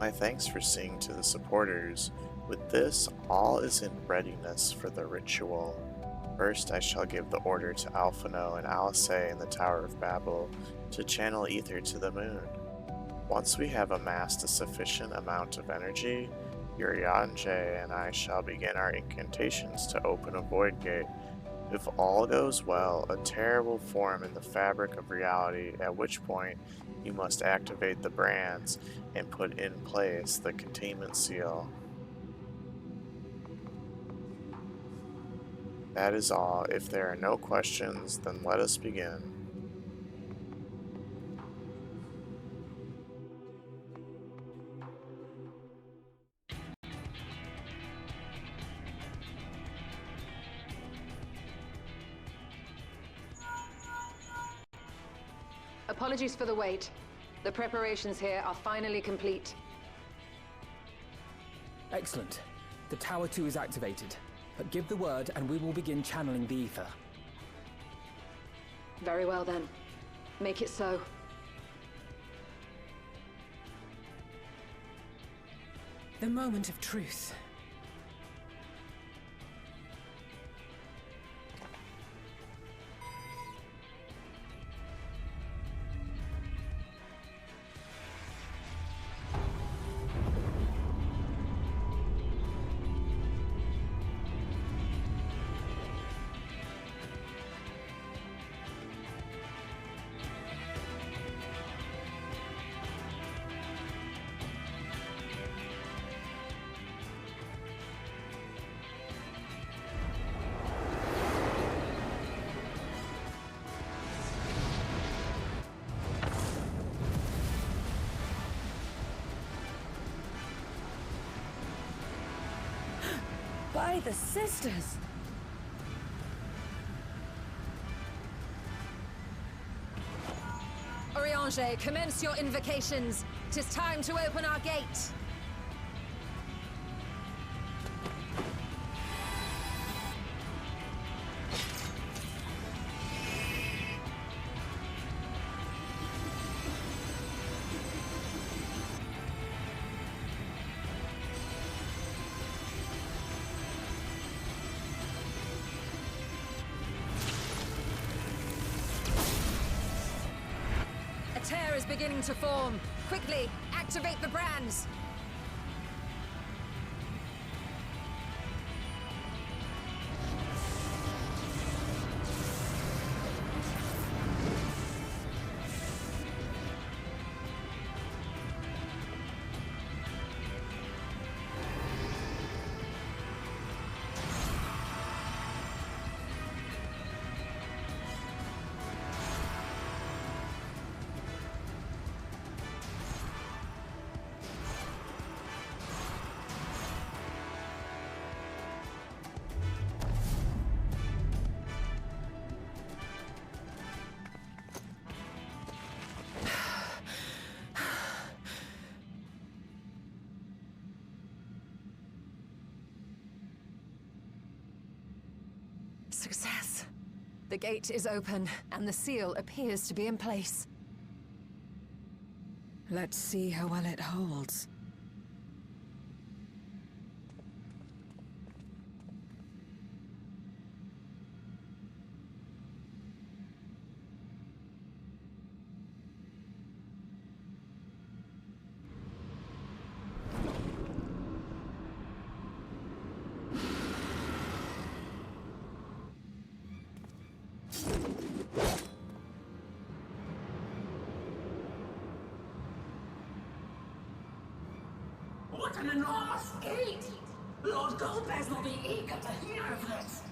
My thanks for seeing to the supporters. With this, all is in readiness for the ritual. First, I shall give the order to Alphino and Alice in the Tower of Babel to channel ether to the moon. Once we have amassed a sufficient amount of energy, Urianger and I shall begin our incantations to open a void gate. If all goes well, a tear will form in the fabric of reality, at which point you must activate the brands and put in place the containment seal. That is all. If there are no questions, then let us begin. Apologies for the wait. The preparations here are finally complete. Excellent. The Tower 2 is activated. Give the word and we will begin channeling the ether. Very well then. Make it so. The moment of truth. By the sisters! Urianger, commence your invocations. 'Tis time to open our gate. A tear is beginning to form. Quickly, activate the brands. Success. The gate is open, and the seal appears to be in place. Let's see how well it holds. What an enormous gate! Lord Golbez will be eager to hear of this.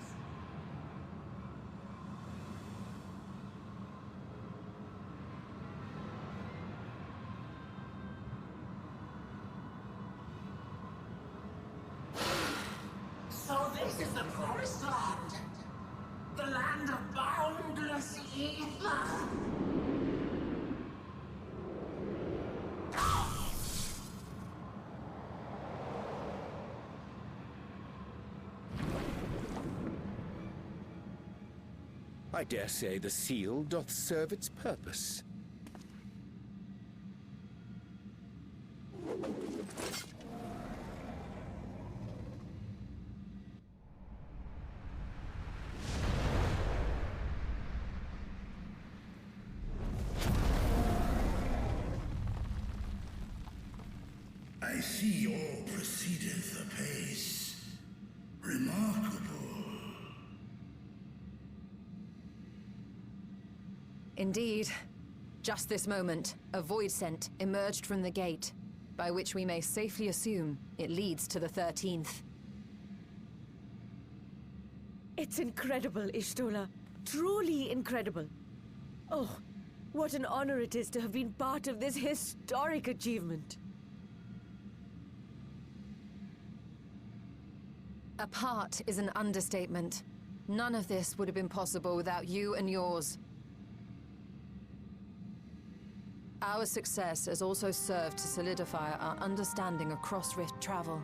So this is the promised land. The land of boundless ether. I dare say the seal doth serve its purpose. I see all proceedeth apace. Remarkable. Indeed. Just this moment, a void scent emerged from the gate, by which we may safely assume it leads to the 13th. It's incredible, Ishtola. Truly incredible. Oh, what an honor it is to have been part of this historic achievement. A part is an understatement. None of this would have been possible without you and yours. Our success has also served to solidify our understanding of cross-rift travel.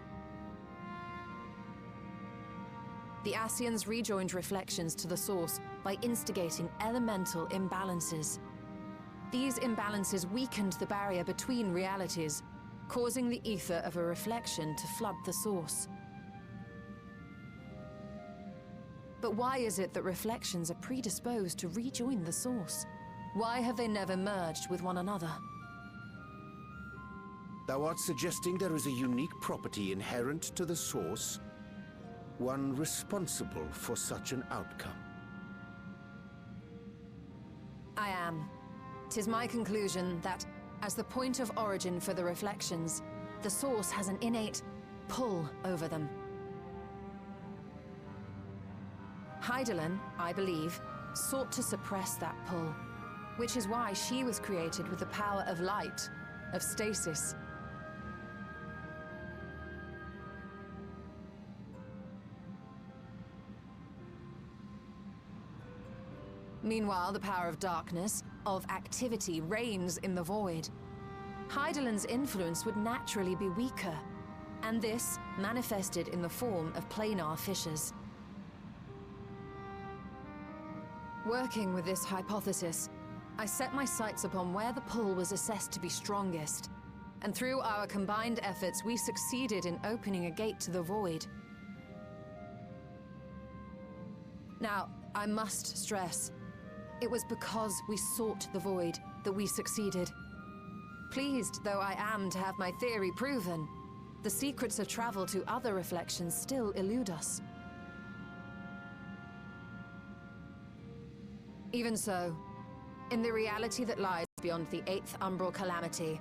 The Ascians rejoined reflections to the source by instigating elemental imbalances. These imbalances weakened the barrier between realities, causing the ether of a reflection to flood the source. But why is it that reflections are predisposed to rejoin the source? Why have they never merged with one another? Thou art suggesting there is a unique property inherent to the source, one responsible for such an outcome. I am. 'Tis my conclusion that, as the point of origin for the reflections, the source has an innate pull over them. Hydaelyn, I believe, sought to suppress that pull, which is why she was created with the power of light, of stasis. Meanwhile, the power of darkness, of activity, reigns in the void. Hydaelyn's influence would naturally be weaker, and this manifested in the form of planar fissures. Working with this hypothesis, I set my sights upon where the pull was assessed to be strongest, and through our combined efforts, we succeeded in opening a gate to the void. Now, I must stress, it was because we sought the void that we succeeded. Pleased though I am to have my theory proven, the secrets of travel to other reflections still elude us. Even so, in the reality that lies beyond the 8th umbral calamity,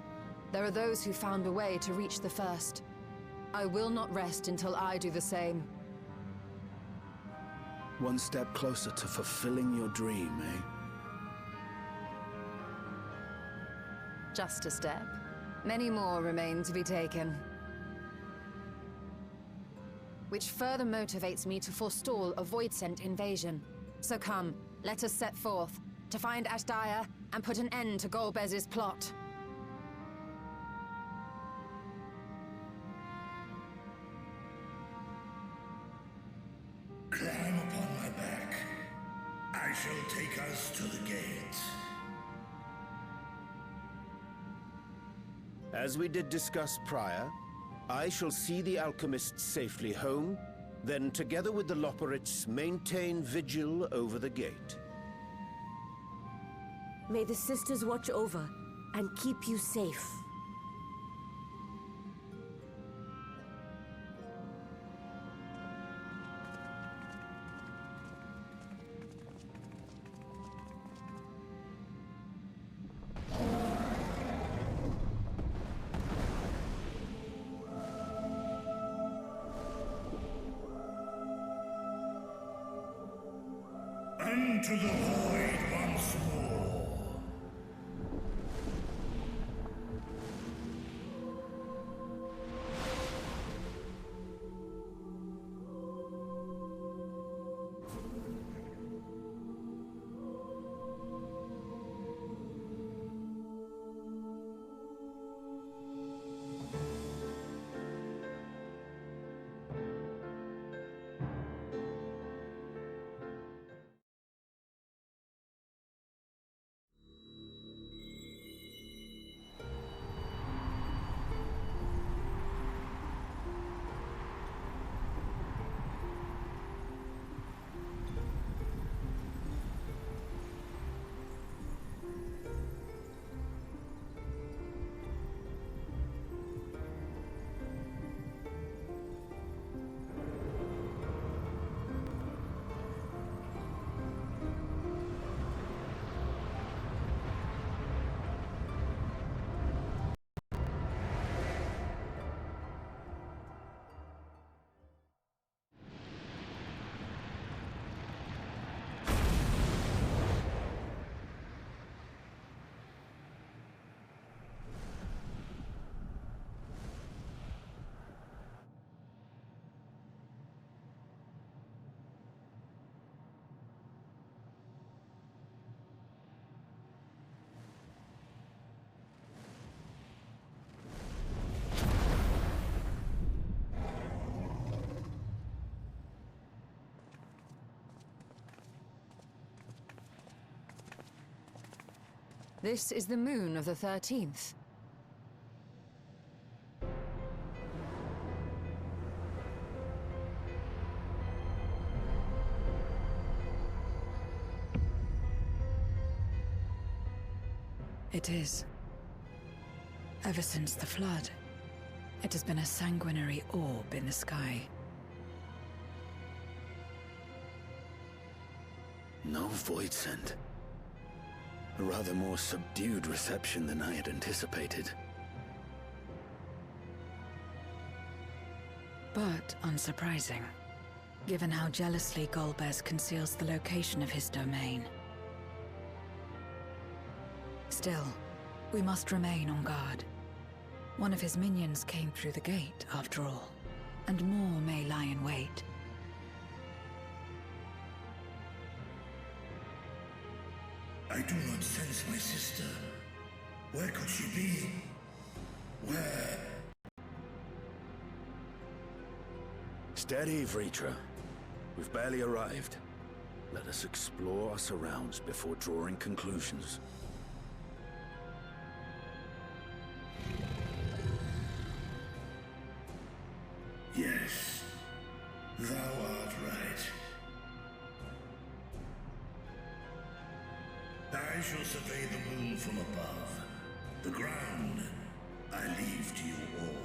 there are those who found a way to reach the first. I will not rest until I do the same. One step closer to fulfilling your dream, eh? Just a step. Many more remain to be taken. Which further motivates me to forestall a void-sent invasion. So come, let us set forth, to find Ashdaya and put an end to Golbez's plot. Climb upon my back. shall take us to the gate. As we did discuss prior, I shall see the alchemists safely home, then together with the Loporrits maintain vigil over the gate. May the sisters watch over and keep you safe. Unto the void once more. This is the moon of the 13th. It is. Ever since the flood, it has been a sanguinary orb in the sky. No void scent. A rather more subdued reception than I had anticipated. But unsurprising, given how jealously Golbez conceals the location of his domain. Still, we must remain on guard. One of his minions came through the gate, after all, and more may lie in wait. I do not sense my sister. Where could she be? Where? Steady, Vritra. We've barely arrived. Let us explore our surrounds before drawing conclusions. Yes, thou art right. I shall survey the moon from above. The ground I leave to you all.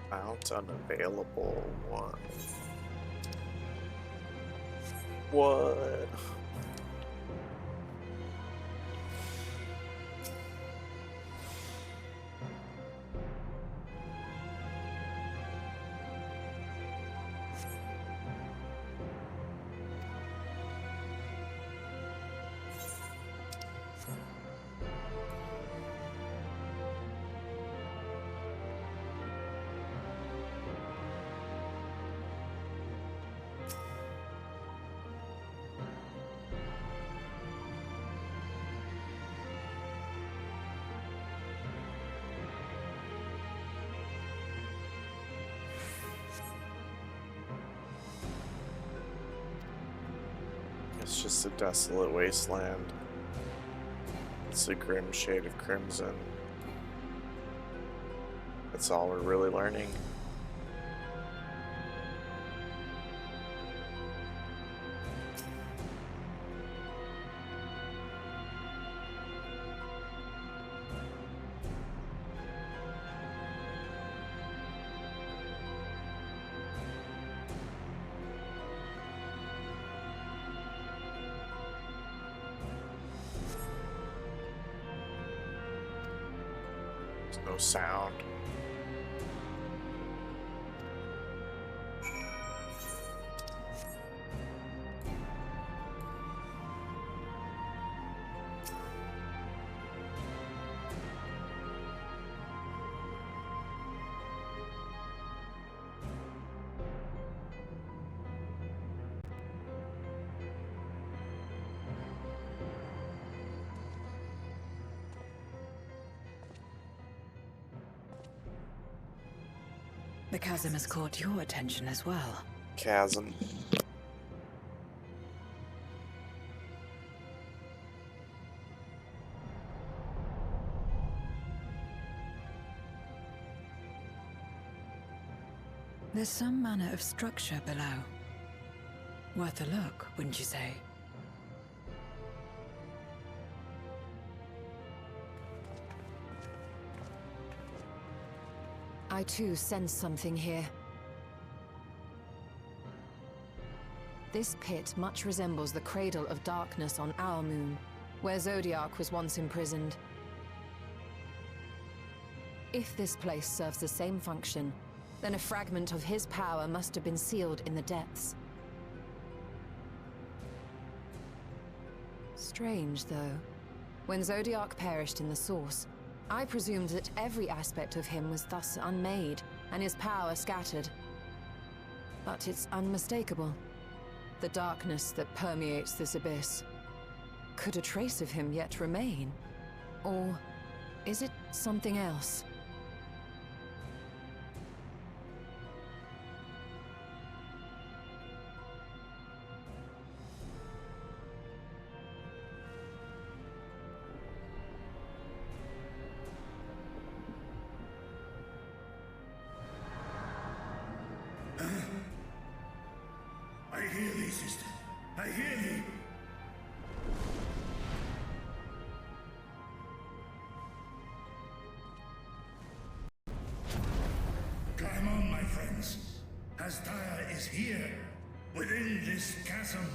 Mount unavailable. What? What? just a desolate wasteland. It's a grim shade of crimson. That's all we're really learning. There's no sound. The chasm has caught your attention as well. Chasm. There's some manner of structure below. Worth a look, wouldn't you say? I too sense something here. This pit much resembles the Cradle of Darkness on our moon, where Zodiac was once imprisoned. If this place serves the same function, then a fragment of his power must have been sealed in the depths. Strange, though. When Zodiac perished in the Source, I presumed that every aspect of him was thus unmade, and his power scattered. But it's unmistakable. The darkness that permeates this abyss. Could a trace of him yet remain? Or is it something else? I hear thee, sister. I hear thee. Climb on, my friends. Hastaya is here, within this chasm.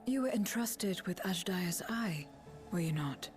You were entrusted with Ajdaya's eye, were you not?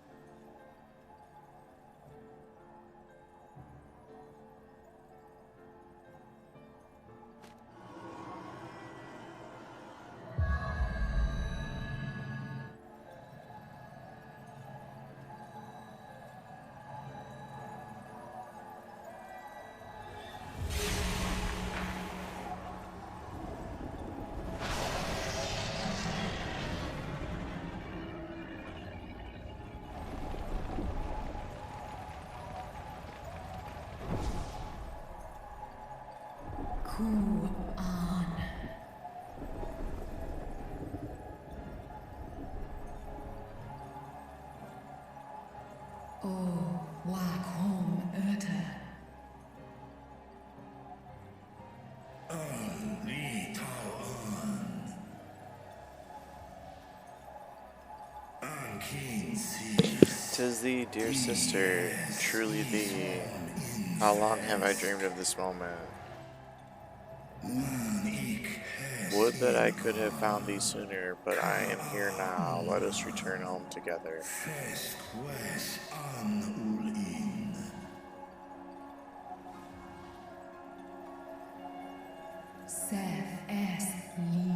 Oh, Wak Hom Urta. 'Tis thee, dear sister, truly thee. How long have I dreamed of this moment? Would that I could have found thee sooner, but I am here now. Let us return home together.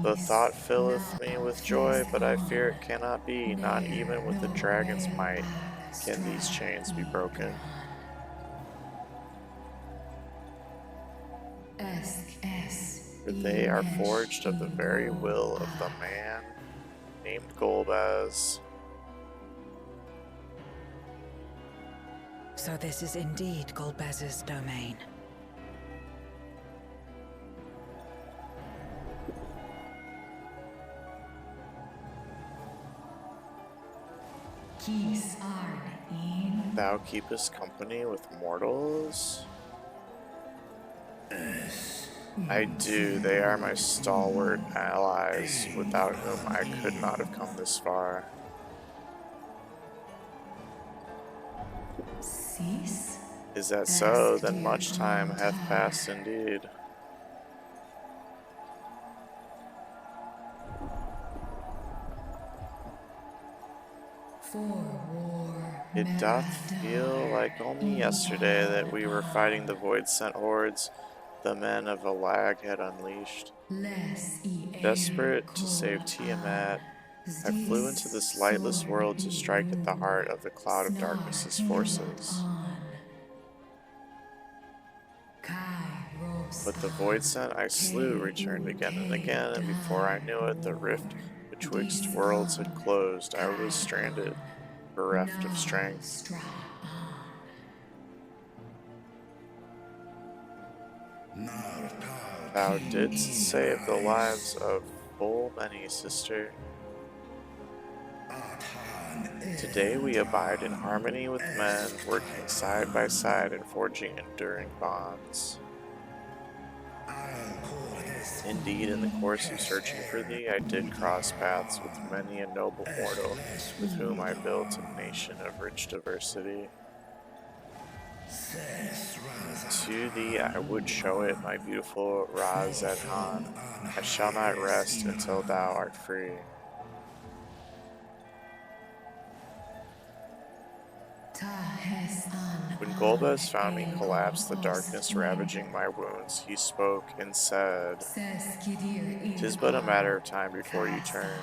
The thought filleth me with joy, but I fear it cannot be. Not even with the dragon's might can these chains be broken. For they are forged of the very will of the man named Golbez. So this is indeed Golbez's domain. Thou keepest company with mortals? I do. They are my stalwart allies, without whom I could not have come this far. Is that so? Then much time hath passed indeed. It doth feel like only yesterday that we were fighting the void-sent hordes the men of Alag had unleashed. Desperate to save Tiamat, I flew into this lightless world to strike at the heart of the Cloud of Darkness's forces. But the void-sent I slew returned again and again, and before I knew it, the rift betwixt worlds had closed. I was stranded, bereft of strength. Thou didst save the lives of full many, sister. Today we abide in harmony with men, working side by side and forging enduring bonds. Indeed, in the course of searching for thee, I did cross paths with many a noble mortal, with whom I built a nation of rich diversity. To thee I would show it, my beautiful Ra-Zed-Han. I shall not rest until thou art free. When Golbez found me collapsed, the darkness ravaging my wounds, he spoke and said, "'Tis but a matter of time before you turn,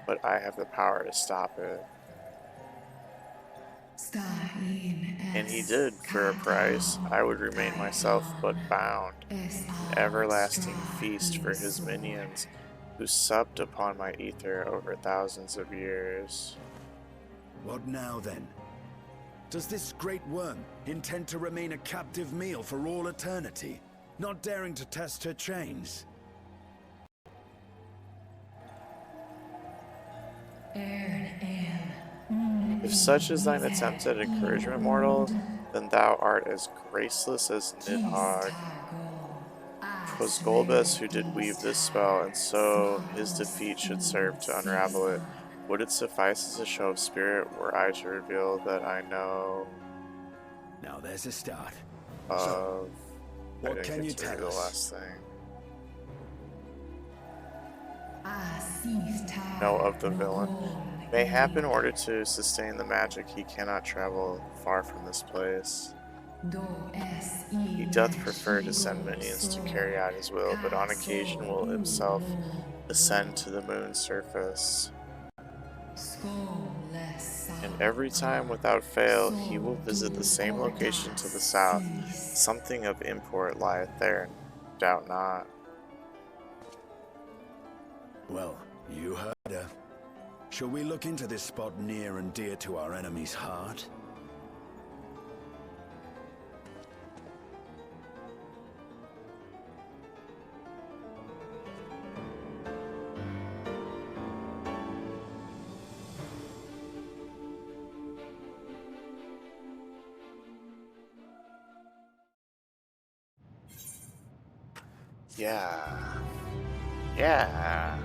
but I have the power to stop it." And he did, for a price. I would remain myself but bound, an everlasting feast for his minions, who supped upon my ether over thousands of years. What now, then? Does this great worm intend to remain a captive meal for all eternity, not daring to test her chains? If such is thine attempt at encouragement, mortal, then thou art as graceless as Nidhogg. 'Twas Golbez who did weave this spell, and so his defeat should serve to unravel it. Would it suffice as a show of spirit were I to reveal that I know Now there's a start. of... What can you tell the us? last thing. Know of the villain. Mayhap in order to sustain the magic he cannot travel far from this place. He doth prefer to send minions to carry out his will, but on occasion will himself ascend to the moon's surface. And every time without fail he will visit the same location to the south. Something of import lieth there, doubt not. Well, you heard her. Shall we look into this spot near and dear to our enemy's heart? Yeah. Yeah.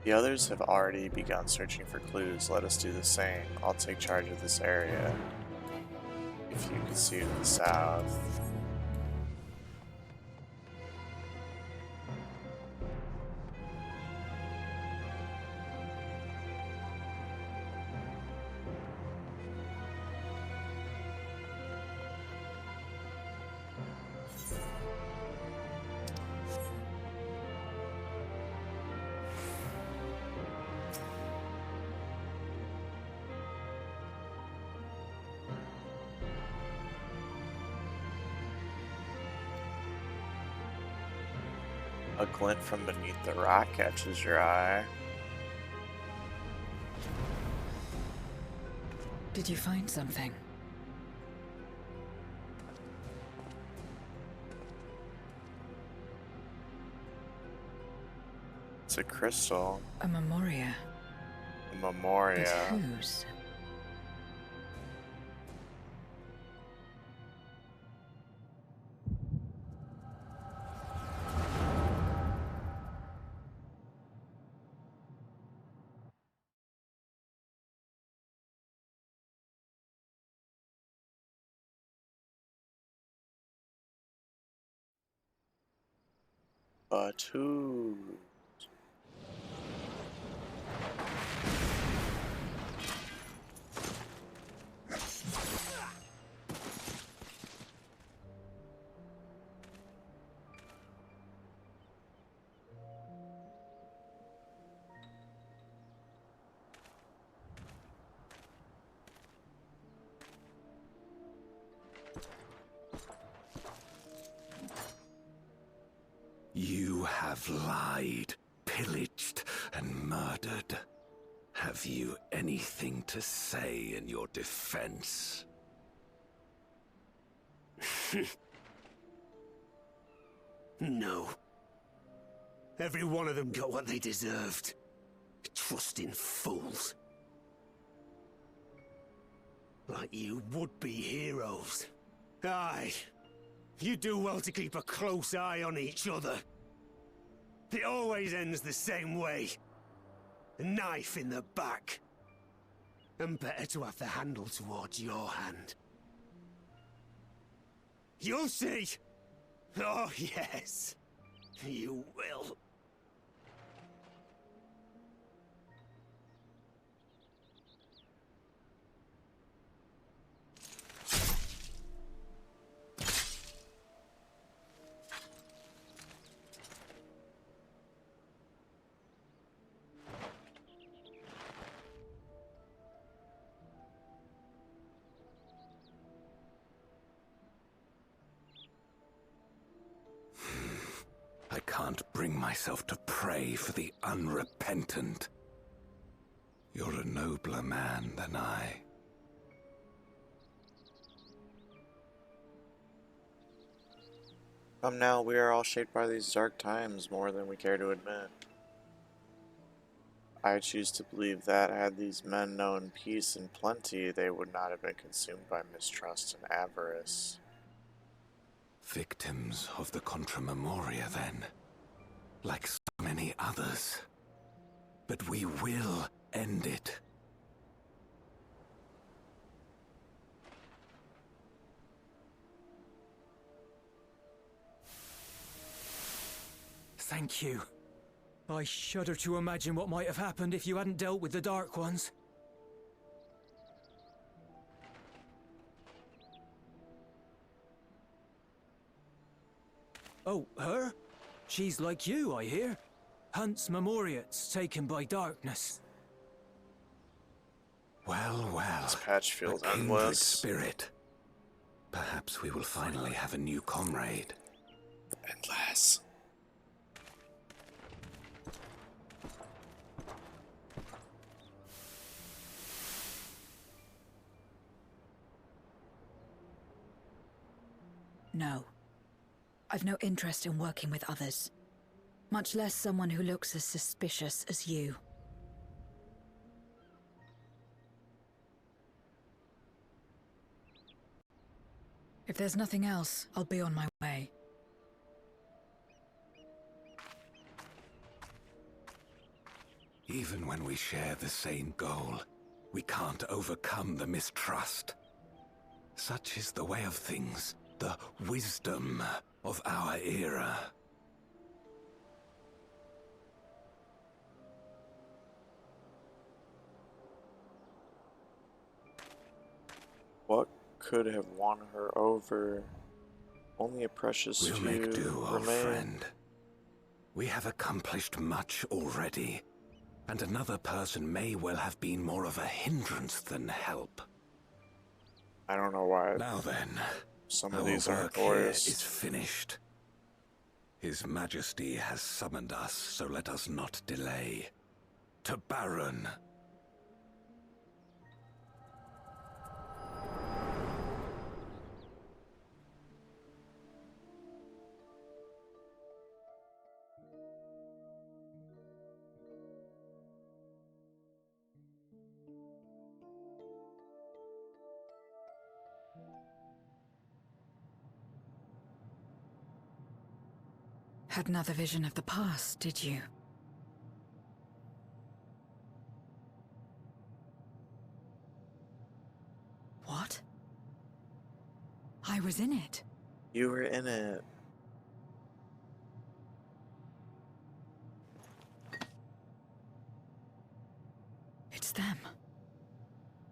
The others have already begun searching for clues. Let us do the same. I'll take charge of this area. If you could see to the south. A glint from beneath the rock catches your eye. Did you find something? It's a crystal. A memoria. A memoria. But whose? But who? You have lied, pillaged, and murdered. Have you anything to say in your defense? No. Every one of them got what they deserved. Trusting fools. Like you would-be heroes. Aye. You do well to keep a close eye on each other. It always ends the same way. A knife in the back. And better to have the handle towards your hand. You'll see! Oh, yes. You will. I can't bring myself to pray for the unrepentant. You're a nobler man than I. Come now, we are all shaped by these dark times more than we care to admit. I choose to believe that had these men known peace and plenty, they would not have been consumed by mistrust and avarice. Victims of the Contra Memoria, then. Like so many others. But we will end it. Thank you. I shudder to imagine what might have happened if you hadn't dealt with the Dark Ones. Oh, her? She's like you, I hear. Hunts Memoriats taken by darkness. Well, well. This patch feels a kindred endless. spirit. Perhaps we will finally have a new comrade. Endless. No. I've no interest in working with others. Much less someone who looks as suspicious as you. If there's nothing else, I'll be on my way. Even when we share the same goal, we can't overcome the mistrust. Such is the way of things, the wisdom of our era. What could have won her over? Only a precious We'll few make do, old remain. friend. We have accomplished much already, and another person may well have been more of a hindrance than help. I don't know why. Now then, Some of our these aren't work here glorious. is finished. His Majesty has summoned us, so let us not delay. To Baron. Had another vision of the past, did you? What? I was in it. You were in it. It's them.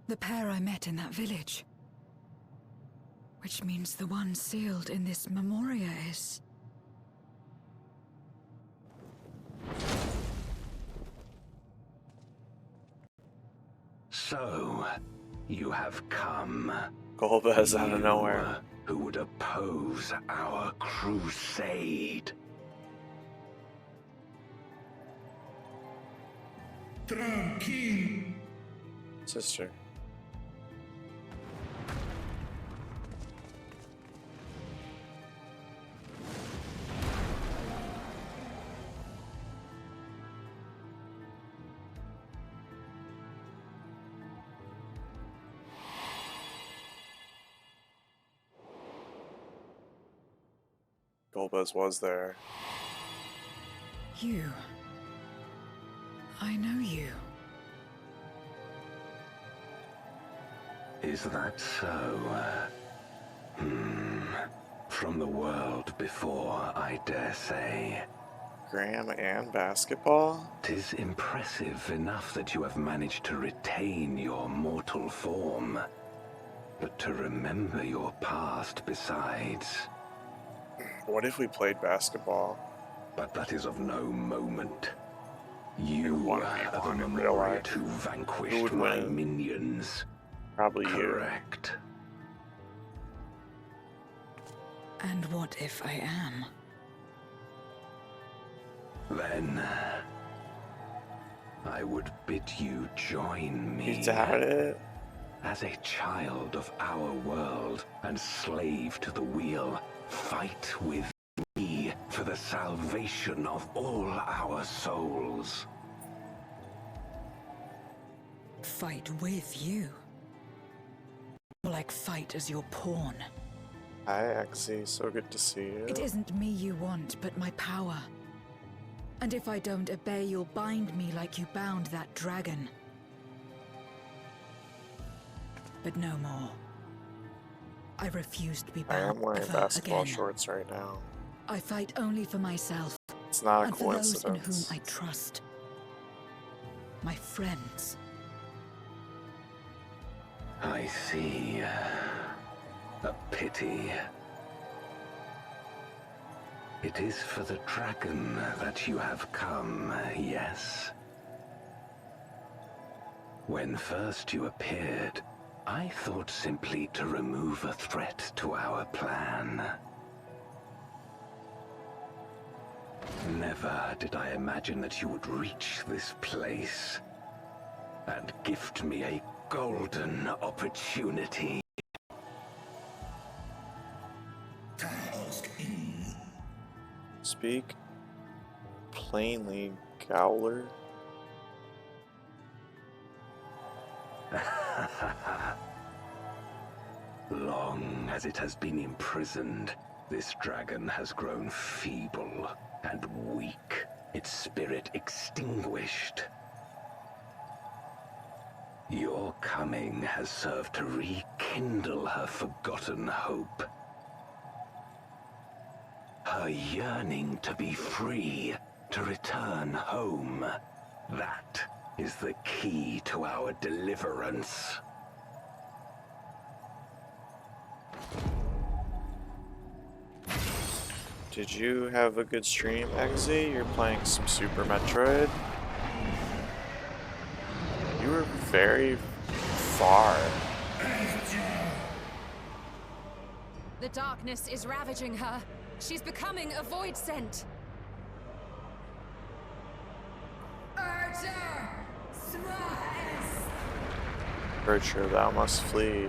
The pair I met in that village. Which means the one sealed in this memoria is... So, you have come. Golbez out of nowhere. Who would oppose our crusade? Tranquil. Sister. Golbez was there. You. I know you. Is that so? From the world before, I dare say. Graham and basketball? 'Tis impressive enough that you have managed to retain your mortal form. But to remember your past besides. What if we played basketball? But that is of no moment. You are the in real Memoria life. who Who vanquished would my win? minions. Probably Correct. And what if I am? Then I would bid you join me. You doubt it? As a child of our world and slave to the wheel, fight with me for the salvation of all our souls. Fight with you? More like fight as your pawn. Hi, Exie. So good to see you. It isn't me you want, but my power. And if I don't obey, you'll bind me like you bound that dragon. But no more. I refuse to be I bound am wearing ever basketball again. shorts right now. I fight only for myself. It's not a and for those in whom coincidence. I trust. My friends. I see. A pity. It is for the dragon that you have come, yes? When first you appeared, I thought simply to remove a threat to our plan. Never did I imagine that you would reach this place and gift me a golden opportunity. Speak plainly, Gowler. Long as it has been imprisoned, this dragon has grown feeble and weak, its spirit extinguished. Your coming has served to rekindle her forgotten hope. Her yearning to be free, to return home. That is the key to our deliverance. Did you have a good stream, XZ? You're playing some Super Metroid? You were very far. The darkness is ravaging her. She's becoming a void scent. Archer, thou must flee.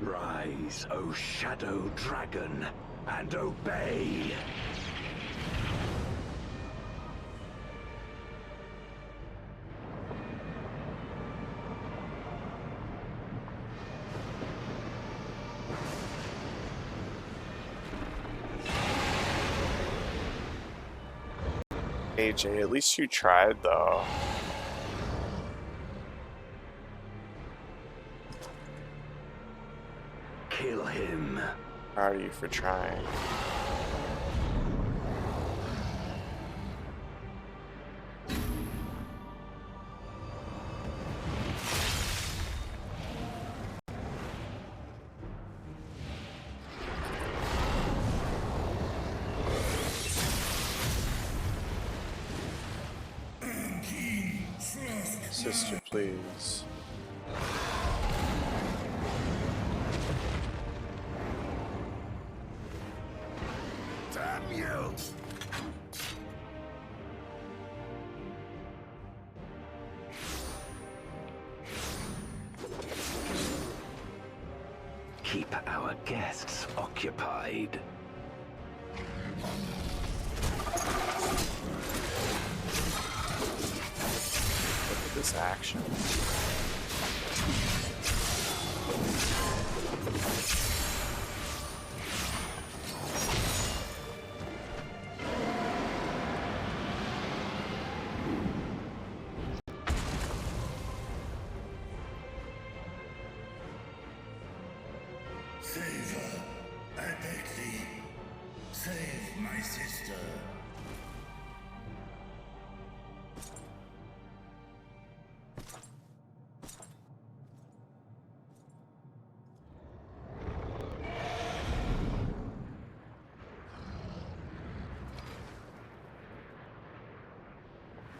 Rise, O Shadow Dragon, and obey! AJ, at least you tried, though. Kill him. Proud of you for trying. Sister, please. Damn you! Keep our guests occupied. Look at this action. Save her, I beg thee. Save my sister.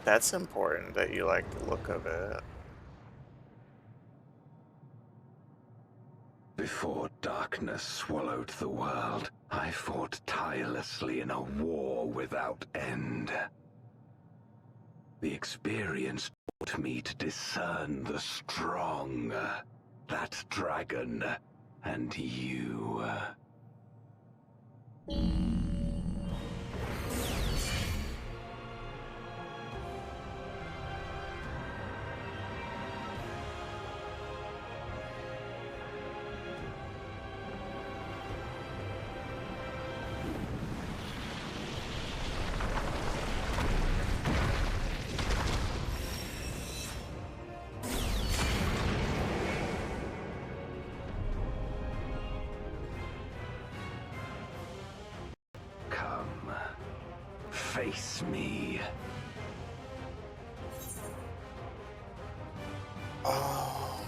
That's important that you like the look of it. Before darkness swallowed the world, I fought tirelessly in a war without end. The experience taught me to discern the strong, that dragon, and you. Come, face me. Oh.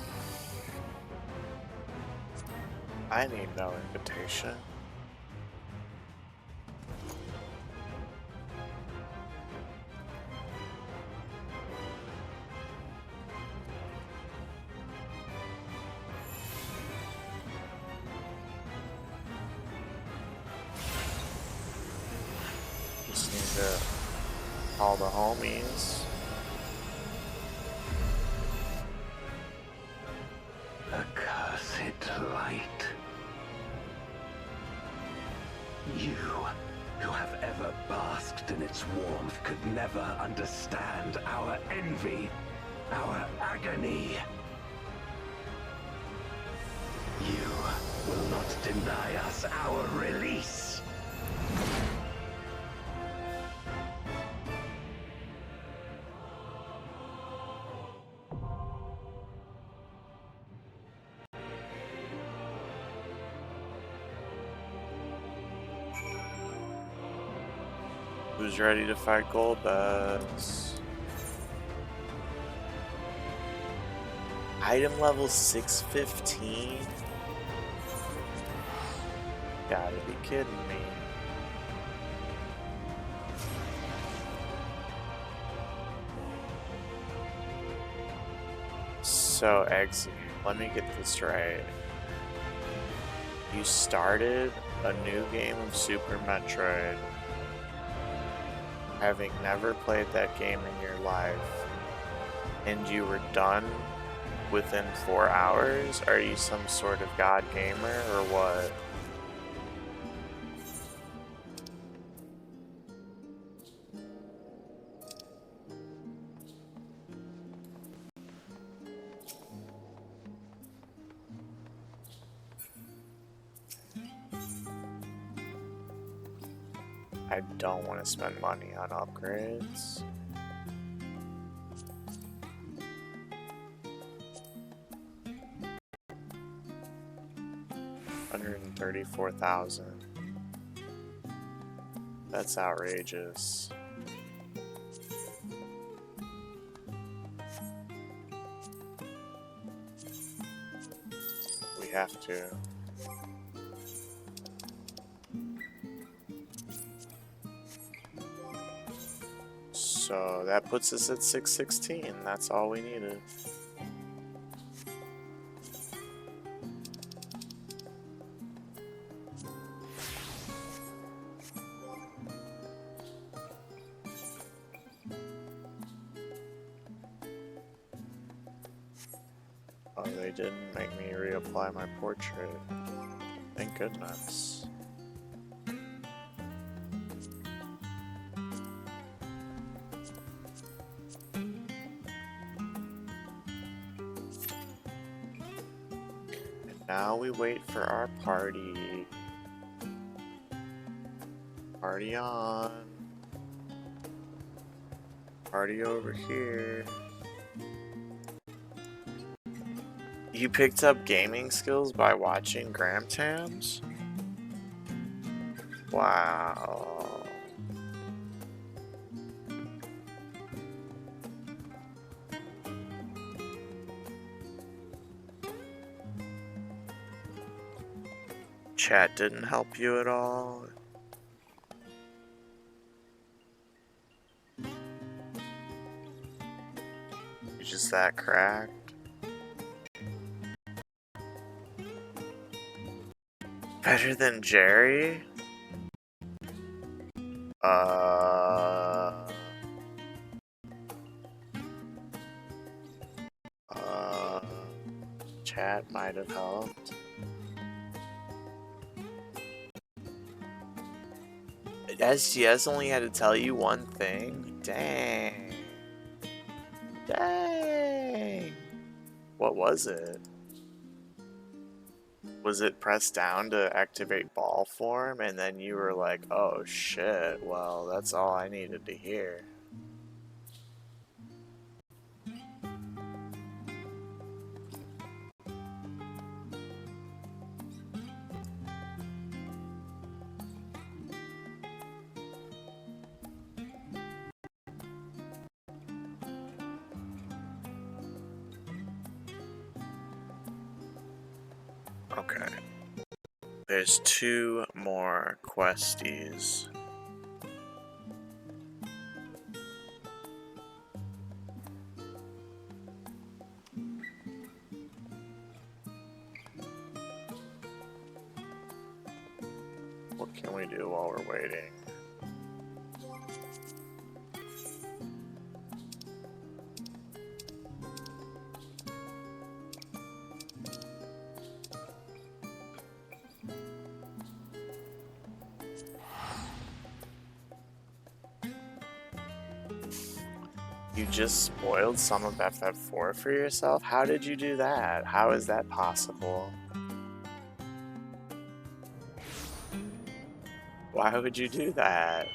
I need no invitation. Just need to call the homies. Accursed light. You, who have ever basked in its warmth, could never understand our envy, our agony. You will not deny us our release. Who's ready to fight Golbez? Item level 615? Gotta be kidding me. So, XIV, let me get this right. You started a new game of Super Metroid, having never played that game in your life, and you were done within 4 hours? Are you some sort of god gamer or what? I don't want to spend money on upgrades. $134,000. That's outrageous. We have to. So that puts us at 616. That's all we needed. Oh, they didn't make me reapply my portrait. Thank goodness. Now we wait for our party. Party on. Party over here. You picked up gaming skills by watching Gramtams? Wow. Chat didn't help you at all? You're just that cracked? Better than Jerry? Chat might have helped. SGS only had to tell you one thing? Dang. Dang. What was it? Was it press down to activate ball form and then you were like, oh shit, well that's all I needed to hear. Okay. There's 2 more questies. What can we do while we're waiting? You just spoiled some of FF4 for yourself? How did you do that? How is that possible? Why would you do that?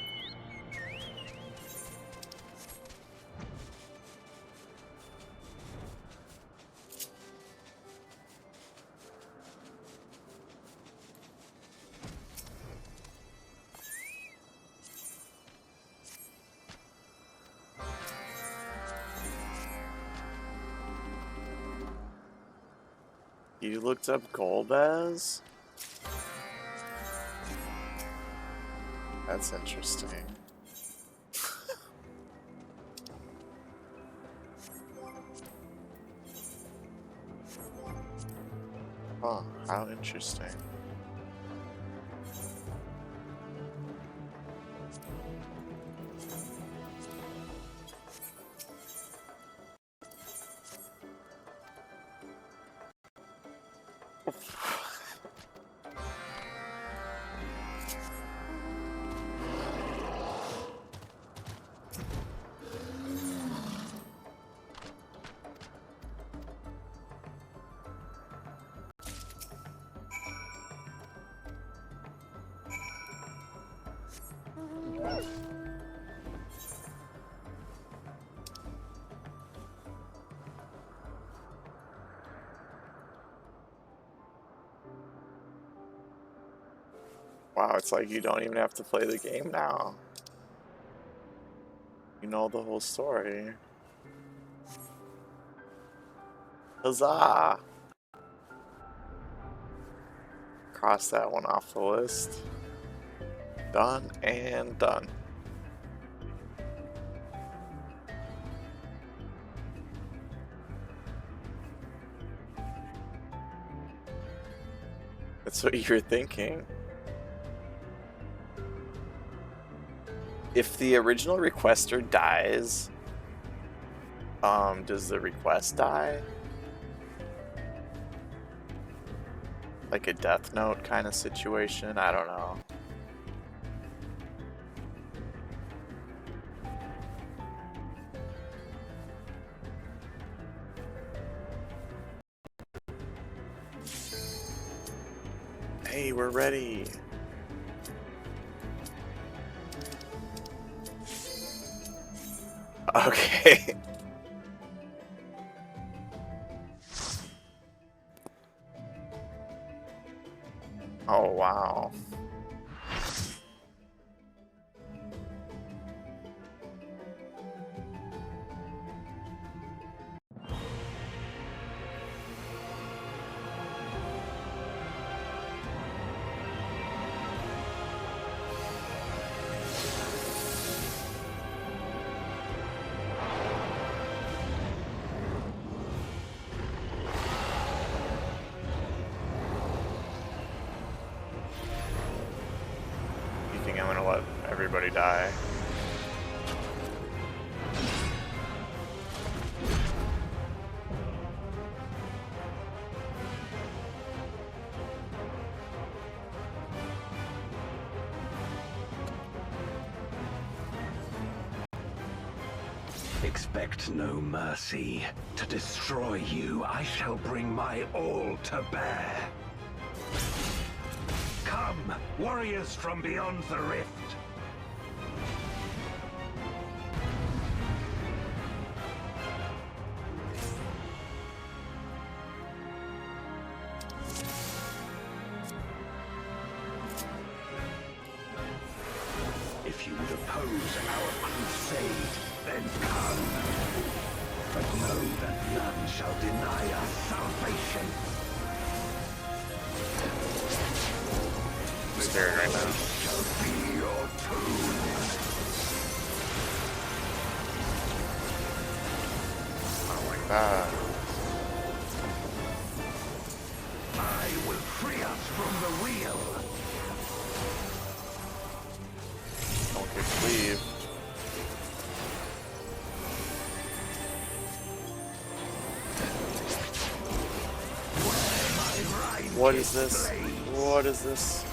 You looked up Golbez? That's interesting. Oh, how interesting. Wow, it's like you don't even have to play the game now. You know the whole story. Huzzah! Cross that one off the list. Done and done. That's what you're thinking. If the original requester dies, does the request die? Like a Death Note kind of situation? I don't know. Hey, we're ready. Okay. Oh, wow. I'm gonna let everybody die. Expect no mercy. To destroy you, I shall bring my all to bear. Come, warriors from beyond the rift. If you would oppose our crusade, then come. But know that none shall deny us salvation. I'm scared right now. Shall be your tomb. Oh my god. I will free us from the wheel. Don't get cleaved. What is this? What is this?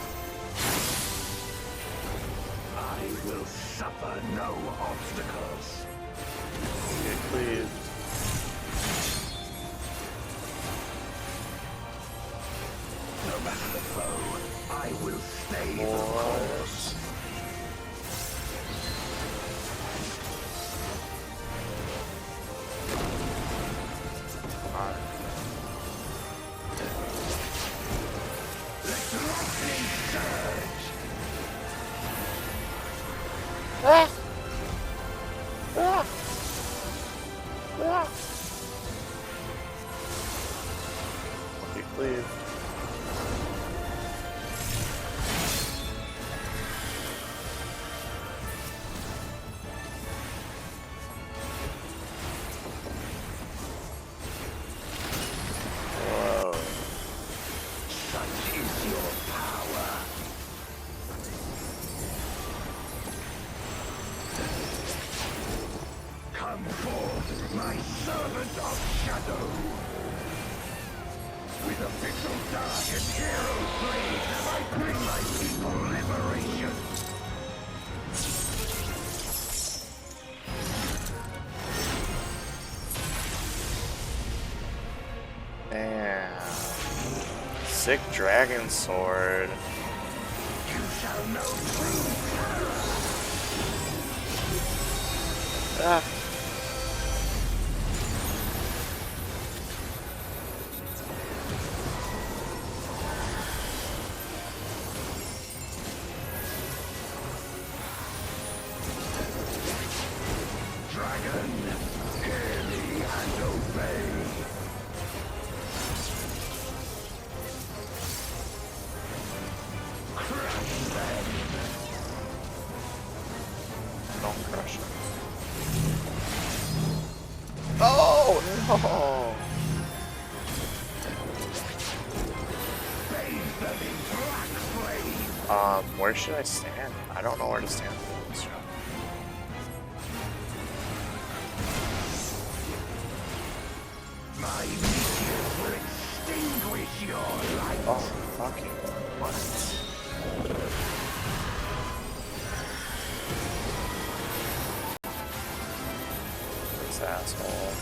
I will suffer no obstacles. Get cleaved. No matter the foe, I will stay the course. Let the lightning surge. Ah! Ah! Ah! Okay, Leave. Whoa. Such is your power. Come forth, my servant of shadow. With official dark and hero blade, I bring my people liberation. Damn. Sick dragon sword. You shall know true terror. Ah. Dragon, hear me and obey. Crush them. Don't crush it. Oh no! Bathe them in black flame. Where should I stand? I don't know where to stand for this job. My meteors will extinguish your light. Oh, fucking what? This asshole.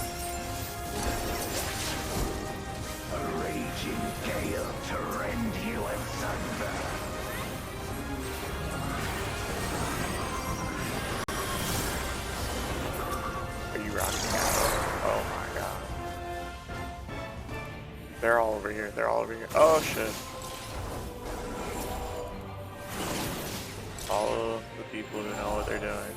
A raging gale to rend you asunder. Are you rocking out? Oh my god. They're all over here. They're all over here. Oh shit. Follow the people who know what they're doing.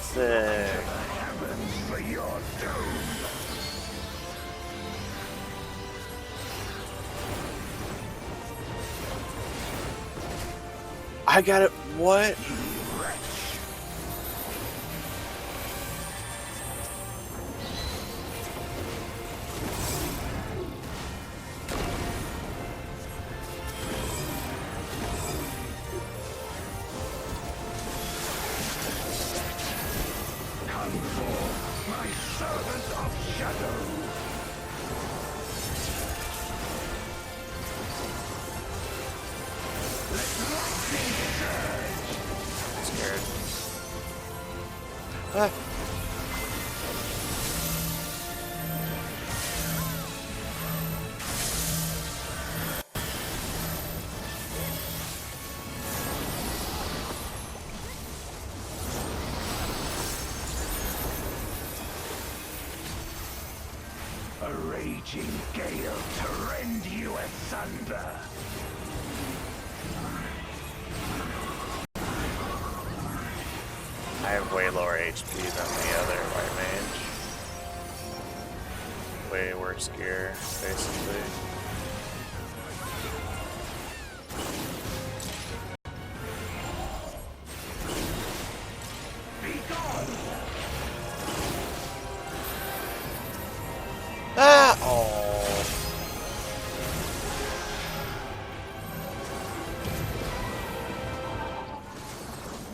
Sick. Heavens for your doom. I got it. What? Come forth, my servant of shadow. I'm scared. Ah. A raging gale to rend you asunder. I have way lower HP than the other white mage. Way worse gear, basically. Ah! Oh.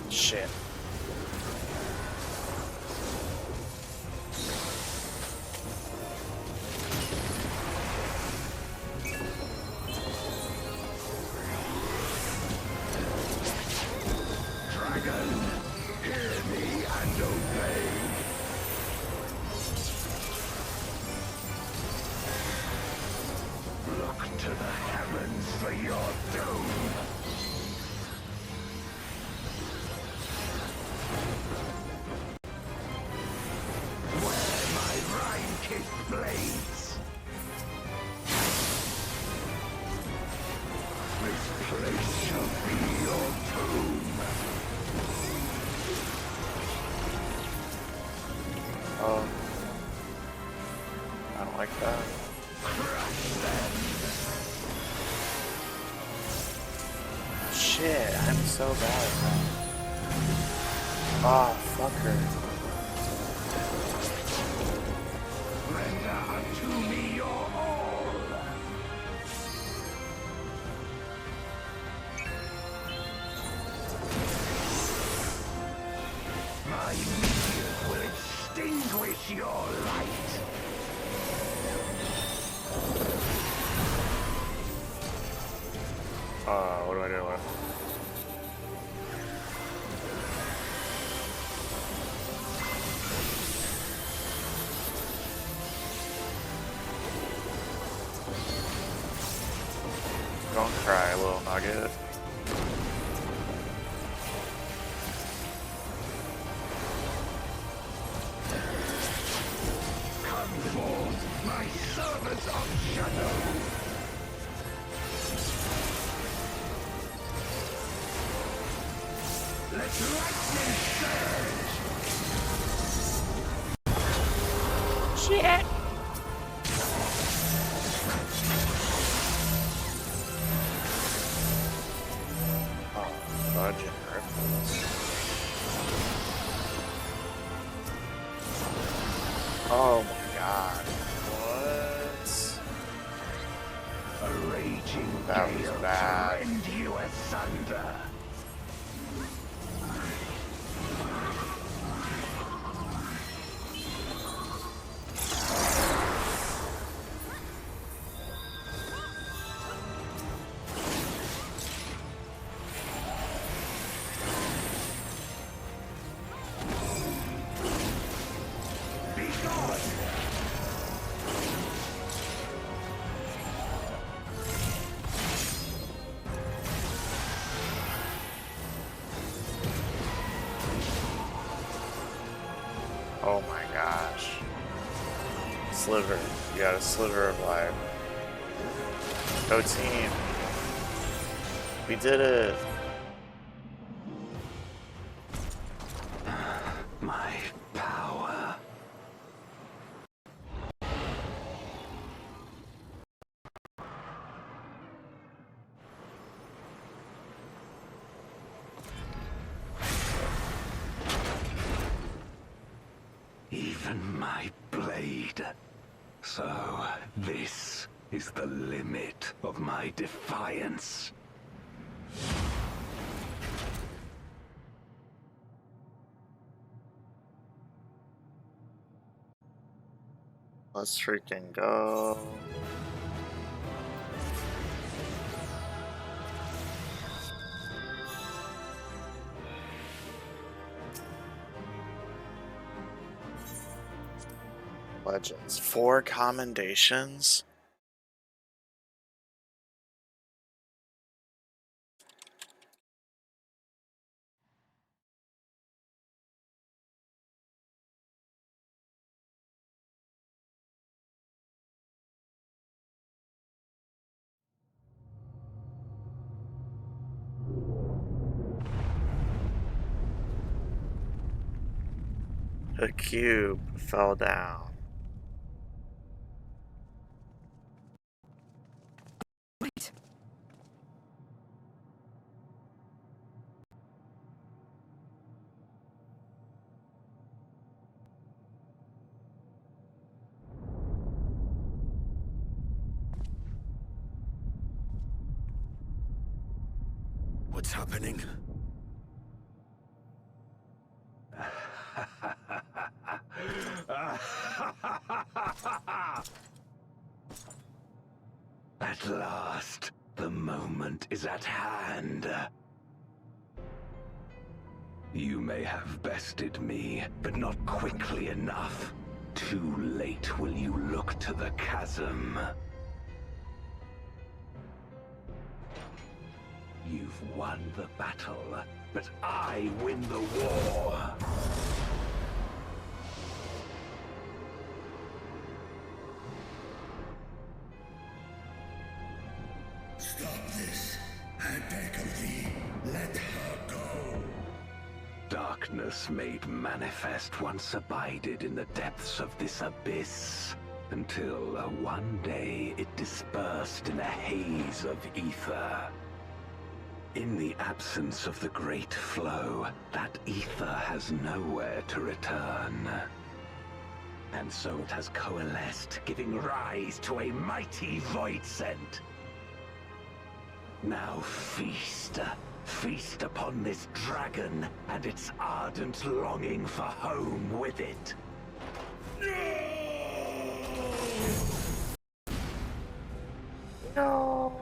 Shit. Dragon, hear me and obey. Look to the heavens for your doom. I'm so bad at that. Oh, fucker. Render unto me your all. My meteor will extinguish your light. What do I do? Don't cry, little nugget. Come forth, my servants of shadow. Let lightning surge! Shit! Oh, fudge and ripples. Oh my god. What? A raging That was gale bad. to rend you asunder. Oh my gosh. Sliver. You got a sliver of life. Go team. We did it. My power. Even my blade. So, this is the limit of my defiance. Let's freaking go. Legends. 4 commendations? A cube fell down. Wait. What's happening? At last, the moment is at hand. You may have bested me, but not quickly enough. Too late will you look to the chasm. You've won the battle, but I win the war. Stop this. I beg of thee, let her go. Darkness made manifest once abided in the depths of this abyss, until one day it dispersed in a haze of ether. In the absence of the great flow, that ether has nowhere to return. And so it has coalesced, giving rise to a mighty void scent. Now feast. Feast upon this dragon and its ardent longing for home with it. No.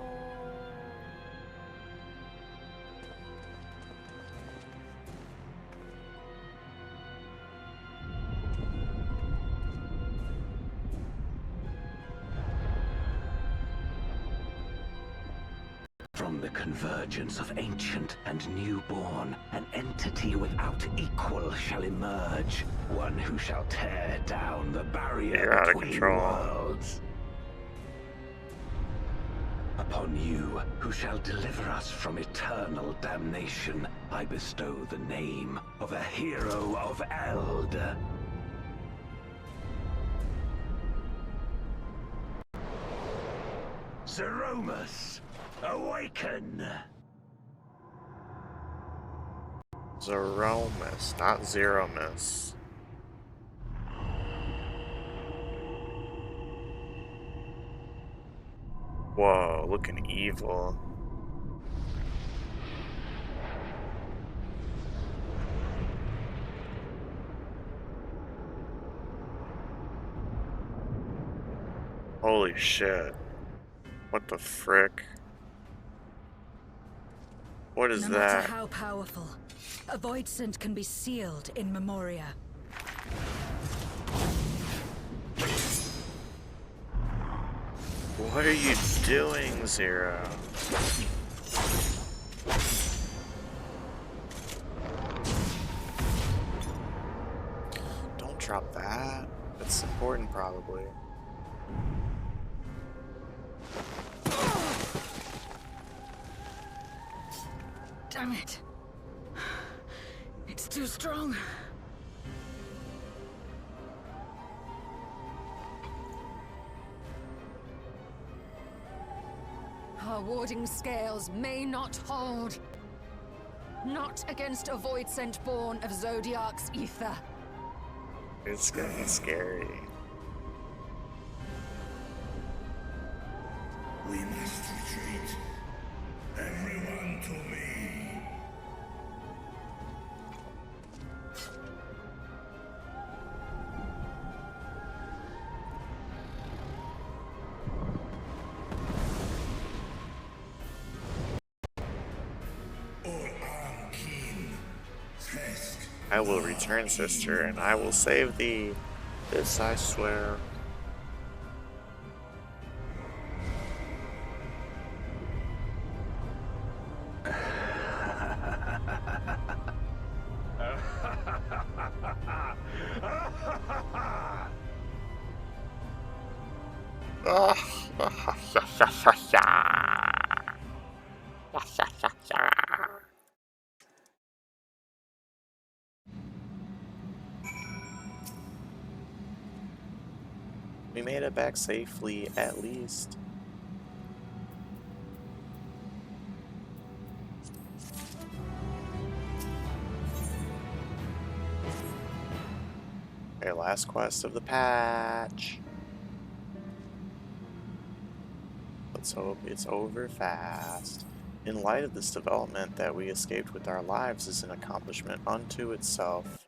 From the convergence of ancient and newborn, an entity without equal shall emerge. One who shall tear down the barrier You're out of between control. worlds. Upon you, who shall deliver us from eternal damnation, I bestow the name of a hero of Eld. Zeromus, awaken! Zeromus, not Zeromus. Whoa, looking evil. Holy shit. What the frick? What is No that? matter how powerful, a void scent can be sealed in Memoria. What are you doing, Zero? Don't drop that. It's important, probably. Damn it. It's too strong. Our warding scales may not hold. Not against a void scent born of Zodiac's ether. It's getting scary. We must retreat. Everyone to me. I will return, sister, and I will save thee. This I swear. We made it back safely, at least. Okay, last quest of the patch. Let's hope it's over fast. In light of this development, that we escaped with our lives is an accomplishment unto itself.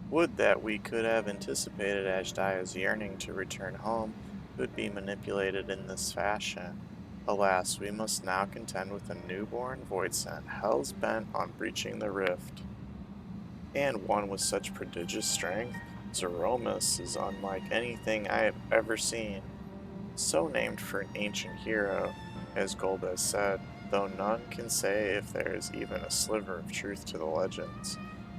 Would that we could have anticipated Ajdaya's yearning to return home could be manipulated in this fashion. Alas, we must now contend with a newborn voidsent, hell's bent on breaching the rift. And one with such prodigious strength, Zeromus is unlike anything I have ever seen. So named for an ancient hero, as Golbez said, though none can say if there is even a sliver of truth to the legends.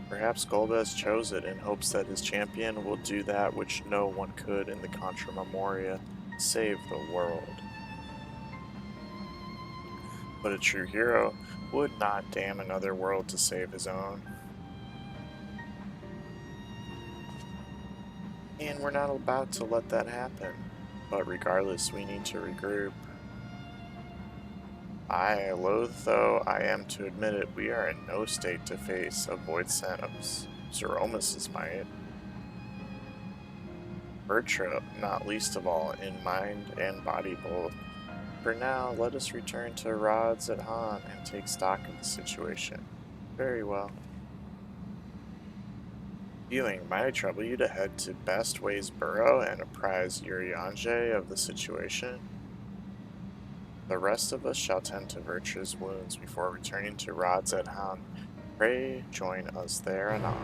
Perhaps Golbez chose it in hopes that his champion will do that which no one could in the Contra Memoria, save the world. But a true hero would not damn another world to save his own. And we're not about to let that happen. But regardless, we need to regroup. Loath though I am to admit it, we are in no state to face a void scent of Zeromus' might. Bertra, not least of all, in mind and body both. For now, let us return to Rod's at Han and take stock of the situation. Very well. Viewing, might I trouble you to head to Bestway's Burrow and apprise Urianger of the situation? The rest of us shall tend to Vertra's wounds before returning to Rod's at Han. Pray join us there anon.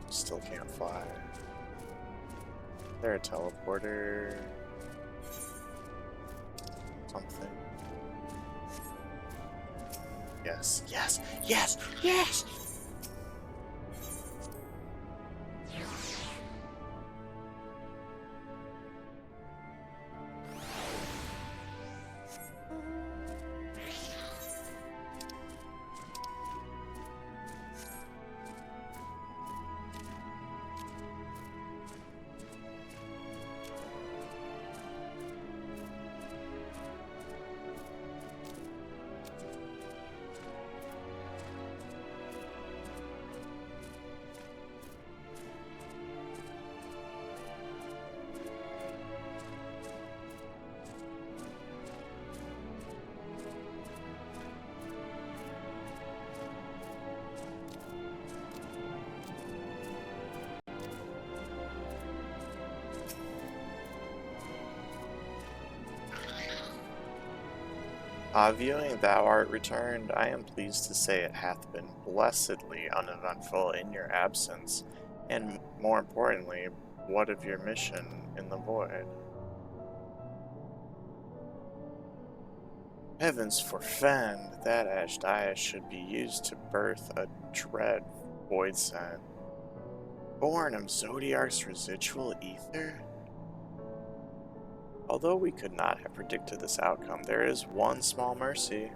Still can't fly. They're a teleporter. Something. Yes, yes, yes, yes! Viewing thou art returned, I am pleased to say it hath been blessedly uneventful in your absence, and more importantly, what of your mission in the void? Heavens forfend that Ashdaya should be used to birth a dread void scent. Born of Zodiark's residual ether? Although we could not have predicted this outcome, there is one small mercy.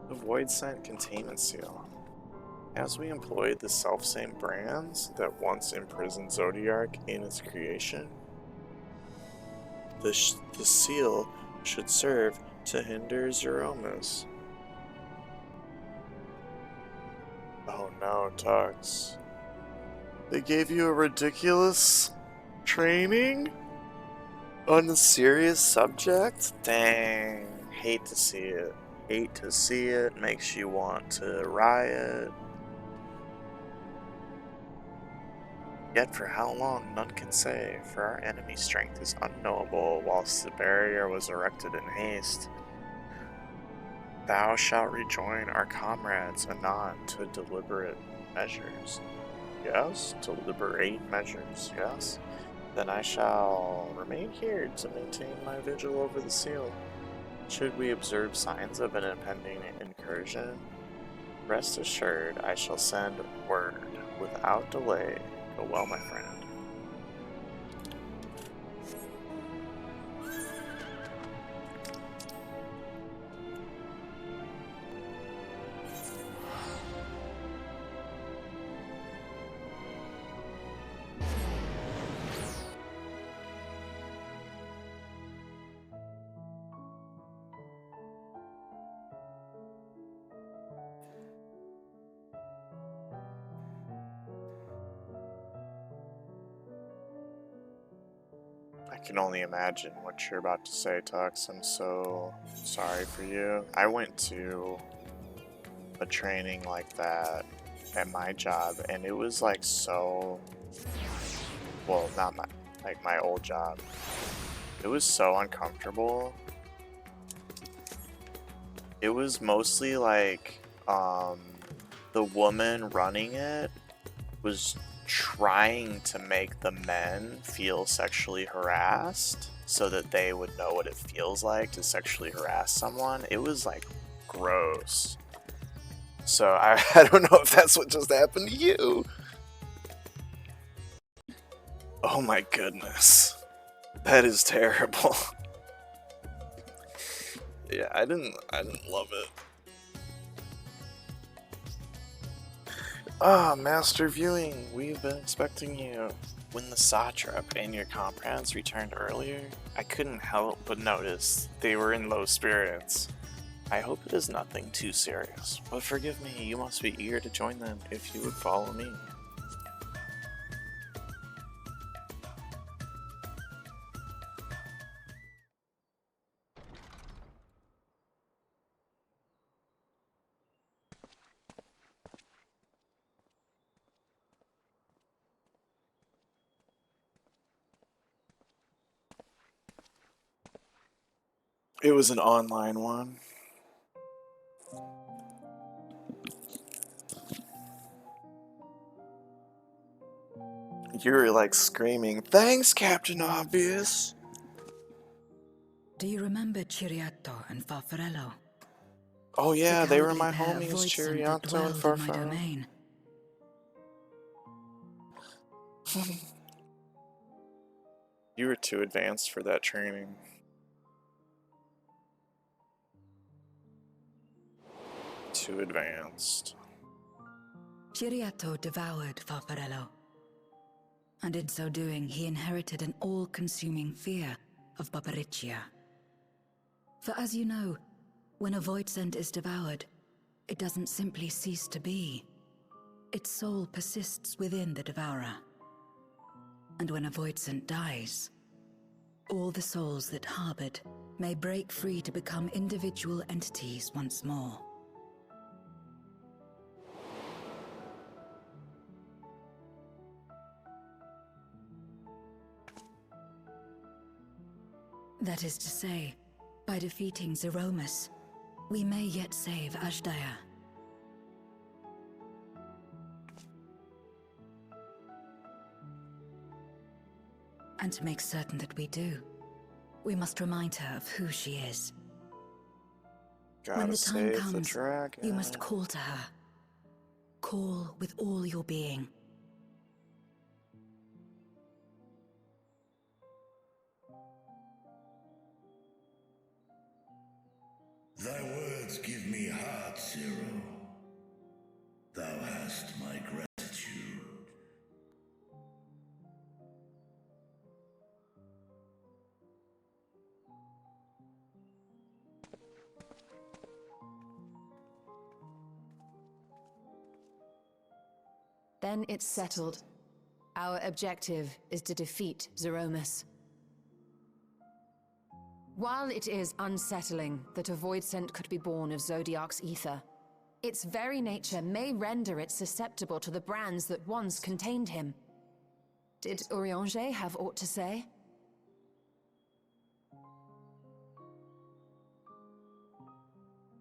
The void scent containment seal. As we employed the selfsame brands that once imprisoned Zodiark in its creation, the seal should serve to hinder Zeromus. Oh no, Tux. They gave you a ridiculous training? On a serious subject? Dang. Hate to see it. Hate to see it. Makes you want to riot. Yet for how long, none can say, for our enemy's strength is unknowable, whilst the barrier was erected in haste. Thou shalt rejoin our comrades anon to deliberate measures. Yes? To deliberate measures, yes? Then I shall remain here to maintain my vigil over the seal. Should we observe signs of an impending incursion, rest assured I shall send word without delay. Go well, my friend. I can only imagine what you're about to say, Tux. I'm so sorry for you. I went to a training like that at my job, and it was like so... Well, not my old job. It was so uncomfortable. It was mostly like, the woman running it was trying to make the men feel sexually harassed so that they would know what it feels like to sexually harass someone. It was like gross. So I don't know if that's what just happened to you. Oh my goodness. That is terrible. Yeah, I didn't love it. Master Viewing, we've been expecting you. When the Satrap and your comrades returned earlier, I couldn't help but notice they were in low spirits. I hope it is nothing too serious, but forgive me, you must be eager to join them if you would follow me. It was an online one. You were like screaming, "Thanks, Captain Obvious!" Do you remember Chiriato and Farfarello? Oh yeah, The they were cowardly my pair of homies, Voidsent that Chiriato and dwelled in my Farfaro. domain. You were too advanced for that training. Too advanced. Chiriato devoured Farfarello, and in so doing he inherited an all-consuming fear of Barbariccia. For as you know, when a Voidsent is devoured, it doesn't simply cease to be. Its soul persists within the devourer. And when a Voidsent dies, all the souls that harbored may break free to become individual entities once more. That is to say, by defeating Zeromus, we may yet save Ashdaya. And to make certain that we do, we must remind her of who she is. When the time comes, you must call to her. Call with all your being. Thy words give me heart, Zero. Thou hast my gratitude. Then it's settled. Our objective is to defeat Zeromus. While it is unsettling that a Voidsent could be born of Zodiark's ether, its very nature may render it susceptible to the brands that once contained him. Did Urianger have aught to say?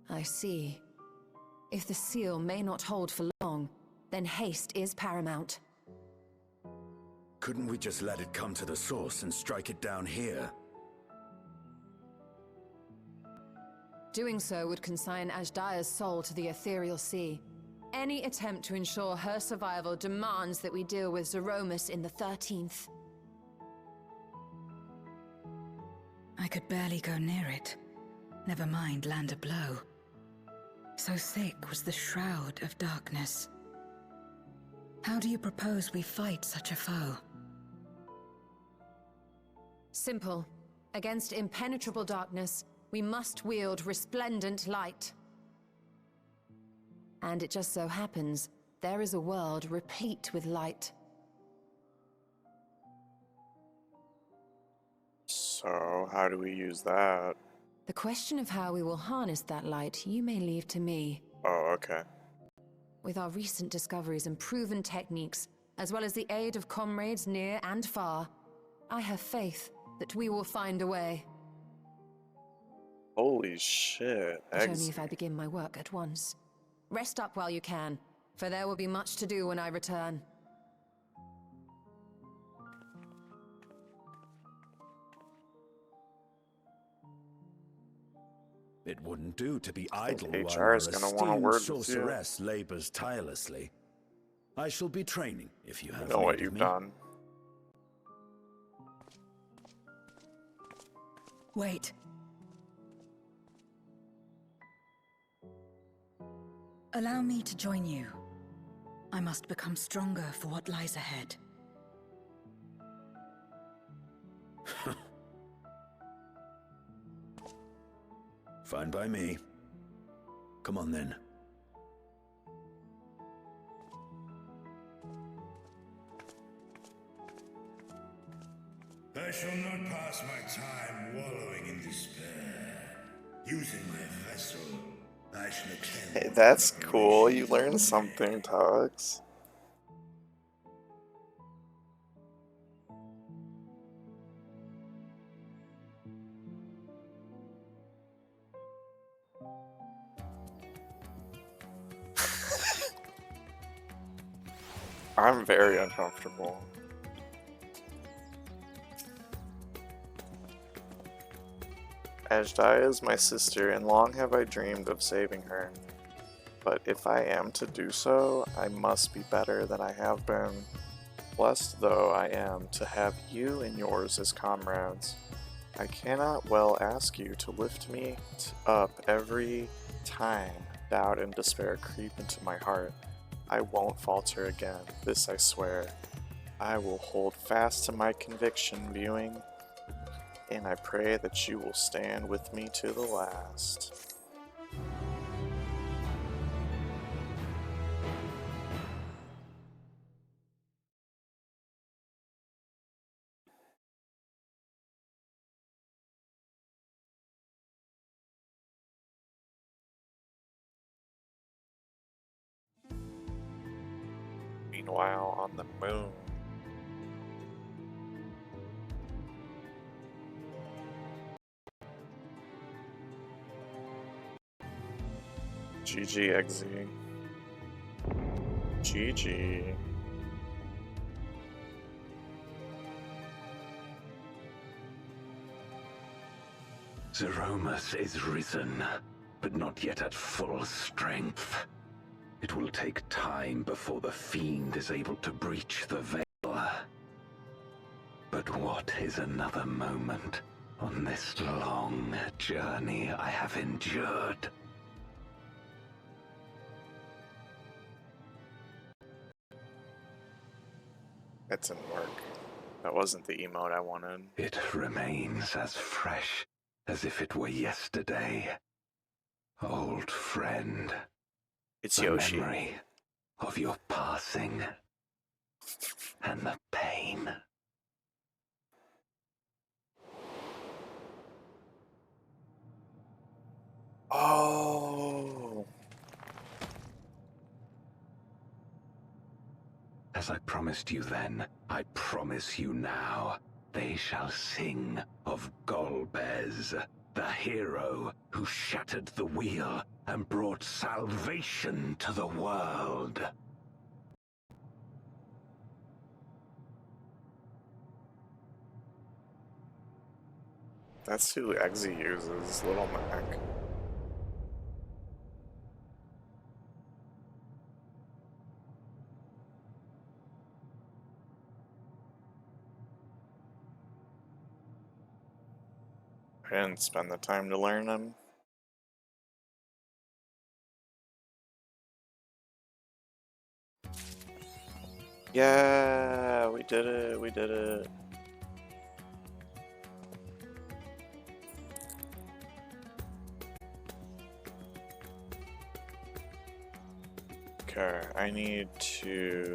I see. If the seal may not hold for long, then haste is paramount. Couldn't we just let it come to the source and strike it down here? Doing so would consign Ashdaya's soul to the ethereal sea. Any attempt to ensure her survival demands that we deal with Zeromus in the 13th. I could barely go near it. Never mind land a blow. So thick was the shroud of darkness. How do you propose we fight such a foe? Simple. Against impenetrable darkness, we must wield resplendent light. And it just so happens, there is a world replete with light. So, how do we use that? The question of how we will harness that light, you may leave to me. Oh, okay. With our recent discoveries and proven techniques, as well as the aid of comrades near and far, I have faith that we will find a way. Holy shit. But only if I begin my work at once. Rest up while you can, for there will be much to do when I return. It wouldn't do to be idle while HR your is gonna want a esteemed word with you. sorceress labors tirelessly. I shall be training if you have You know what need of you've me. done. Wait. Allow me to join you. I must become stronger for what lies ahead. Fine by me. Come on then. I shall not pass my time wallowing in despair. Using my vessel, I shall extend. Hey, that's cool. You learned something, Tux. I'm very uncomfortable. Ajdaya is my sister, and long have I dreamed of saving her. But if I am to do so, I must be better than I have been. Blessed though I am to have you and yours as comrades, I cannot well ask you to lift me up every time doubt and despair creep into my heart. I won't falter again, this I swear. I will hold fast to my conviction, viewing, and I pray that you will stand with me to the last. Meanwhile, on the moon, GG XZ. GG. Zeromus is risen, but not yet at full strength. It will take time before the fiend is able to breach the veil. But what is another moment on this long journey I have endured? That didn't work. That wasn't the emote I wanted. It remains as fresh as if it were yesterday. Old friend. It's the Yoshi. Memory of your passing and the pain. Oh. As I promised you then, I promise you now. They shall sing of Golbez, the hero who shattered the wheel and brought salvation to the world. That's who XZ uses, Little Mac. I didn't spend the time to learn them. Yeah, we did it, we did it. Okay, I need to